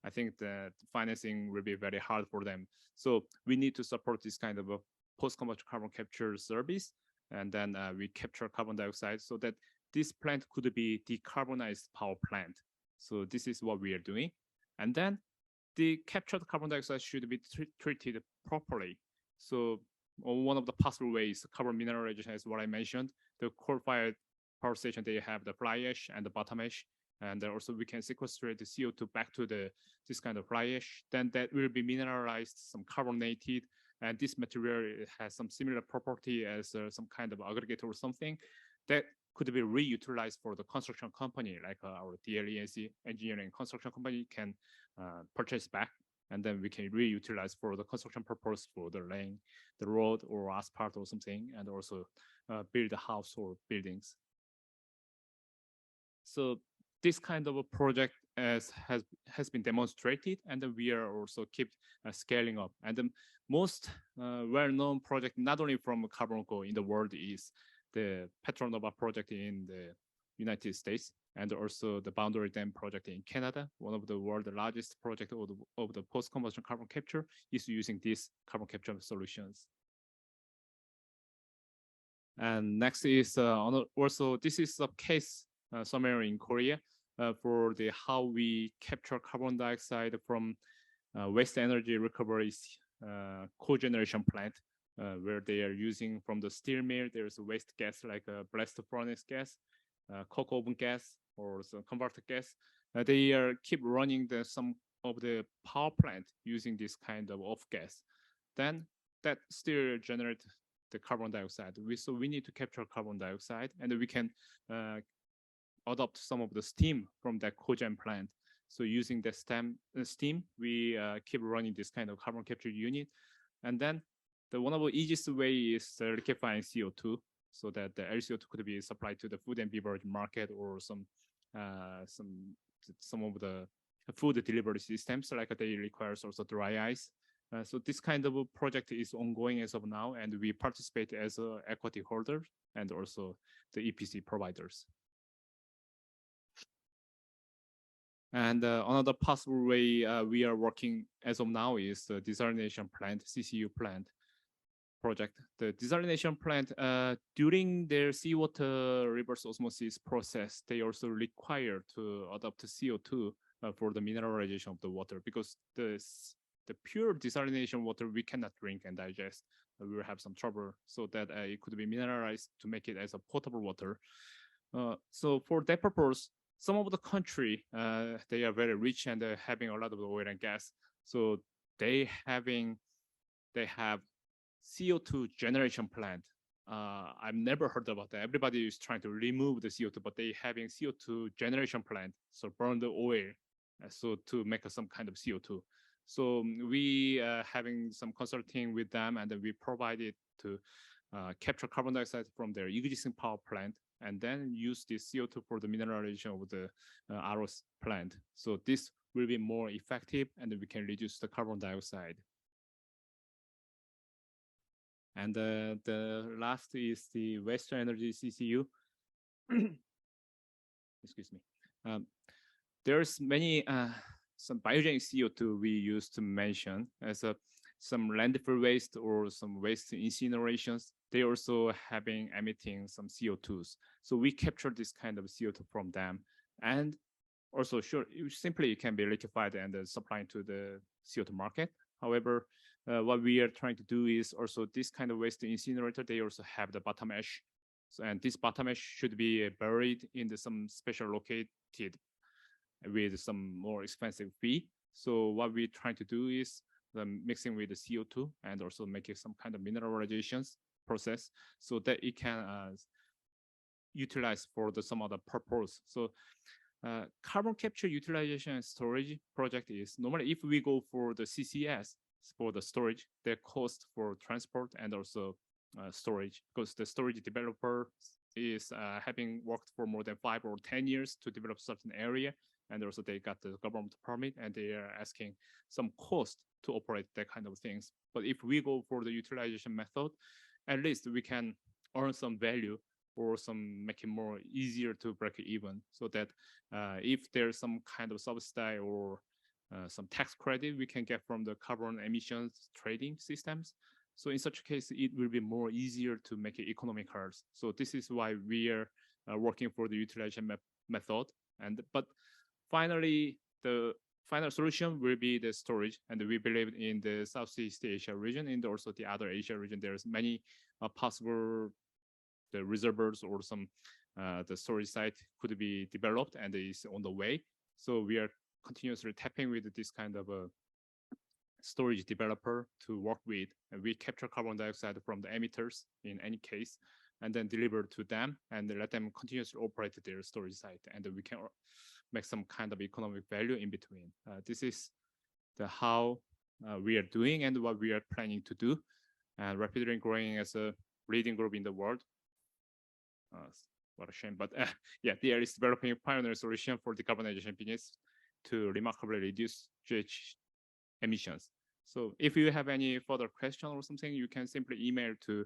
I think the financing will be very hard for them. So we need to support this kind of a post-combustion carbon capture service. And then we capture carbon dioxide so that this plant could be decarbonized power plant. So this is what we are doing. And then the captured carbon dioxide should be treated properly. So one of the possible ways, carbon mineralization is what I mentioned. The coal-fired power station, they have the fly ash and the bottom ash, and also we can sequester the CO2 back to this kind of fly ash. Then that will be mineralized, some carbonated, and this material has some similar property as some kind of aggregate or something that could be reutilized for the construction company, like our DLENC engineering construction company can purchase back, and then we can reutilize for the construction purpose for the laying the road or asphalt or something, and also build a house or buildings. So this kind of a project has been demonstrated, and then we are also keep scaling up. And the most well-known project, not only from Carbonco in the world, is the Petronova project in the United States, and also the Boundary Dam project in Canada. One of the world's largest project of the post-combustion carbon capture is using these carbon capture solutions. And next is also, this is a case somewhere in Korea for the how we capture carbon dioxide from waste energy recovery cogeneration plant, where they are using from the steel mill. There's a waste gas like blast furnace gas, coke oven gas, or some converter gas. They keep running some of the power plant using this kind of off gas. Then that still generates the carbon dioxide. So we need to capture carbon dioxide, and we can adopt some of the steam from that cogen plant. So using the steam, we keep running this kind of carbon capture unit. And then one of the easiest way is liquefying CO2, so that the LCO2 could be supplied to the food and beverage market or some of the food delivery systems, like they requires also dry ice. So this kind of a project is ongoing as of now, and we participate as an equity holder and also the EPC providers. And another possible way we are working as of now is the desalination plant, CCU plant project. The desalination plant, during their seawater reverse osmosis process, they also require to adopt CO2 for the mineralization of the water, because the pure desalination water we cannot drink and digest. We will have some trouble, so that it could be mineralized to make it as a potable water. So for that purpose, some of the country, they are very rich and having a lot of oil and gas. So they have CO2 generation plant. I've never heard about that. Everybody is trying to remove the CO2, but they having CO2 generation plant. So burn the oil, so to make some kind of CO2. So we having some consulting with them, and then we provided to capture carbon dioxide from their existing power plant. and then use the CO2 for the mineralization of the RO's plant. So this will be more effective, and we can reduce the carbon dioxide. And the last is the waste energy CCU. Excuse me. There's many some biogenic CO2 we used to mention as some landfill waste or some waste incinerations. They also having emitting some CO2s. So we capture this kind of CO2 from them, and also sure, simply it can be liquefied and supplied to the CO2 market. However, what we are trying to do is also this kind of waste incinerator, they also have the bottom ash. So, and this bottom ash should be buried in some special located with some more expensive fee. So what we're trying to do is the mixing with the CO2 and also making some kind of mineralizations process so that it can utilize for some other purpose. So carbon capture utilization and storage project is normally if we go for the CCS for the storage, the cost for transport and also storage, because the storage developer is having worked for more than 5 or 10 years to develop certain area, and also they got the government permit and they are asking some cost to operate that kind of things. But if we go for the utilization method, at least we can earn some value or some make it more easier to break even, so that if there's some kind of subsidy or some tax credit we can get from the carbon emissions trading systems. So in such a case, it will be more easier to make it economical. So this is why we are working for the utilization method. But finally, the final solution will be the storage. And we believe in the Southeast Asia region and also the other Asia region, there's many possible the reservoirs or some the storage site could be developed and is on the way. So we are continuously tapping with this kind of a storage developer to work with, and we capture carbon dioxide from the emitters in any case, and then deliver to them and let them continuously operate their storage site, and we can make some kind of economic value in between. This is the how we are doing and what we are planning to do, and rapidly growing as a leading group in the world. What a shame, but yeah, DL is developing a pioneer solution for decarbonization business to remarkably reduce GH emissions. So if you have any further question or something, you can simply email to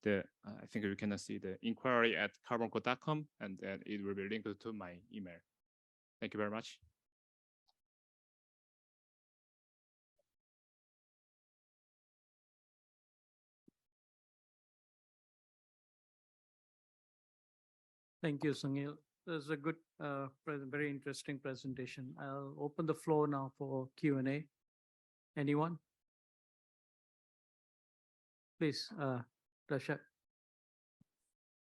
the, I think you can see the inquiry@carbonco.com, and then it will be linked to my email. Thank you very much. Thank you, Sungil. This is a good, very interesting presentation. I'll open the floor now for Q&A. Anyone? Please, Rashad.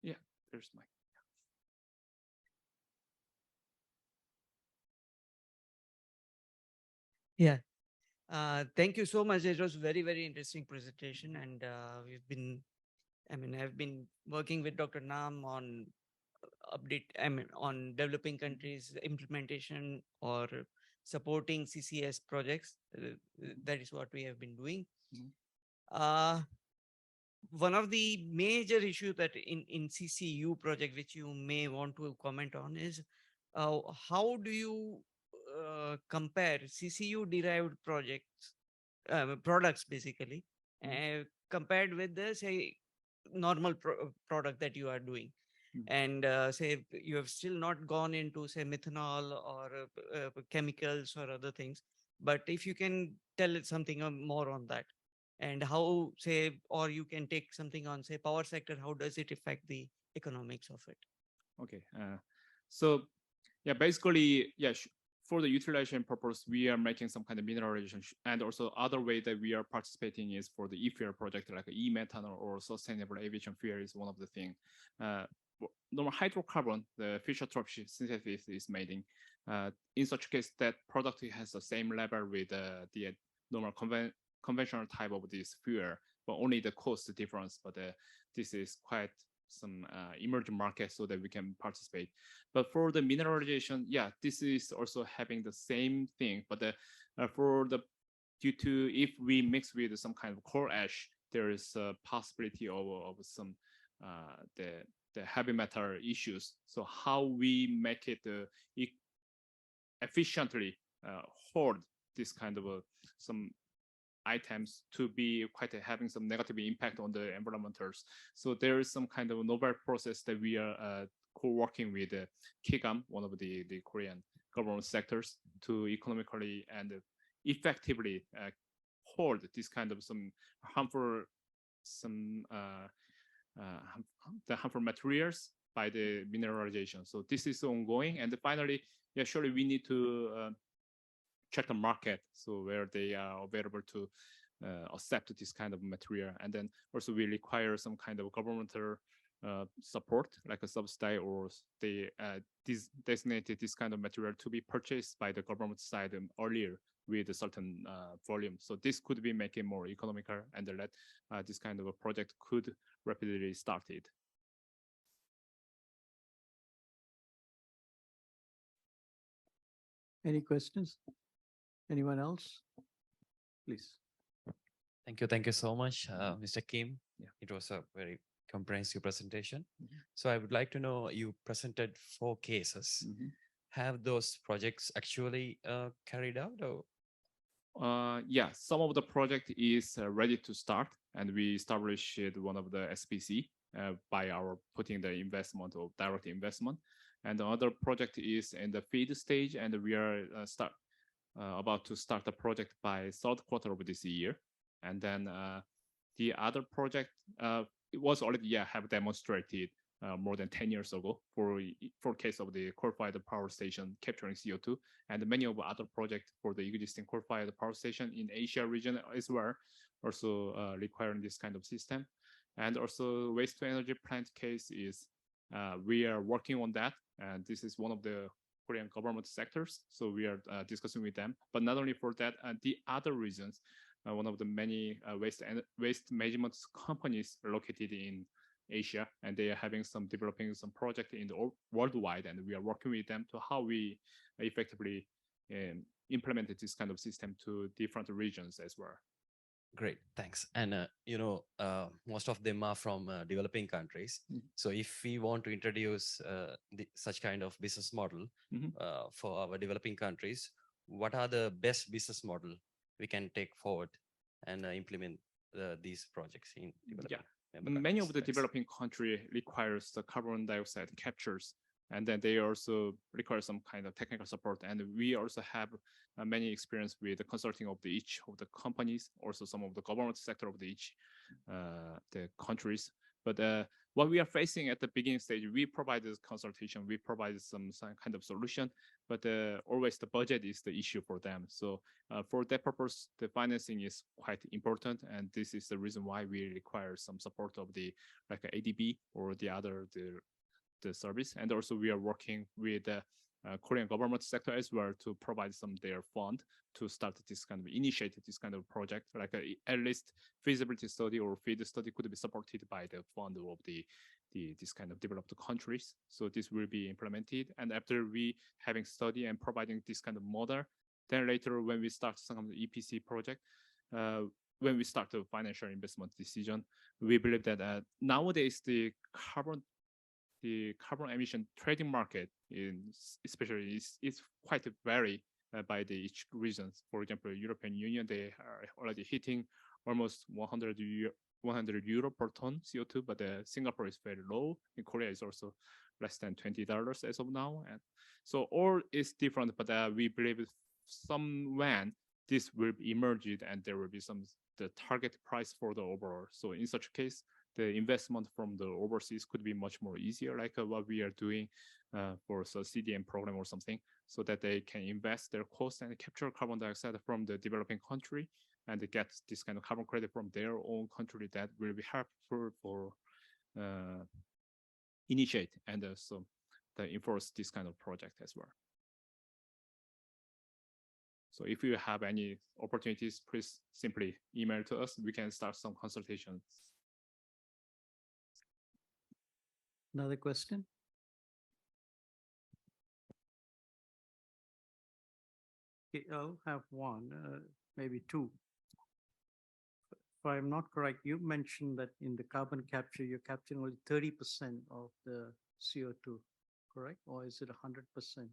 Yeah, there's my. Yeah. Thank you so much. It was very, very interesting presentation. And I've been working with Dr. Nam on on developing countries implementation or supporting CCS projects. That is what we have been doing. One of the major issues that in CCU project, which you may want to comment on, is how do you compare CCU derived projects, products basically, compared with the say normal product that you are doing, and say you have still not gone into say methanol or chemicals or other things, but if you can tell it something more on that, and how say, or you can take something on say power sector, how does it affect the economics of it? Okay, so yeah, basically, yeah, for the utilization purpose, we are making some kind of mineralization, and also other way that we are participating is for the e-fuel project, like e-methanol or sustainable aviation fuel is one of the things. Normal hydrocarbon, the Fischer-Tropsch synthesis is made in such case that product has the same level with the normal conventional type of this fuel, but only the cost difference. But this is quite some emerging market so that we can participate. But for the mineralization, yeah, this is also having the same thing. But for the due to if we mix with some kind of coal ash, there is a possibility of some the the heavy metal issues. So how we make it efficiently hold this kind of some items to be quite having some negative impact on the environmentals. So there is some kind of novel process that we are co-working with KIGAM, one of the Korean government sectors, to economically and effectively hold this kind of some harmful the harmful materials by the mineralization. So this is ongoing. And finally, yeah, surely we need to check the market, so where they are available to accept this kind of material. And then also we require some kind of governmental support, like a subsidy, or they designated this kind of material to be purchased by the government side earlier with a certain volume. So this could be making more economical, and that this kind of a project could rapidly started. Any questions? Anyone else? Please. Thank you so much, Mr. Kim. Yeah, it was a very comprehensive presentation. So I would like to know, you presented 4 cases. Have those projects actually carried out? Or? Yeah, some of the project is ready to start, and we established one of the SPC by our putting the investment or direct investment. And the other project is in the feed stage, and we are about to start the project by third quarter of this year. And then the other project, it was already have demonstrated more than 10 years ago for case of the coal-fired power station capturing CO2, and many of other projects for the existing coal-fired power station in Asia region as well, also requiring this kind of system. And also waste to energy plant case is we are working on that, and this is one of the Korean government sectors, so we are discussing with them. But not only for that, the other reasons, one of the many waste management companies located in Asia, and they are having some developing some project in the worldwide, and we are working with them to how we effectively implement this kind of system to different regions as well. Great, thanks. And most of them are from developing countries. So if we want to introduce such kind of business model for our developing countries, what are the best business model we can take forward and implement these projects in developing? Many of the developing country requires the carbon dioxide captures, and then they also require some kind of technical support. And we also have many experience with the consulting of each of the companies, also some of the government sector of each the countries. But what we are facing at the beginning stage, we provide this consultation, we provide some kind of solution, but always the budget is the issue for them. So for that purpose, the financing is quite important, and this is the reason why we require some support of the like ADB or the other the service. And also we are working with the Korean government sector as well to provide some their fund to start this kind of initiate this kind of project, like at least feasibility study or feed study could be supported by the fund of this kind of developed countries. So this will be implemented, and after we having study and providing this kind of model, then later when we start some of the EPC project, when we start the financial investment decision, we believe that nowadays the carbon emission trading market especially is quite vary by the each regions. For example, European Union, they are already hitting almost 100 euro per ton CO2, but Singapore is very low. In Korea is also less than $20 as of now. And so all is different, but we believe when this will emerge and there will be the target price for the overall. So in such a case, the investment from the overseas could be much more easier, like what we are doing for a CDM program or something, so that they can invest their cost and capture carbon dioxide from the developing country and they get this kind of carbon credit from their own country. That will be helpful for initiate and so the enforce this kind of project as well. So if you have any opportunities, please simply email to us. We can start some consultations. Another question? Okay, I'll have one, maybe two. I'm not correct, you mentioned that in the carbon capture, you're capturing only 30% of the CO2, correct? Or is it 100%?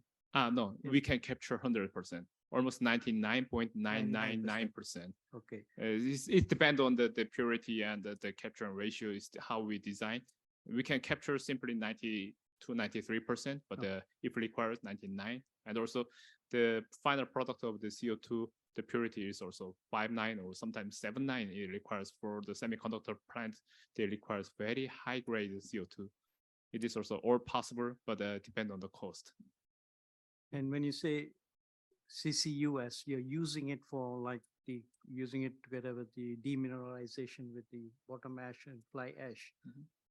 No, we can capture 100%, almost 99.999%. Okay. It depends on the purity and the capture ratio is how we design. We can capture simply 90 to 93%, but if requires 99, and also the final product of the CO2, the purity is also 5.9 or sometimes 7.9. It requires for the semiconductor plant, they requires very high grade CO2. It is also all possible, but depend on the cost. And when you say CCUS, you're using it for like using it together with the demineralization with the bottom ash and fly ash.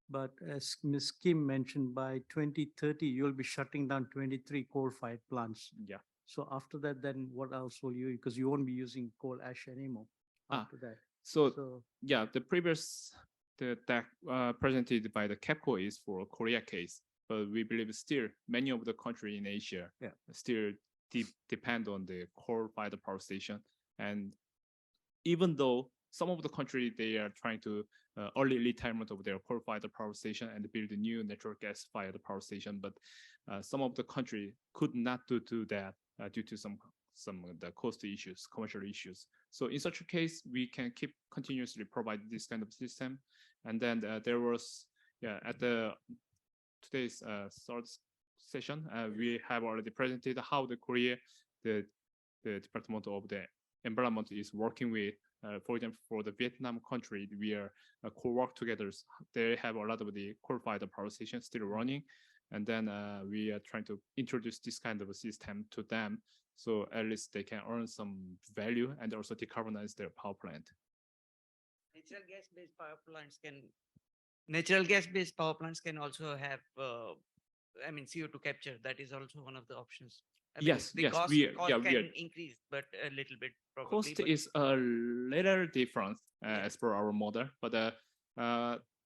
But as Ms. Kim mentioned, by 2030, you'll be shutting down 23 coal-fired plants. Yeah. So after that, then what else will you, because you won't be using coal ash anymore after that. So yeah, the previous that presented by the CAPCO is for Korea case, but we believe still many of the country in Asia still depend on the coal-fired power station. And even though some of the country they are trying to early retirement of their coal-fired power station and build a new natural gas-fired power station, but some of the country could not do that due to some of the cost issues, commercial issues. So in such a case, we can keep continuously provide this kind of system. And then there was at the today's third session, we have already presented how the Korea, the Department of the Environment is working with. For example, for the Vietnam country, we are co-work together. They have a lot of the coal-fired power stations still running. And then we are trying to introduce this kind of a system to them. So at least they can earn some value and also decarbonize their power plant. Natural gas-based power plants can also have, CO2 capture. That is also one of the options. The cost can increase, but a little bit probably. Cost is a little different as per our model, but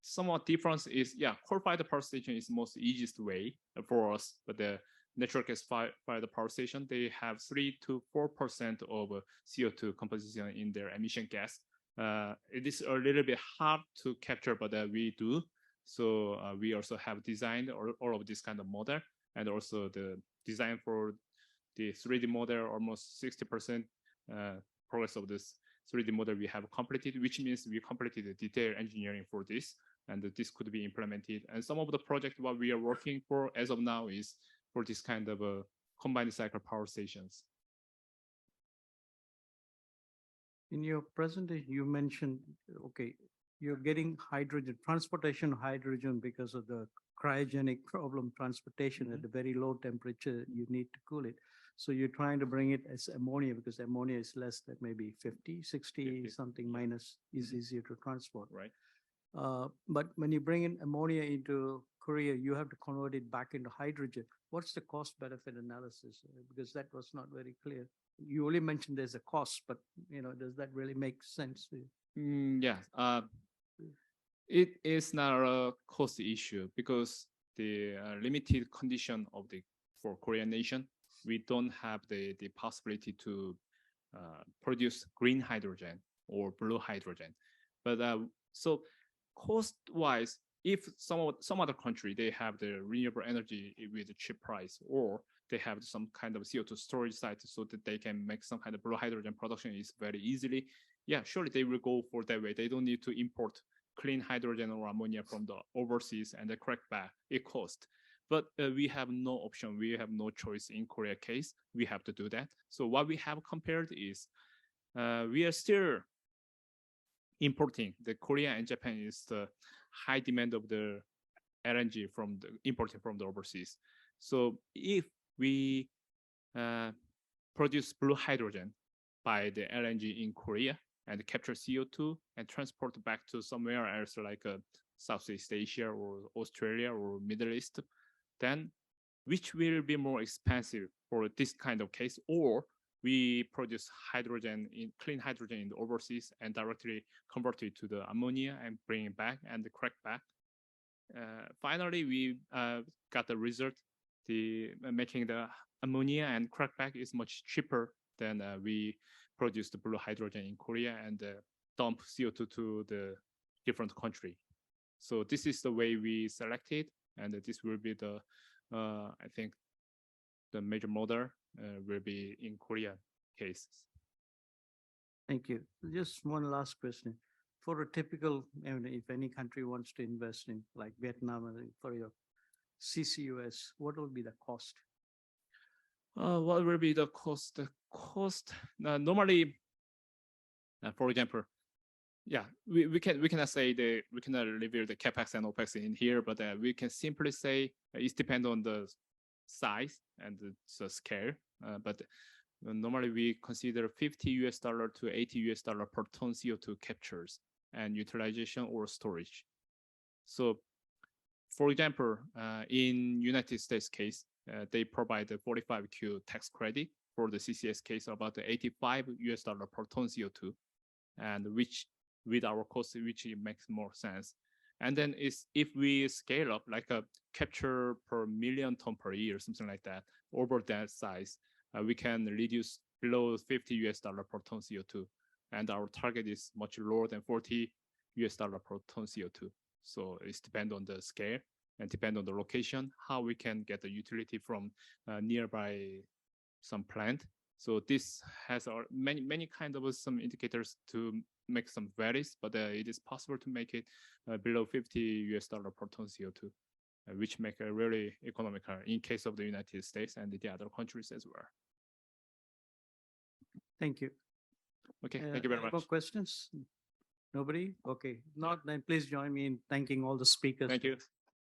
somewhat difference is, coal-fired power station is most easiest way for us, but the natural gas-fired power station, they have 3 to 4% of CO2 composition in their emission gas. It is a little bit hard to capture, but we do. So we also have designed all of this kind of model, and also the design for the 3D model, almost 60% progress of this 3D model we have completed, which means we completed the detailed engineering for this, and this could be implemented. And some of the project what we are working for as of now is for this kind of combined cycle power stations. In your presentation, you mentioned, you're getting hydrogen, transportation of hydrogen because of the cryogenic problem, transportation at a very low temperature, you need to cool it. So you're trying to bring it as ammonia because ammonia is less than maybe 50, 60 something minus is easier to transport. Right. But when you bring in ammonia into Korea, you have to convert it back into hydrogen. What's the cost benefit analysis? Because that was not very clear. You only mentioned there's a cost, but does that really make sense to you? It is not a cost issue because the limited condition of for Korean nation, we don't have the possibility to produce green hydrogen or blue hydrogen. But so cost-wise, if some other country they have the renewable energy with a cheap price, or they have some kind of CO2 storage site so that they can make some kind of blue hydrogen production is very easily, surely they will go for that way. They don't need to import clean hydrogen or ammonia from the overseas and the crack back. It costs. But we have no option. We have no choice in Korea case. We have to do that. So what we have compared is we are still importing. The Korea and Japan is the high demand of the LNG from the importing from the overseas. So if we produce blue hydrogen by the LNG in Korea and capture CO2 and transport back to somewhere else like Southeast Asia or Australia or Middle East, then which will be more expensive for this kind of case, or we produce hydrogen in clean hydrogen in the overseas and directly convert it to the ammonia and bring it back and crack back. Finally, we got the result. Making the ammonia and crack back is much cheaper than we produce the blue hydrogen in Korea, and dump CO2 to the different country. So this is the way we selected, and this will be the, I think, the major model will be in Korean cases. Thank you. Just one last question. For a typical, I mean, if any country wants to invest in like Vietnam for your CCUS, what will be the cost? What will be the cost? The cost normally, for example, yeah, we cannot say we cannot reveal the capex and opex in here, but we can simply say it depends on the size and the scale. But normally we consider $50 to $80 per ton CO2 captures and utilization or storage. So, for example, in United States case, they provide the 45Q tax credit for the CCS case about the $85 per ton CO2, and which with our cost, which it makes more sense. And then if we scale up like a capture per million ton per year, something like that, over that size, we can reduce below $50 per ton CO2. And our target is much lower than $40 per ton CO2. So it depends on the scale and depend on the location, how we can get the utility from nearby some plant. So this has many kind of some indicators to make some varies, but it is possible to make it below $50 per ton CO2, which make it really economical in case of the United States and the other countries as well. Thank you. Okay, thank you very much. More questions? Nobody? Okay, not then please join me in thanking all the speakers. Thank you.